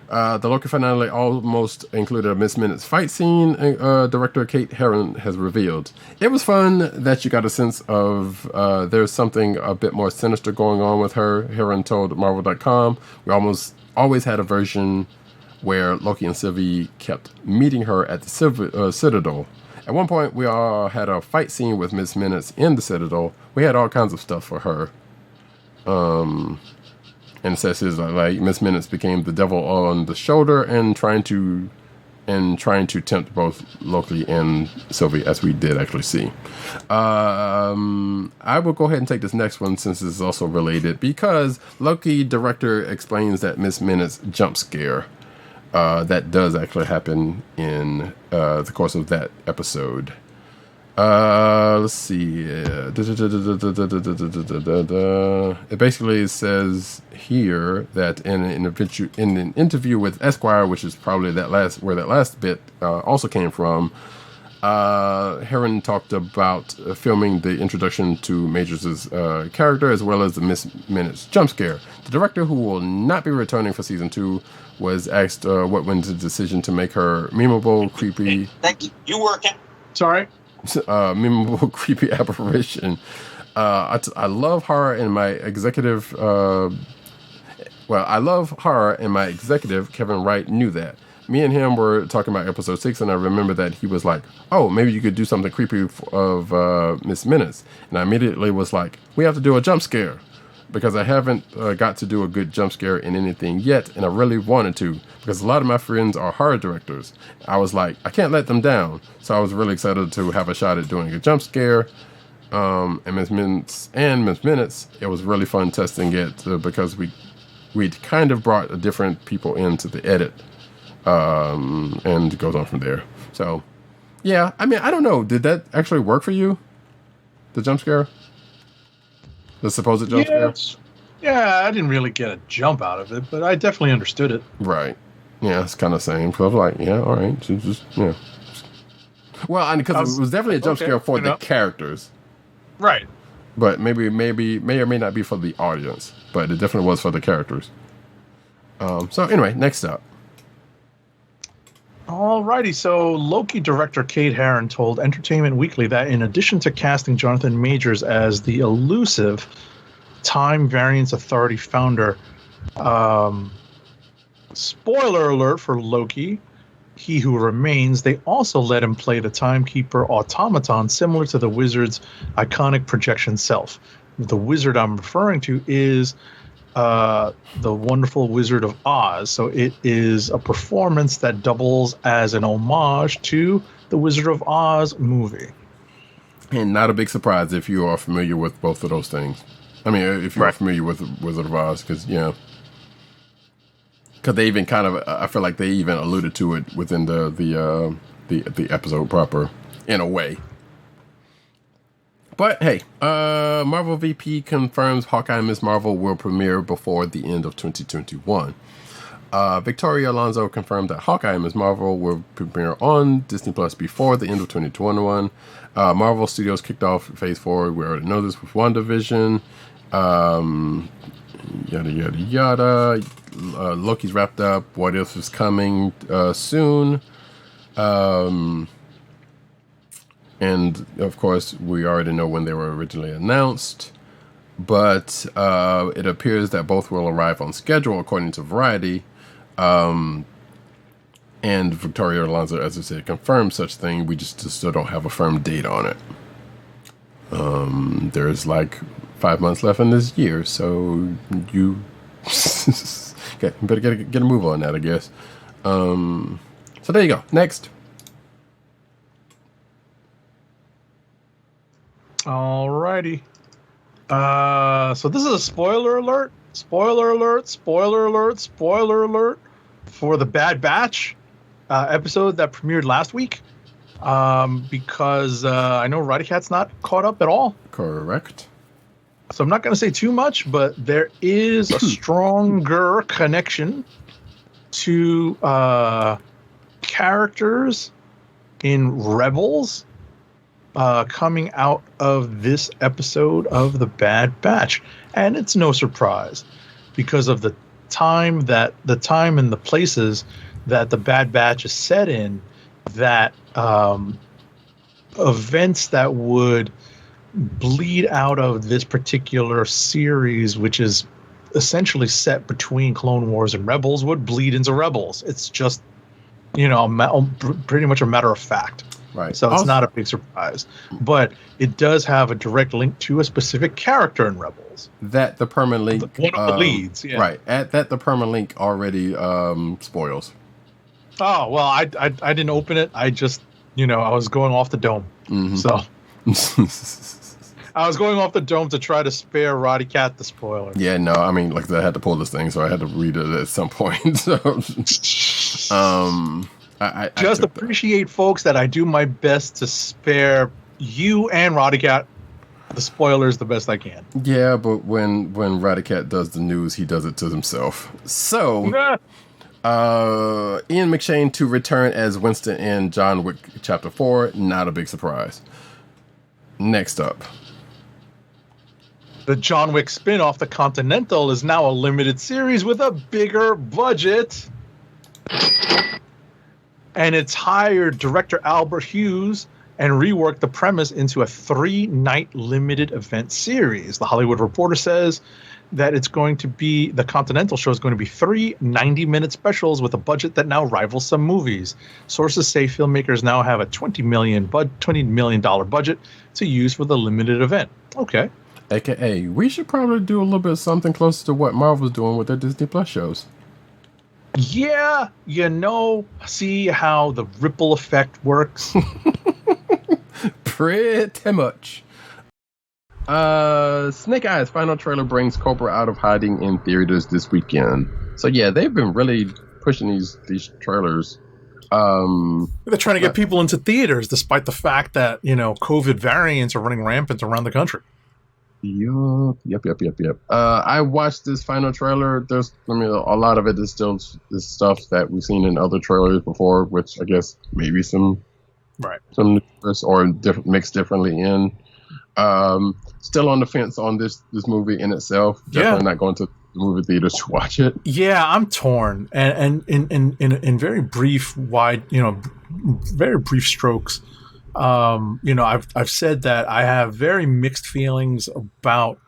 The Loki finale almost included a Miss Minutes fight scene, director Kate Herron has revealed. It was fun that you got a sense of there's something a bit more sinister going on with her. Herron told Marvel.com, we always had a version where Loki and Sylvie kept meeting her at the Citadel. At one point, we all had a fight scene with Miss Minutes in the Citadel. We had all kinds of stuff for her. And it says like Miss Minutes became the devil on the shoulder and trying to tempt both Loki and Sylvie, as we did actually see. I will go ahead and take this next one since it's also related, because Loki director explains that Miss Minutes jump scare that does actually happen in the course of that episode. Let's see. It basically says here that in an interview with Esquire, which is probably where that last bit also came from, Herron talked about filming the introduction to Majors' character as well as the Miss Minutes jump scare. The director, who will not be returning for season 2, was asked what went into the decision to make her memeable, creepy. Thank you. You work out. Sorry. Memorable, creepy apparition. I love horror in my executive. I love horror, and my executive Kevin Wright knew that. Me and him were talking about episode 6, and I remember that he was like, "Oh, maybe you could do something creepy of Miss Minutes," and I immediately was like, "We have to do a jump scare." Because I haven't got to do a good jump scare in anything yet, and I really wanted to, because a lot of my friends are horror directors. I was like, I can't let them down, so I was really excited to have a shot at doing a jump scare. And Miss Minutes, it was really fun testing it because we'd kind of brought different people into the edit, and it goes on from there. So, yeah, I mean, I don't know, did that actually work for you, the jump scare? The supposed jump scare? Yeah, I didn't really get a jump out of it, but I definitely understood it. Right. Yeah, it's kind of same. So I was like, yeah, all right. Just yeah. Well, because it was definitely a jump scare for the characters. Right. But may or may not be for the audience. But it definitely was for the characters. So anyway, next up. Alrighty, so Loki director Kate Herron told Entertainment Weekly that in addition to casting Jonathan Majors as the elusive Time Variance Authority founder, spoiler alert for Loki, He Who Remains, they also let him play the Timekeeper automaton similar to the Wizard's iconic projection self. The Wizard I'm referring to is the Wonderful Wizard of Oz. So it is a performance that doubles as an homage to the Wizard of Oz movie. And not a big surprise if you are familiar with both of those things. I mean, if you are familiar with Wizard of Oz, because they even kind of, I feel like they even alluded to it within the episode proper, in a way. But hey, Marvel VP confirms Hawkeye and Ms. Marvel will premiere before the end of 2021. Victoria Alonso confirmed that Hawkeye and Ms. Marvel will premiere on Disney Plus before the end of 2021. Marvel Studios kicked off Phase 4. We already know this with WandaVision. Yada, yada, yada. Loki's wrapped up. What If is coming soon. And, of course, we already know when they were originally announced. But it appears that both will arrive on schedule, according to Variety. And Victoria Alonso, as I said, confirmed such thing. We just still don't have a firm date on it. There's like 5 months left in this year, so you okay, better get a move on that, I guess. So there you go. Next. Alrighty. So this is a spoiler alert. Spoiler alert. Spoiler alert. Spoiler alert for the Bad Batch episode that premiered last week. Because I know Roddykat's not caught up at all. Correct. So I'm not going to say too much, but there is a stronger connection to characters in Rebels coming out of this episode of The Bad Batch. And it's no surprise because of the time and the places that The Bad Batch is set in, that events that would bleed out of this particular series, which is essentially set between Clone Wars and Rebels, would bleed into Rebels. It's just, pretty much a matter of fact. Right. So it's not a big surprise. But it does have a direct link to a specific character in Rebels. That the permalink... One of the leads, yeah. Right. That the permalink already spoils. Oh, well, I didn't open it. I just, I was going off the dome. Mm-hmm. So I was going off the dome to try to spare Roddykat the spoiler. Yeah, no, I mean, like I had to pull this thing, so I had to read it at some point. So, I just appreciate, folks, that I do my best to spare you and Roddykat the spoilers the best I can. Yeah, but when Roddykat does the news, he does it to himself. So, Ian McShane to return as Winston in John Wick Chapter 4, not a big surprise. Next up. The John Wick spinoff, The Continental, is now a limited series with a bigger budget. And it's hired director Albert Hughes and reworked the premise into a 3-night limited event series. The Hollywood Reporter says that the Continental show is going to be 3 90-minute specials with a budget that now rivals some movies. Sources say filmmakers now have a $20 million budget to use for the limited event. Okay. AKA, we should probably do a little bit of something close to what Marvel's doing with their Disney Plus shows. Yeah, see how the ripple effect works? Pretty much. Snake Eyes final trailer brings Cobra out of hiding in theaters this weekend. So yeah, they've been really pushing these trailers. They're trying to get people into theaters despite the fact that, COVID variants are running rampant around the country. Yep. I watched this final trailer. A lot of it is still this stuff that we've seen in other trailers before, which I guess maybe some newness or mixed differently in. Still on the fence on this movie in itself. Definitely not going to the movie theaters to watch it. Yeah, I'm torn, and in very brief, very brief strokes. I've said that I have very mixed feelings about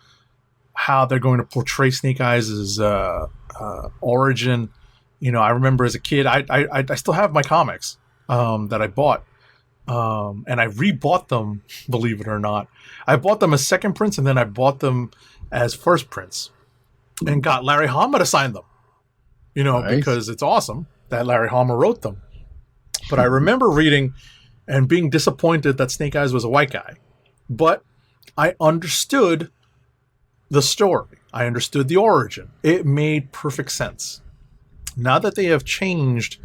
how they're going to portray Snake Eyes' origin. I remember as a kid, I still have my comics that I bought, and I rebought them. Believe it or not, I bought them as second prints, and then I bought them as first prints, and got Larry Hama to sign them. Nice. Because it's awesome that Larry Hama wrote them. But I remember reading and being disappointed that Snake Eyes was a white guy. But I understood the story. I understood the origin. It made perfect sense. Now that they have changed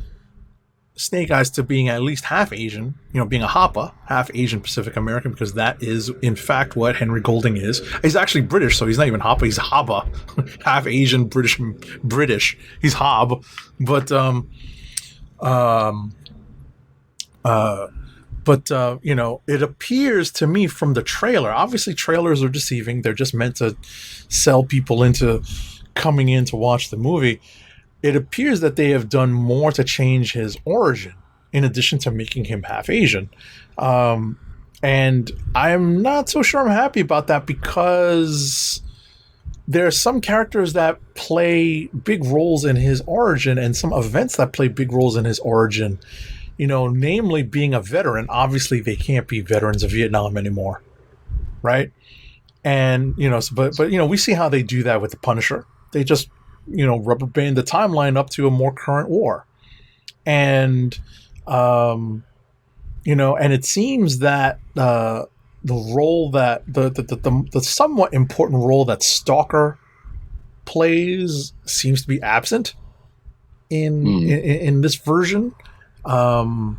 Snake Eyes to being at least half Asian, being a Hapa, half Asian Pacific American, because that is in fact what Henry Golding is. He's actually British, so he's not even Hapa, he's Haba, half Asian British. He's Hob, but it appears to me from the trailer. Obviously, trailers are deceiving; they're just meant to sell people into coming in to watch the movie. It appears that they have done more to change his origin, in addition to making him half Asian. And I'm not so sure I'm happy about that, because there are some characters that play big roles in his origin and some events that play big roles in his origin. Namely being a veteran. Obviously, they can't be veterans of Vietnam anymore, right? And, but we see how they do that with the Punisher. They just rubber band the timeline up to a more current war. And, and it seems that the role that the somewhat important role that Stalker plays seems to be absent in this version. That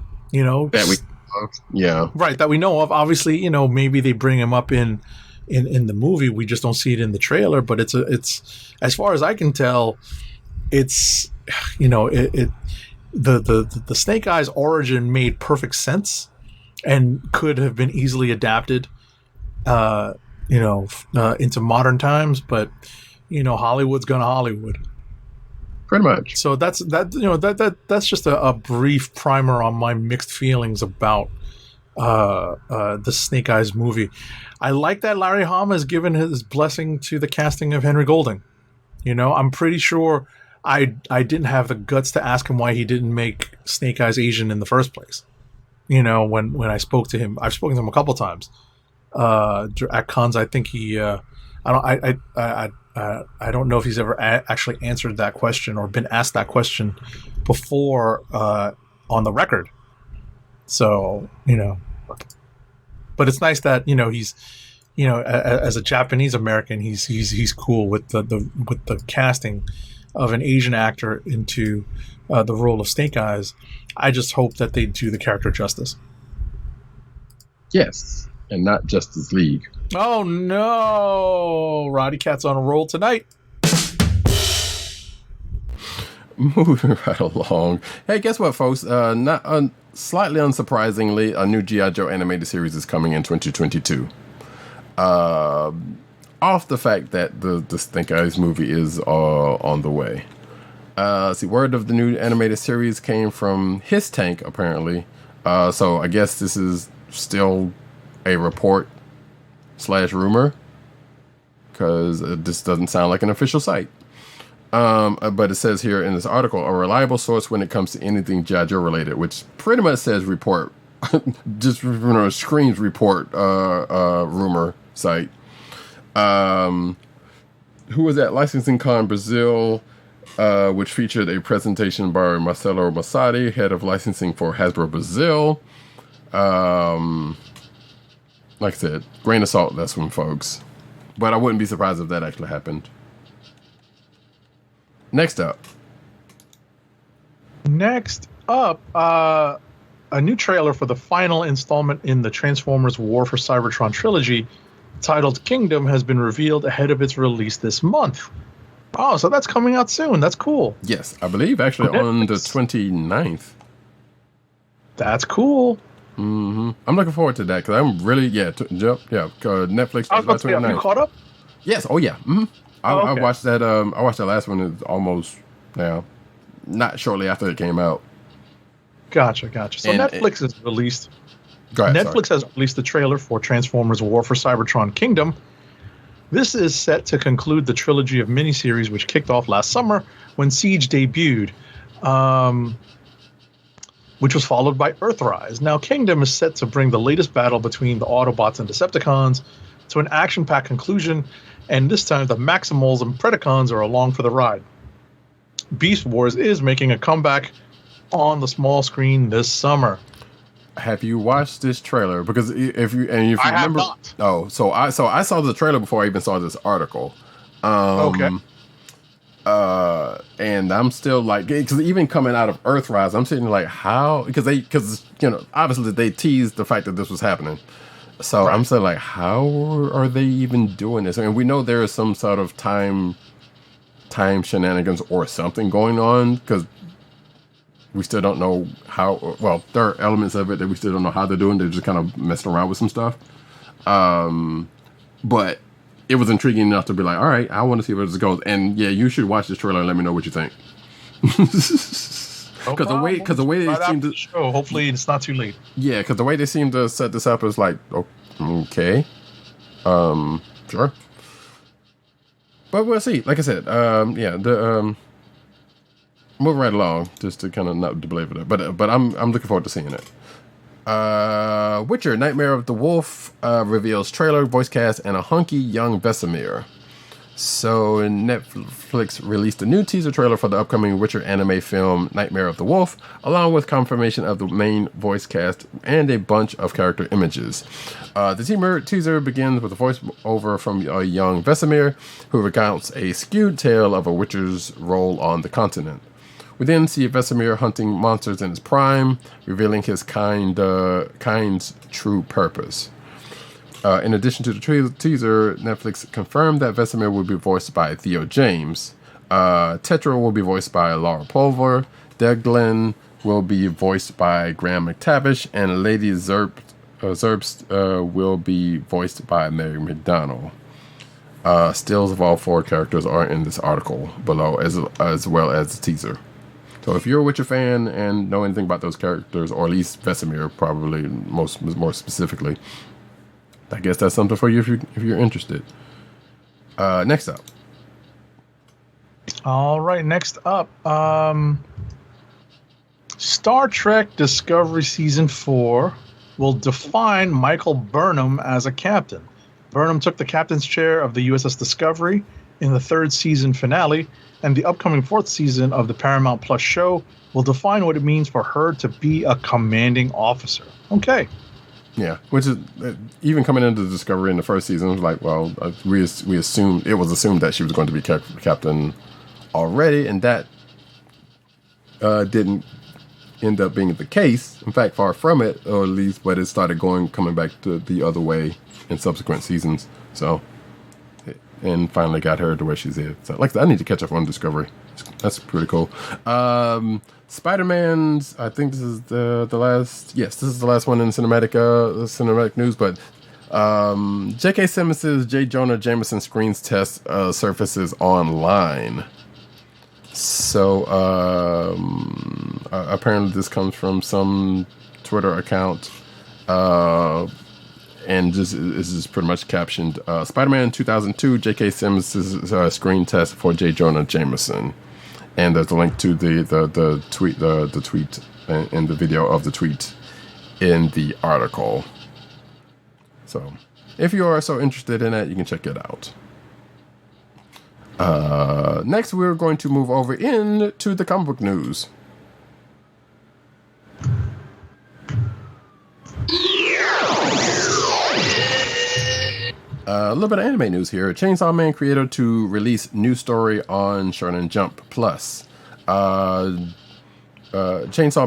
we know of. Obviously, maybe they bring him up in the movie. We just don't see it in the trailer, but it's as far as I can tell, it's the Snake Eyes origin made perfect sense and could have been easily adapted into modern times, but Hollywood's gonna Hollywood. Pretty much. So that's just a brief primer on my mixed feelings about the Snake Eyes movie. I like that Larry Hama has given his blessing to the casting of Henry Golding. I'm pretty sure I didn't have the guts to ask him why he didn't make Snake Eyes Asian in the first place. When I spoke to him, I've spoken to him a couple times at cons. I think he I don't know if he's ever actually answered that question or been asked that question before on the record. So, but it's nice that, he's, as a Japanese American, he's cool with the casting of an Asian actor into the role of Snake Eyes. I just hope that they do the character justice. Yes. And not Justice League. Oh no! Roddykat's on a roll tonight. Moving right along. Hey, guess what, folks? Slightly unsurprisingly, a new G.I. Joe animated series is coming in 2022. Off the fact that the Snake Eyes movie is on the way. Word of the new animated series came from His Tank, apparently. So I guess this is still a report/rumor, because this doesn't sound like an official site. But it says here in this article, a reliable source when it comes to anything G.I. Joe related, which pretty much says report, just screams report, rumor site. Who was at Licensing Con Brazil, which featured a presentation by Marcelo Massadi, head of licensing for Hasbro Brazil. Like I said, grain of salt, that's one, folks. But I wouldn't be surprised if that actually happened. Next up, a new trailer for the final installment in the Transformers War for Cybertron trilogy, titled Kingdom, has been revealed ahead of its release this month. Oh, so that's coming out soon. That's cool. Yes, I believe actually on the 29th. That's cool. Mm-hmm. I'm looking forward to that, because I'm really, Netflix. I was about to say, have you caught up? Yes. Oh, yeah. Mm-hmm. I watched that. I watched that last one. Almost not shortly after it came out. Gotcha. So Netflix has released. Netflix has released the trailer for Transformers: War for Cybertron Kingdom. This is set to conclude the trilogy of miniseries which kicked off last summer when Siege debuted, which was followed by Earthrise. Now, Kingdom is set to bring the latest battle between the Autobots and Decepticons to an action-packed conclusion, and this time the Maximals and Predacons are along for the ride. Beast Wars is making a comeback on the small screen this summer. Have you watched this trailer? Because if you remember, have not. Oh, so I saw the trailer before I even saw this article. Okay. And I'm still like, because even coming out of Earthrise, I'm sitting like, how? Because obviously they teased the fact that this was happening. So I'm still like, how are they even doing this? And we know there is some sort of time shenanigans or something going on, because we still don't know how. Well, there are elements of it that we still don't know how they're doing. They're just kind of messing around with some stuff. But it was intriguing enough to be like, all right, I want to see where this goes. And yeah, you should watch this trailer and let me know what you think. Because the way they seem to show, hopefully it's not too late. Yeah, because the way they seem to set this up is like, okay, sure. But we'll see. Like I said, moving right along, just to kind of not belabor that. But I'm looking forward to seeing it. Witcher, Nightmare of the Wolf reveals trailer, voice cast, and a hunky young Vesemir. So Netflix released a new teaser trailer for the upcoming Witcher anime film Nightmare of the Wolf, along with confirmation of the main voice cast and a bunch of character images. The teaser begins with a voiceover from a young Vesemir, who recounts a skewed tale of a Witcher's role on the continent. We then see Vesemir hunting monsters in his prime, revealing his kind's true purpose. In addition to the teaser, Netflix confirmed that Vesemir will be voiced by Theo James. Tetra will be voiced by Laura Pulver. Deglin will be voiced by Graham McTavish. And Lady Zerbst will be voiced by Mary McDonnell. Stills of all 4 characters are in this article below, as well as the teaser. So if you're a Witcher fan and know anything about those characters, or at least Vesemir, probably more specifically, I guess that's something for you if you're interested. Next up. All right, next up. Star Trek Discovery Season 4 will define Michael Burnham as a captain. Burnham took the captain's chair of the USS Discovery in the 3rd season finale, and the upcoming 4th season of the Paramount Plus show will define what it means for her to be a commanding officer. Okay. Yeah, which is even coming into the Discovery in the 1st season, it was like, well, we assumed it was assumed that she was going to be captain already, and that didn't end up being the case. In fact, far from it, or at least, but it started coming back to the other way in subsequent seasons. So, and finally got her to where she's at. So, like I need to catch up on Discovery. That's pretty cool. Spider-Man's, I think this is the last. Yes, this is the last one in cinematic news. But J.K. Simmons' J. Jonah Jameson screens test surfaces online. So apparently this comes from some Twitter account, and this is pretty much captioned Spider-Man 2002 J.K. Simmons' screen test for J. Jonah Jameson. And there's a link to the tweet and the video of the tweet in the article. So if you are so interested in it, you can check it out. Next, we're going to move over into the comic book news. A little bit of anime news here. Chainsaw Man creator to release new story on Shonen Jump Plus. Chainsaw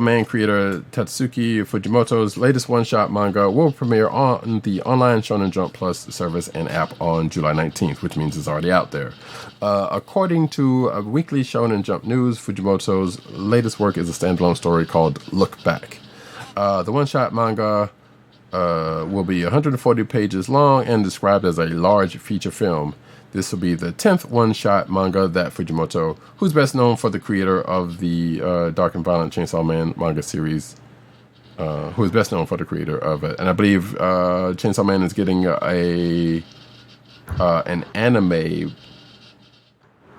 Man creator Tatsuki Fujimoto's latest one-shot manga will premiere on the online Shonen Jump Plus service and app on July 19th, which means it's already out there. According to a weekly Shonen Jump news, Fujimoto's latest work is a standalone story called Look Back. The one-shot manga will be 140 pages long and described as a large feature film. This will be the 10th one-shot manga that Fujimoto, who's best known for the creator of the Dark and Violent Chainsaw Man manga series, who is best known for the creator of it. And I believe Chainsaw Man is getting an anime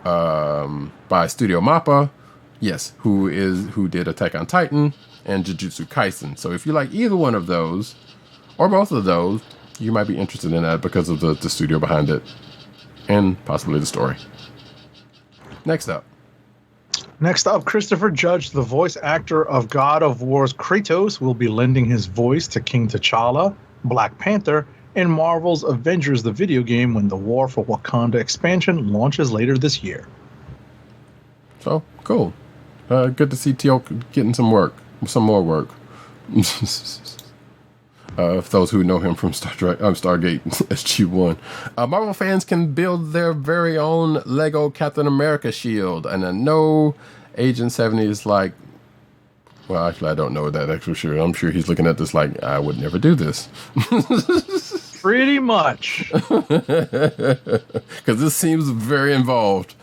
by Studio Mappa, yes, who did Attack on Titan and Jujutsu Kaisen. So if you like either one of those, or both of those, you might be interested in that because of the studio behind it and possibly the story. Next up, Christopher Judge, the voice actor of God of War's Kratos, will be lending his voice to King T'Challa, Black Panther, and Marvel's Avengers the video game when the War for Wakanda expansion launches later this year. So cool. Good to see Teal getting some more work. For those who know him from Stargate SG-1. Marvel fans can build their very own Lego Captain America shield. And I know Agent 70 is like, well, actually, I don't know that actual shield. I'm sure he's looking at this like, I would never do this. Pretty much. Because this seems very involved.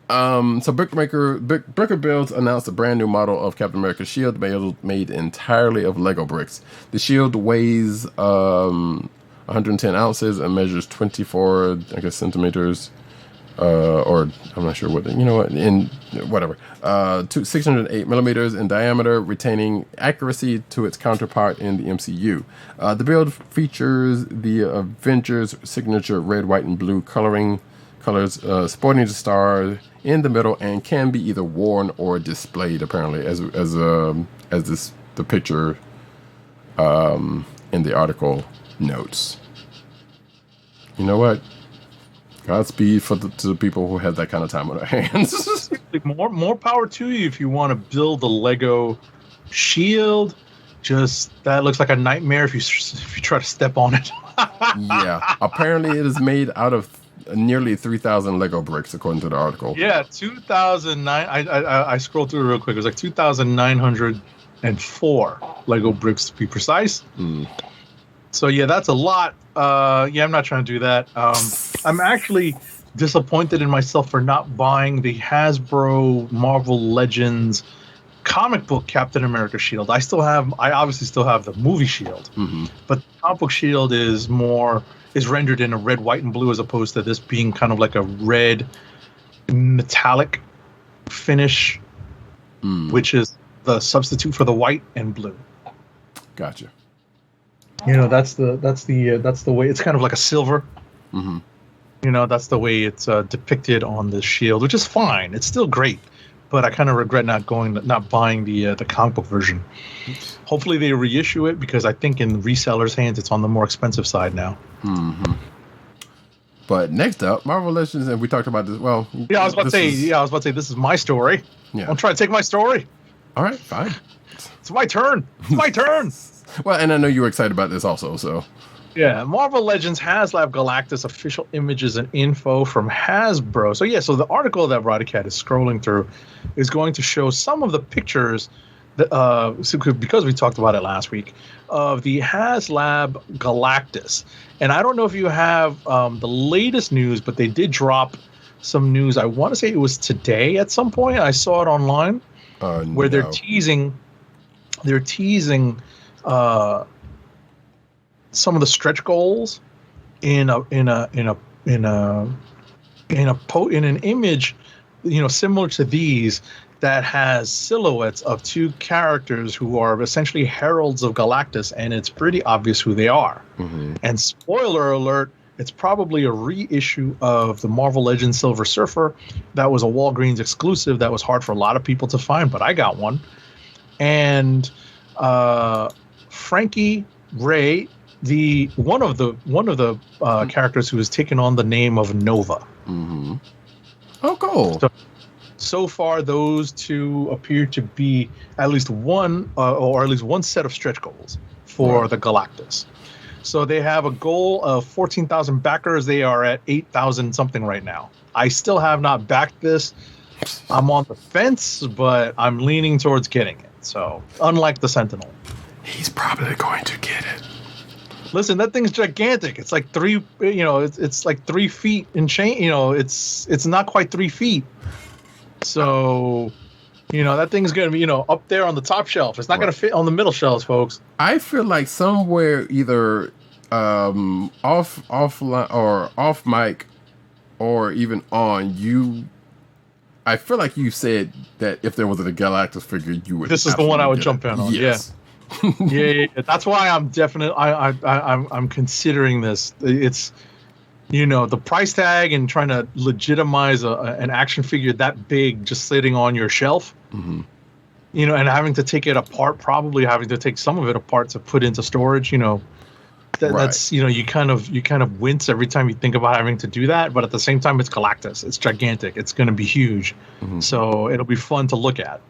So Bricker Builds announced a brand new model of Captain America's shield made entirely of Lego bricks. The shield weighs 110 ounces and measures 24, I guess, centimeters, or I'm not sure what, in whatever, 608 millimeters in diameter, retaining accuracy to its counterpart in the MCU. The build features the Avengers' signature red, white, and blue colors, sporting the star in the middle, and can be either worn or displayed, apparently, as the picture in the article notes. You know what? Godspeed to the people who have that kind of time on their hands. more power to you if you want to build a Lego shield. Just that looks like a nightmare if you try to step on it. Yeah, apparently it is made out of nearly 3,000 Lego bricks, according to the article. Yeah, 2009. I scrolled through it real quick. It was like 2,904 Lego bricks to be precise. So yeah, that's a lot. Yeah, I'm not trying to do that. I'm actually disappointed in myself for not buying the Hasbro Marvel Legends comic book Captain America shield. I obviously still have the movie shield, but the comic book shield is rendered in a red, white, and blue, as opposed to this being kind of like a red metallic finish, which is the substitute for the white and blue. Gotcha. That's the way. It's kind of like a silver. That's the way it's depicted on the shield, which is fine. It's still great, but I kind of regret not buying the comic book version. Hopefully they reissue it, because I think in resellers' hands it's on the more expensive side now. But next up, Marvel Legends, and we talked about this. Well, I was about to say this is my story. Yeah. I'm trying to take my story. All right, fine. It's my turn. It's my turn. Well, and I know you were excited about this also, so. Yeah, Marvel Legends HasLab Galactus official images and info from Hasbro. So the article that Roddykat is scrolling through is going to show some of the pictures that, because we talked about it last week, of the HasLab Galactus. And I don't know if you have the latest news, but they did drop some news. I want to say it was today at some point. I saw it online where they're teasing some of the stretch goals in an image, similar to these, that has silhouettes of two characters who are essentially heralds of Galactus, and it's pretty obvious who they are. And spoiler alert, it's probably a reissue of the Marvel Legends Silver Surfer. That was a Walgreens exclusive that was hard for a lot of people to find, but I got one. And Frankie Ray, one of the characters who has taken on the name of Nova. Oh, cool. So far, those two appear to be at least one set of stretch goals for the Galactus. So they have a goal of 14,000 backers. They are at 8,000 something right now. I still have not backed this. I'm on the fence, but I'm leaning towards getting it. So, unlike the Sentinel. He's probably going to get it. Listen, that thing's gigantic. It's like it's like 3 feet in chain. It's not quite 3 feet. So, that thing's going to be, up there on the top shelf. It's not going to fit on the middle shelves, folks. I feel like somewhere either offline or off mic or even on, I feel like you said that if there was a Galactus figure, you would. This is the one I would jump in on. Yes. Yeah. That's why I'm definitely I'm considering this. It's the price tag and trying to legitimize an action figure that big just sitting on your shelf. And having to take it apart, probably having to take some of it apart to put into storage. That's you kind of wince every time you think about having to do that, but at the same time, it's Galactus. It's gigantic. It's going to be huge, so it'll be fun to look at.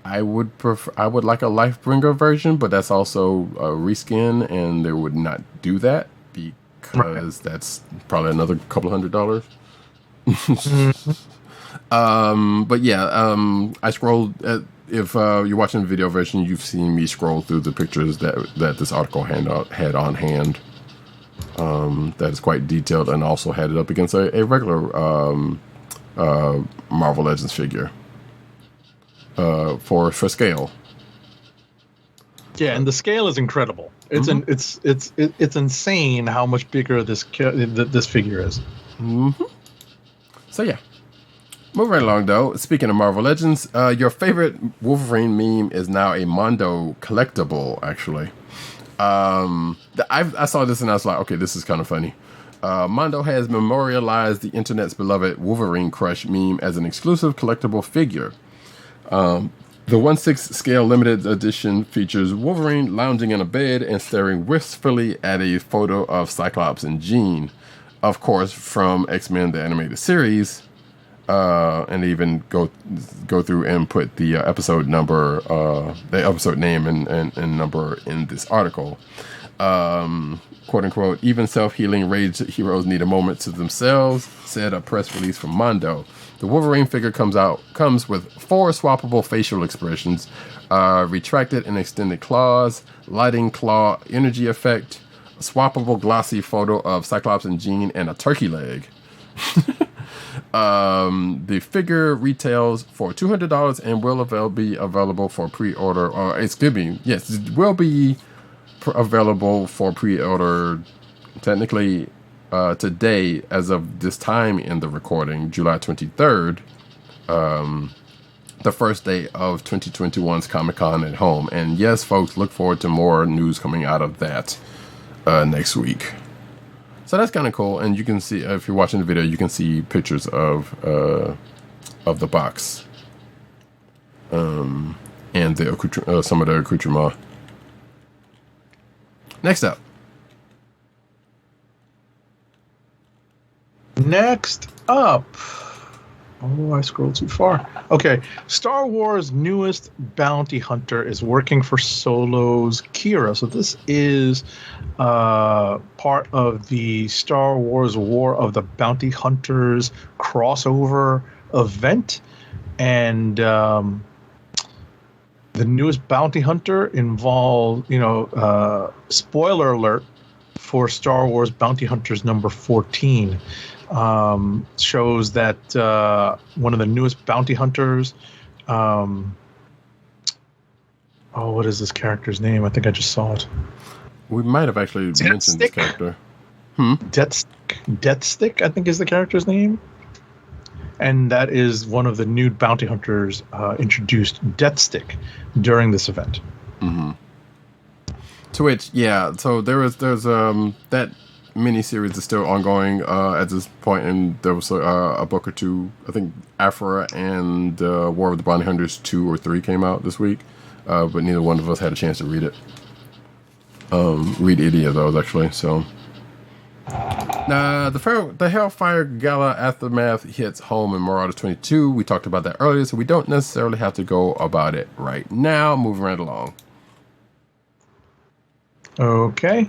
I would like a Lifebringer version, but that's also a reskin, and they would not do that because that's probably another couple $100. But yeah, I scrolled. If you're watching the video version, you've seen me scroll through the pictures that this article had on hand. That is quite detailed, and also had it up against a regular Marvel Legends figure for scale. Yeah, and the scale is incredible. It's it's insane how much bigger this figure is. So yeah. Moving right along, though. Speaking of Marvel Legends, your favorite Wolverine meme is now a Mondo collectible, actually. I saw this and I was like, okay, this is kind of funny. Mondo has memorialized the internet's beloved Wolverine Crush meme as an exclusive collectible figure. The 1/6 scale limited edition features Wolverine lounging in a bed and staring wistfully at a photo of Cyclops and Jean, of course, from X-Men the Animated Series. And even go through and put the episode number, the episode name and number in this article. Quote unquote, even self-healing rage heroes need a moment to themselves, said a press release from Mondo. The Wolverine figure comes with 4 swappable facial expressions, retracted and extended claws, lighting claw energy effect, a swappable glossy photo of Cyclops and Jean, and a turkey leg. The figure retails for $200 and will be available for pre-order. It will be available for pre-order technically today, as of this time in the recording, July 23rd, the first day of 2021's Comic-Con at home. And yes, folks, look forward to more news coming out of that next week. So that's kind of cool, and you can see, if you're watching the video, you can see pictures of the box, and the some of the accoutrement. Next up. Oh, I scrolled too far. Okay, Star Wars' newest bounty hunter is working for Solo's Kira. So this is part of the Star Wars War of the Bounty Hunters crossover event. And the newest bounty hunter involves, spoiler alert for Star Wars Bounty Hunters number 14. Shows that one of the newest bounty hunters, what is this character's name? I think I just saw it. We might have actually mentioned this character. Deathstick, I think, is the character's name. And that is one of the new bounty hunters introduced, Deathstick, during this event. Mm-hmm. To which, yeah, so there's that mini-series is still ongoing at this point, and there was a book or two. I think Aphra and War of the Bounty Hunters 2 or 3 came out this week, but neither one of us had a chance to read it. Read any of those, actually. So the Hellfire Gala Aftermath hits home in Marauders 22. We talked about that earlier, so we don't necessarily have to go about it right now. Moving right along. Okay.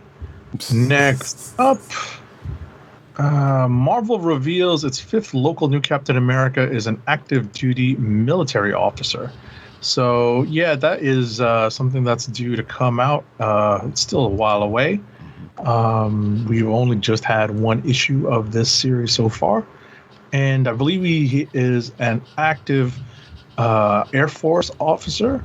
Next up, Marvel reveals its 5th local new Captain America is an active duty military officer. So yeah, that is something that's due to come out. It's still a while away. We've only just had 1 issue of this series so far, and I believe he is an active Air Force officer.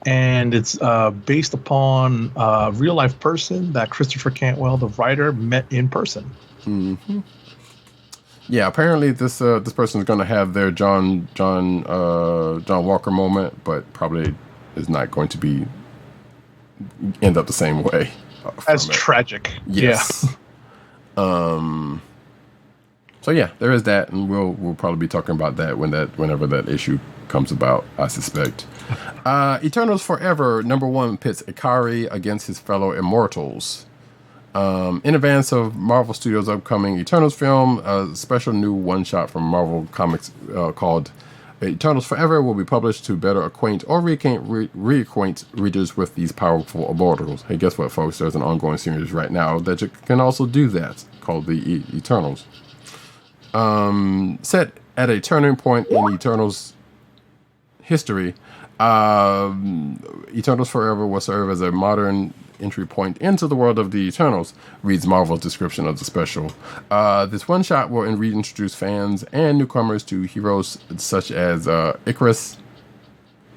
And it's based upon a real-life person that Christopher Cantwell, the writer, met in person. Mm-hmm. Yeah, apparently this person is going to have their John Walker moment, but probably is not going to end up the same way. As tragic. Yes. Yeah. So yeah, there is that, and we'll probably be talking about that whenever that issue comes about, I suspect. Eternals Forever #1 pits Ikari against his fellow Immortals. In advance of Marvel Studios' upcoming Eternals film, a special new one-shot from Marvel Comics called Eternals Forever will be published to better acquaint or reacquaint readers with these powerful immortals. Hey, guess what, folks? There's an ongoing series right now that you can also do that, called the Eternals. Set at a turning point in Eternals history, Eternals Forever will serve as a modern entry point into the world of the Eternals, reads Marvel's description of the special. This one shot will reintroduce fans and newcomers to heroes such as Icarus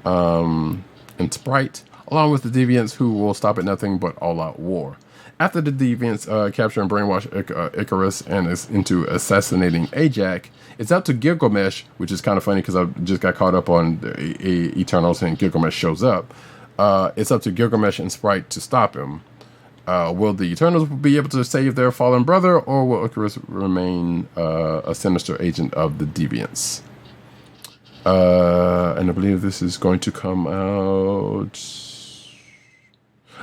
and Sprite, along with the Deviants, who will stop at nothing but all-out war. After the Deviants capture and brainwash Icarus and is into assassinating Ajax, it's up to Gilgamesh, which is kind of funny because I just got caught up on Eternals and Gilgamesh shows up. It's up to Gilgamesh and Sprite to stop him. Will the Eternals be able to save their fallen brother, or will Icarus remain a sinister agent of the Deviants? And I believe this is going to come out...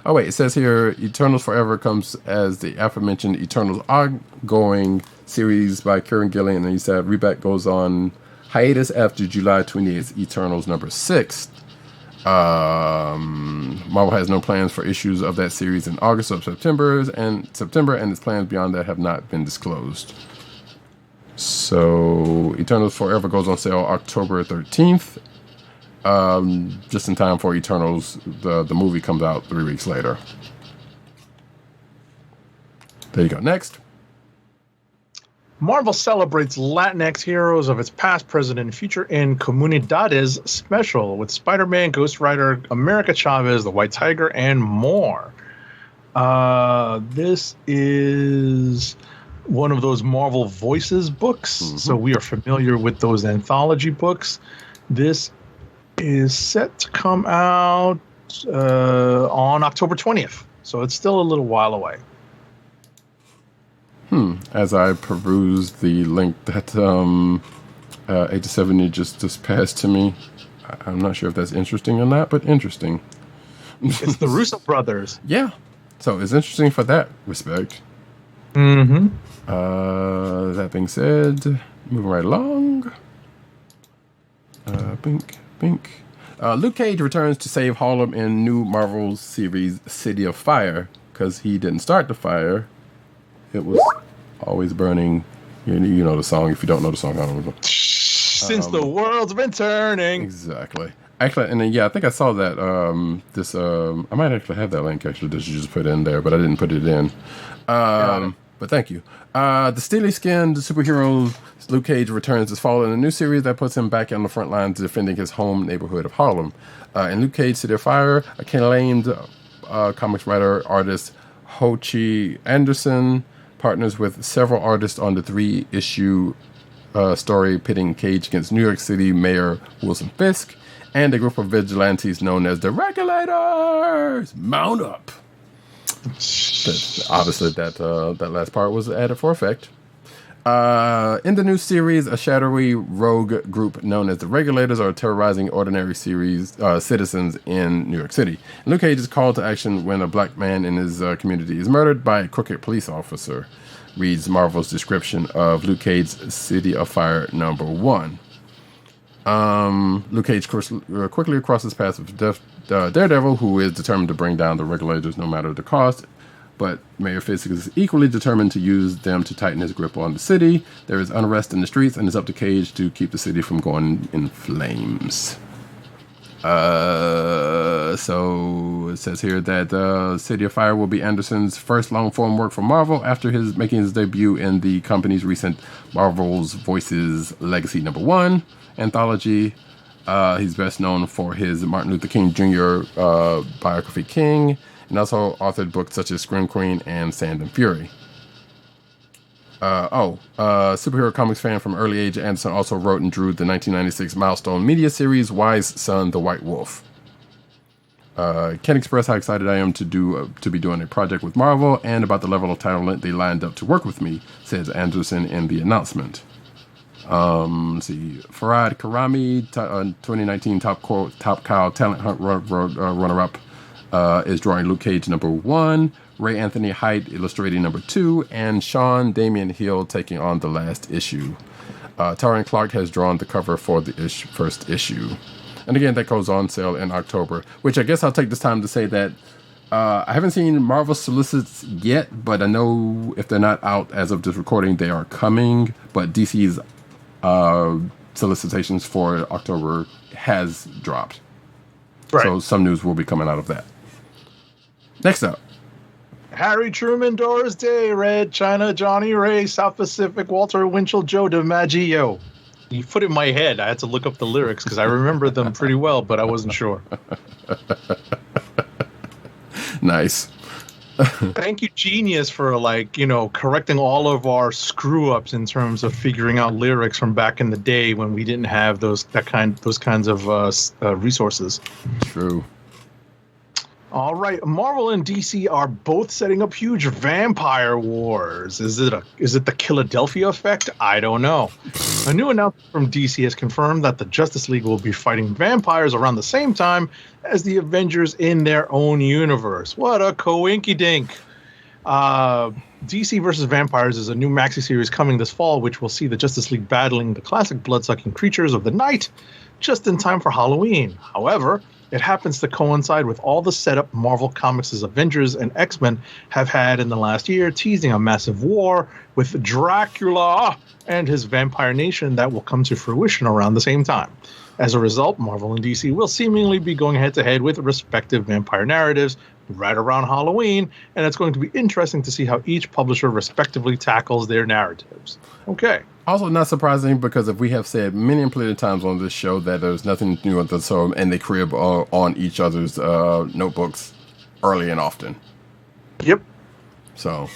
Oh, wait, it says here, Eternals Forever comes as the aforementioned Eternals ongoing series by Kieran Gillen, and he said Reback goes on hiatus after July 28th, Eternals number 6. Marvel has no plans for issues of that series in August or September, and its plans beyond that have not been disclosed. So, Eternals Forever goes on sale October 13th. Just in time for Eternals, the movie comes out 3 weeks later. There you go. Next. Marvel celebrates Latinx heroes of its past, present, and future in Comunidades special with Spider-Man, Ghost Rider, America Chavez, the White Tiger, and more. This is one of those Marvel Voices books, so we are familiar with those anthology books. This is set to come out on October 20th, so it's still a little while away. As I peruse the link that 87 just passed to me, I'm not sure if that's interesting or not, but interesting. It's the Russo brothers. Yeah, so it's interesting for that respect. That being said, moving right along. Bink. Luke Cage returns to save Harlem in new Marvel series City of Fire, because he didn't start the fire. It was always burning. You know the song. If you don't know the song, I don't know. Since the world's been turning. Exactly. Actually, and then, yeah, I think I saw that. I might actually have that link actually that you just put in there, but I didn't put it in. But thank you. The steely-skinned superhero Luke Cage returns this fall in a new series that puts him back on the front lines defending his home neighborhood of Harlem. In Luke Cage City of Fire, acclaimed comics writer artist Ho Chi Anderson partners with several artists on the 3-issue story pitting Cage against New York City Mayor Wilson Fisk and a group of vigilantes known as the Regulators. Mount up. Obviously, that last part was added for effect. In the new series, a shadowy rogue group known as the Regulators are terrorizing ordinary citizens in New York City. Luke Cage is called to action when a black man in his community is murdered by a crooked police officer, reads Marvel's description of Luke Cage's City of Fire number 1. Luke Cage quickly crosses paths with Daredevil, who is determined to bring down the Regulators no matter the cost. But Mayor Fisk is equally determined to use them to tighten his grip on the city. There is unrest in the streets, and it's up to Cage to keep the city from going in flames. So it says here that City of Fire will be Anderson's first long-form work for Marvel after making his debut in the company's recent Marvel's Voices Legacy number 1 anthology. He's best known for his Martin Luther King Jr. biography King, and also authored books such as Scream Queen and Sand and Fury. Superhero comics fan from early age, Anderson also wrote and drew the 1996 milestone media series Wise Son, the White Wolf. Can't express how excited I am to be doing a project with Marvel and about the level of talent they lined up to work with me, says Anderson in the announcement. Farhad Karami, 2019 Top Cow Talent Hunt runner-up, is drawing Luke Cage number 1. Ray Anthony Height illustrating number 2, and Sean Damian Hill taking on the last issue. Tauren Clark has drawn the cover for the first issue. And again, that goes on sale in October, which I guess I'll take this time to say that I haven't seen Marvel solicits yet, but I know if they're not out as of this recording, they are coming. But DC's solicitations for October has dropped. Right. So some news will be coming out of that. Next up. Harry Truman, Doris Day, Red China, Johnny Ray, South Pacific, Walter Winchell, Joe DiMaggio. You put it in my head. I had to look up the lyrics because I remember them pretty well, but I wasn't sure. Nice. Thank you, Genius, for correcting all of our screw ups in terms of figuring out lyrics from back in the day when we didn't have those kinds of resources. True. All right, Marvel and DC are both setting up huge vampire wars. Is it the Philadelphia effect? I don't know. A new announcement from DC has confirmed that the Justice League will be fighting vampires around the same time as the Avengers in their own universe. What a coinkydink. DC versus Vampires is a new maxi series coming this fall, which will see the Justice League battling the classic blood-sucking creatures of the night just in time for Halloween. However, it happens to coincide with all the setup Marvel Comics' Avengers and X-Men have had in the last year, teasing a massive war with Dracula and his vampire nation that will come to fruition around the same time. As a result, Marvel and DC will seemingly be going head-to-head with respective vampire narratives right around Halloween, and it's going to be interesting to see how each publisher respectively tackles their narratives. Okay. Also not surprising, because if we have said many and plenty of times on this show that there's nothing new under the sun, and they crib on each other's notebooks early and often. Yep. So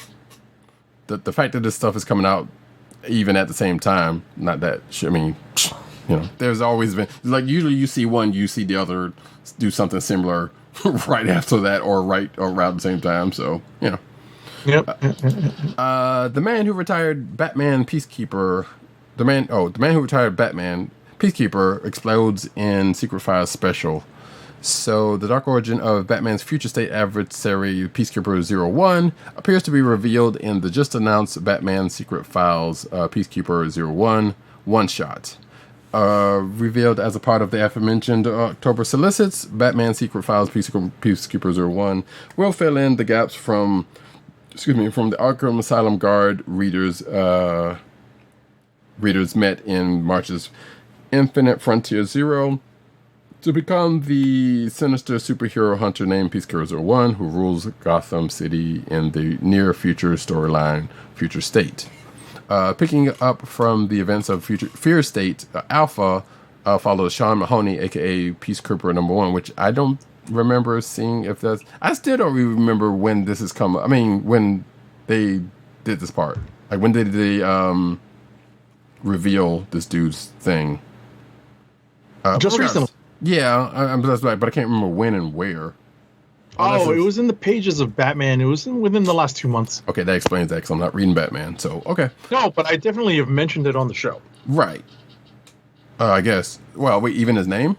the fact that this stuff is coming out even at the same time, not that there's always been, usually you see one, you see the other do something similar right after that, or right around the same time. So Yep. The man who retired Batman Peacekeeper, the man who retired Batman Peacekeeper explodes in Secret Files special. So the dark origin of Batman's future state adversary Peacekeeper 01 appears to be revealed in the just announced Batman Secret Files Peacekeeper 01 one-shot. Revealed as a part of the aforementioned October solicits, Batman Secret Files Peacekeeper 01 will fill in the gaps from the Arkham Asylum Guard readers met in March's Infinite Frontier Zero to become the sinister superhero hunter named Peacekeeper 01, who rules Gotham City in the near future storyline Future State. Picking up from the events of Fear State, Alpha follows Sean Mahoney, a.k.a. Peacekeeper number 1, which I don't remember seeing if that's... I still don't remember when this has come... when they did this part. When did they reveal this dude's thing? Just recently. Yeah, that's right, but I can't remember when and where. It was in the pages of Batman. It was within the last 2 months. Okay, that explains that, because I'm not reading Batman, so, okay. No, but I definitely have mentioned it on the show. Right. I guess. Well, wait, even his name?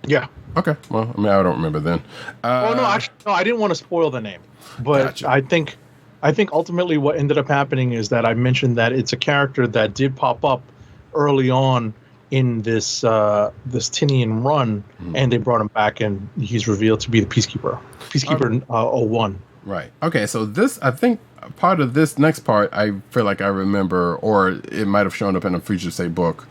Yeah. Okay, well, I don't remember then. I didn't want to spoil the name. But gotcha. I think ultimately what ended up happening is that I mentioned that it's a character that did pop up early on in this Tinian run, and they brought him back, and he's revealed to be the Peacekeeper 01. Right. Okay, so this, I think part of this next part, I feel like I remember, or it might have shown up in a Future State book.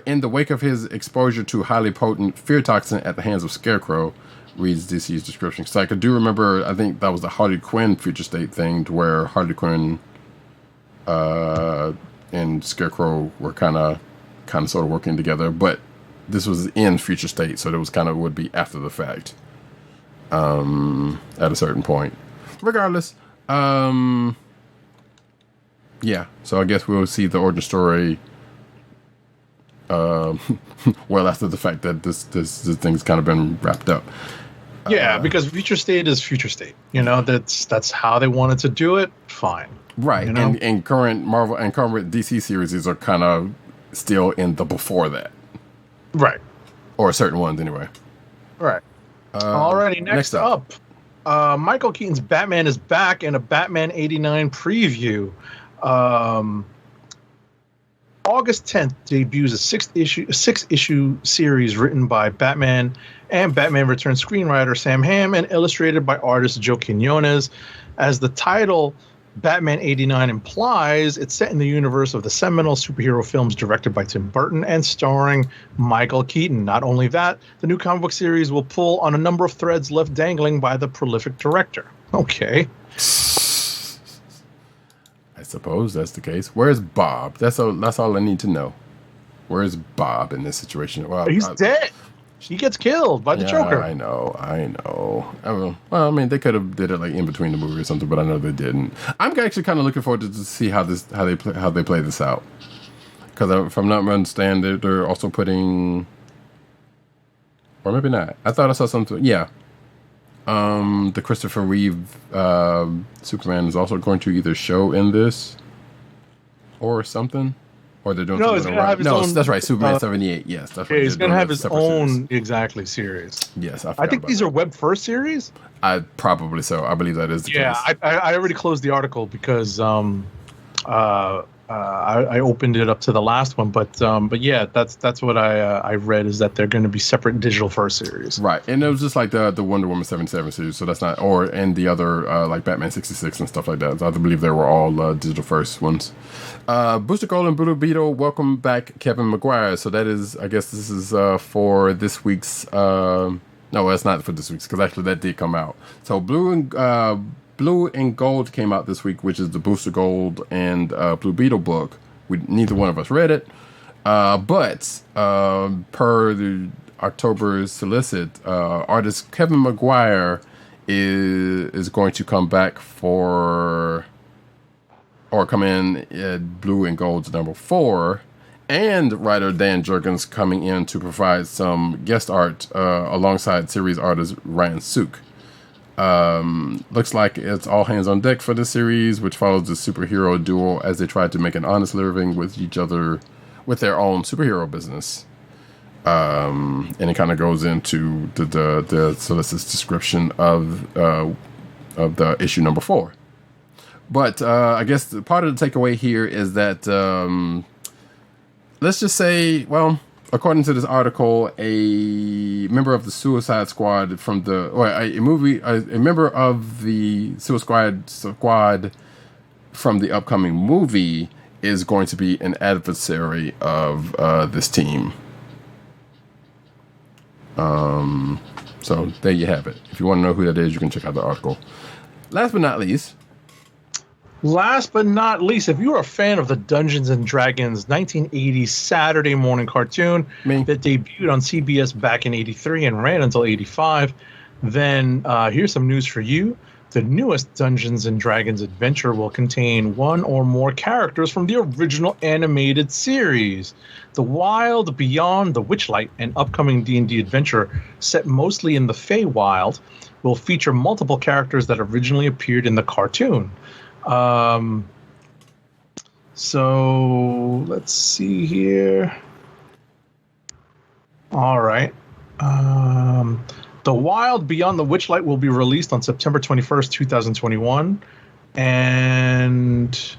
In the wake of his exposure to highly potent fear toxin at the hands of Scarecrow, reads DC's description. So I do remember, I think that was the Harley Quinn Future State thing, to where Harley Quinn and Scarecrow were kind of sort of working together, but this was in Future State, so it was would be after the fact at a certain point. Regardless, yeah, so I guess we'll see the origin story well after the fact that this thing's kind of been wrapped up. Yeah, because Future State is Future State. That's how they wanted to do it. Fine. Right. And current Marvel and current DC series are kind of still in the before that. Right. Or certain ones anyway. Right. Alrighty, next up. Michael Keaton's Batman is back in a Batman 89 preview. August 10th debuts a six-issue series written by Batman and Batman Returns screenwriter Sam Hamm and illustrated by artist Joe Quinones. As the title Batman 89 implies, it's set in the universe of the seminal superhero films directed by Tim Burton and starring Michael Keaton. Not only that, the new comic book series will pull on a number of threads left dangling by the prolific director. Okay. I suppose that's the case. Where's Bob? That's all I need to know. Where's Bob in this situation? Well, He's dead. He gets killed by the Joker. I know. Well, I mean, they could have did it like in between the movie or something, but I know they didn't. I'm actually kind of looking forward to see how they play this out. Because if I'm not understanding, they're also putting, or maybe not. I thought I saw something. Yeah. The Christopher Reeve Superman is also going to either show in this or something, or they're doing he's gonna have his own, that's right. Superman 78. Yes, that's right. He's going to have his own series. Yes, I think these are web first series. I probably so. I believe that is the case. I already closed the article because I opened it up to the last one, but yeah, that's what I read is that they're going to be separate digital first series. Right, and it was just like the Wonder Woman 77 series, so that's not, and the other like Batman 66 and stuff like that. So I believe they were all digital first ones. Booster Gold and Blue Beetle, welcome back, Kevin McGuire. So that is, I guess this is for this week's. No, it's not for this week's because actually that did come out. So Blue and Gold came out this week, which is the Booster Gold and Blue Beetle book. Neither one of us read it, but per the October's solicit, artist Kevin McGuire is going to come back come in at Blue and Gold's number 4, and writer Dan Jurgens coming in to provide some guest art alongside series artist Ryan Sook. Looks like it's all hands on deck for the series, which follows the superhero duo as they try to make an honest living with each other with their own superhero business. And it kind of goes into the solicit's description of the issue number 4. But I guess part of the takeaway here is that let's just say, well, according to this article, a member of the Suicide Squad a member of the Suicide Squad from the upcoming movie is going to be an adversary of this team. So there you have it. If you want to know who that is, you can check out the article. Last but not least, if you are a fan of the Dungeons and Dragons 1980s Saturday morning cartoon that debuted on CBS back in 83 and ran until 85, then here's some news for you. The newest Dungeons and Dragons adventure will contain one or more characters from the original animated series. The Wild Beyond the Witchlight, an upcoming D&D adventure set mostly in the Feywild, will feature multiple characters that originally appeared in the cartoon. So let's see here. All right. The Wild Beyond the Witchlight will be released on September 21st, 2021. And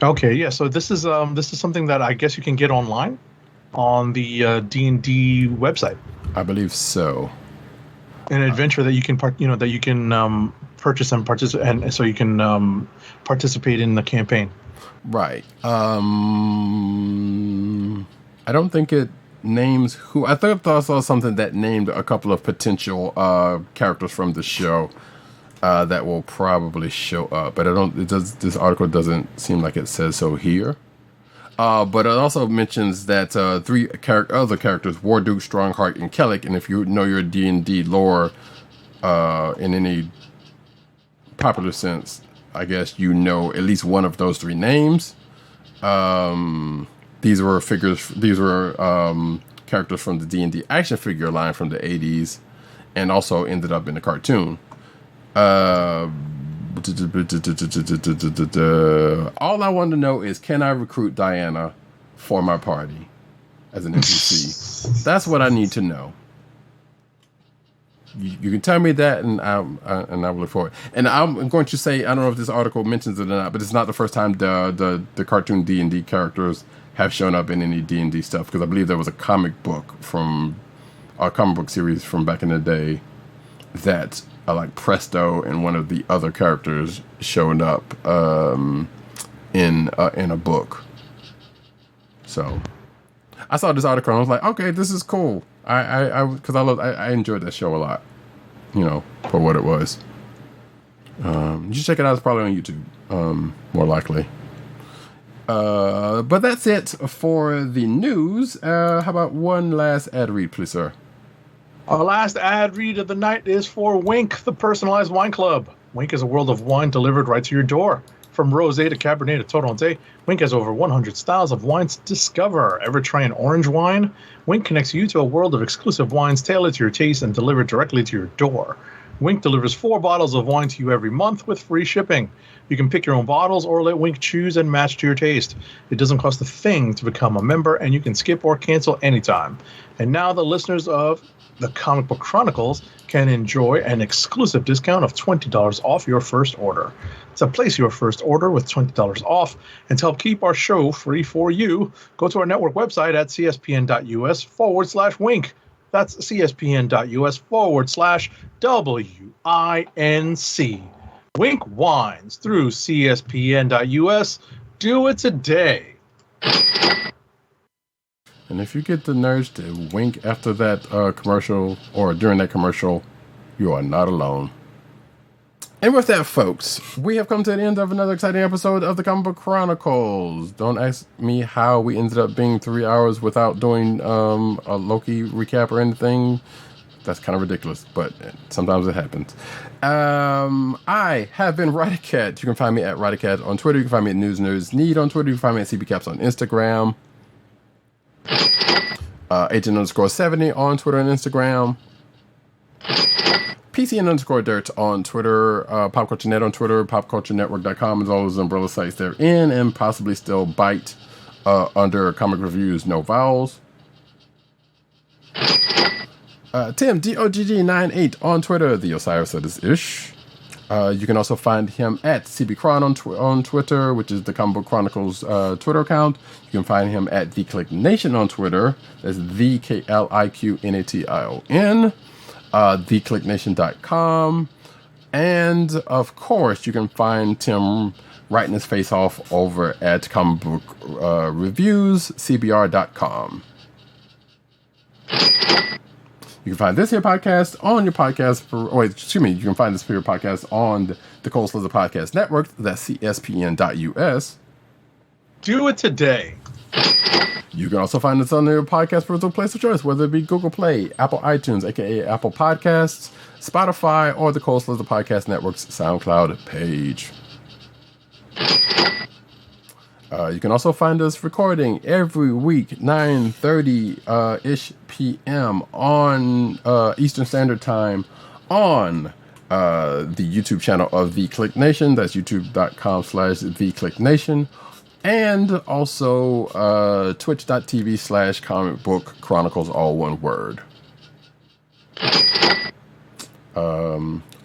okay, yeah, so this is something that I guess you can get online on the D&D website. I believe so. An adventure that you can purchase and participate, and so you can participate in the campaign. Right. I don't think it names who. I thought I saw something that named a couple of potential characters from the show that will probably show up, but this article doesn't seem like it says so here. But it also mentions that 3 other characters, Warduke, Strongheart, and Kellic, and if you know your D&D lore in any popular sense, I guess you know at least one of those 3 names. These were characters from the D&D action figure line from the 80s, and also ended up in the cartoon. All I want to know is, can I recruit Diana for my party as an NPC? That's what I need to know. You can tell me that, and I will look forward. And I'm going to say, I don't know if this article mentions it or not, but it's not the first time the cartoon D&D characters have shown up in any D&D stuff, because I believe there was a comic book series from back in the day that like Presto and one of the other characters showed up in a book. So I saw this article and I was like, okay, this is cool. I enjoyed that show a lot, for what it was. You should check it out. It's probably on YouTube, more likely. But that's it for the news. How about one last ad read, please, sir? Our last ad read of the night is for Wink, the personalized wine club. Wink is a world of wine delivered right to your door. From rosé to Cabernet to Torronté, Wink has over 100 styles of wines to discover. Ever try an orange wine? Wink connects you to a world of exclusive wines tailored to your taste and delivered directly to your door. Wink delivers 4 bottles of wine to you every month with free shipping. You can pick your own bottles or let Wink choose and match to your taste. It doesn't cost a thing to become a member, and you can skip or cancel anytime. And now the listeners of the Comic Book Chronicles can enjoy an exclusive discount of $20 off your first order. To place your first order with $20 off and to help keep our show free for you, go to our network website at cspn.us/wink. That's cspn.us/WINC. Wink wines through cspn.us. Do it today. And if you get the nerves to wink after that commercial or during that commercial, you are not alone. And with that, folks, we have come to the end of another exciting episode of the Comic Book Chronicles. Don't ask me how we ended up being 3 hours without doing a Loki recap or anything. That's kind of ridiculous, but sometimes it happens. I have been Roddykat. You can find me at Roddykat on Twitter. You can find me at News Nerds Need on Twitter. You can find me at CBCaps on Instagram. Agent_70 on Twitter and Instagram. PCN_Dirt on Twitter. Pop Culture Net on Twitter. PopCultureNetwork.com is all those umbrella sites they're in, and possibly still bite under comic reviews, no vowels. Tim DOGG98 on Twitter. The Osiris that is ish. You can also find him at CBCron on Twitter, which is the Comic Book Chronicles Twitter account. You can find him at The Click Nation on Twitter. That's TheKlickNation. TheClickNation.com. And, of course, you can find Tim writing his face off over at Comic Book Reviews, CBR.com. You can find this here podcast on your podcast. You can find this here podcast on the Cold Slither Podcast Network. That's CSPN.us. Do it today. You can also find us on your podcast personal place of choice, whether it be Google Play, Apple iTunes, aka Apple Podcasts, Spotify, or the Cold Slither Podcast Network's SoundCloud page. You can also find us recording every week, 9:30 p.m. on Eastern Standard Time on the YouTube channel of The Click Nation. That's youtube.com/TheClickNation. And also twitch.tv/Comic Book Chronicles, all one word.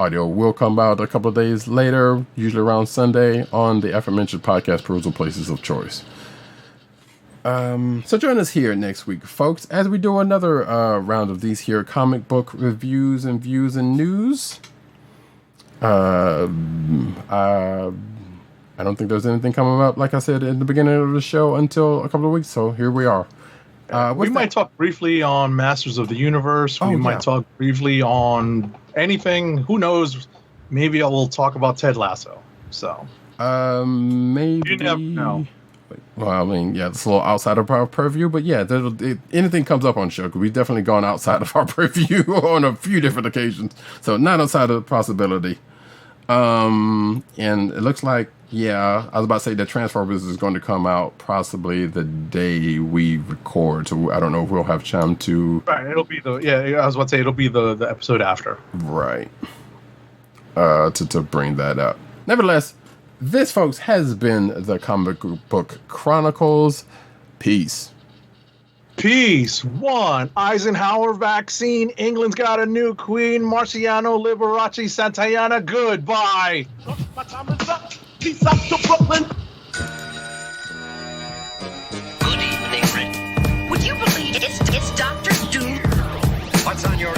Audio will come out a couple of days later, usually around Sunday, on the aforementioned podcast perusal places of choice. So join us here next week, folks, as we do another round of these here comic book reviews and views and news. I don't think there's anything coming up, like I said in the beginning of the show, until a couple of weeks, so here we are. We might talk briefly on Masters of the Universe. We might talk briefly on anything. Who knows? Maybe I will talk about Ted Lasso. So maybe. You never know. Well, I mean, yeah, it's a little outside of our purview, but yeah, anything comes up on the show. We've definitely gone outside of our purview on a few different occasions, so not outside of the possibility. And it looks like, yeah, I was about to say the Transformers is going to come out possibly the day we record, so I don't know if we'll have time to. Right, it'll be I was about to say it'll be the episode after. Right. To bring that up. Nevertheless, this, folks, has been the Comic Book Chronicles. Peace. Peace. 1. Eisenhower vaccine. England's got a new queen. Marciano Liberace Santayana. Goodbye. My time is up. Peace out to Brooklyn. Good evening, Rick. Would you believe it's Doctor Doom? What's on your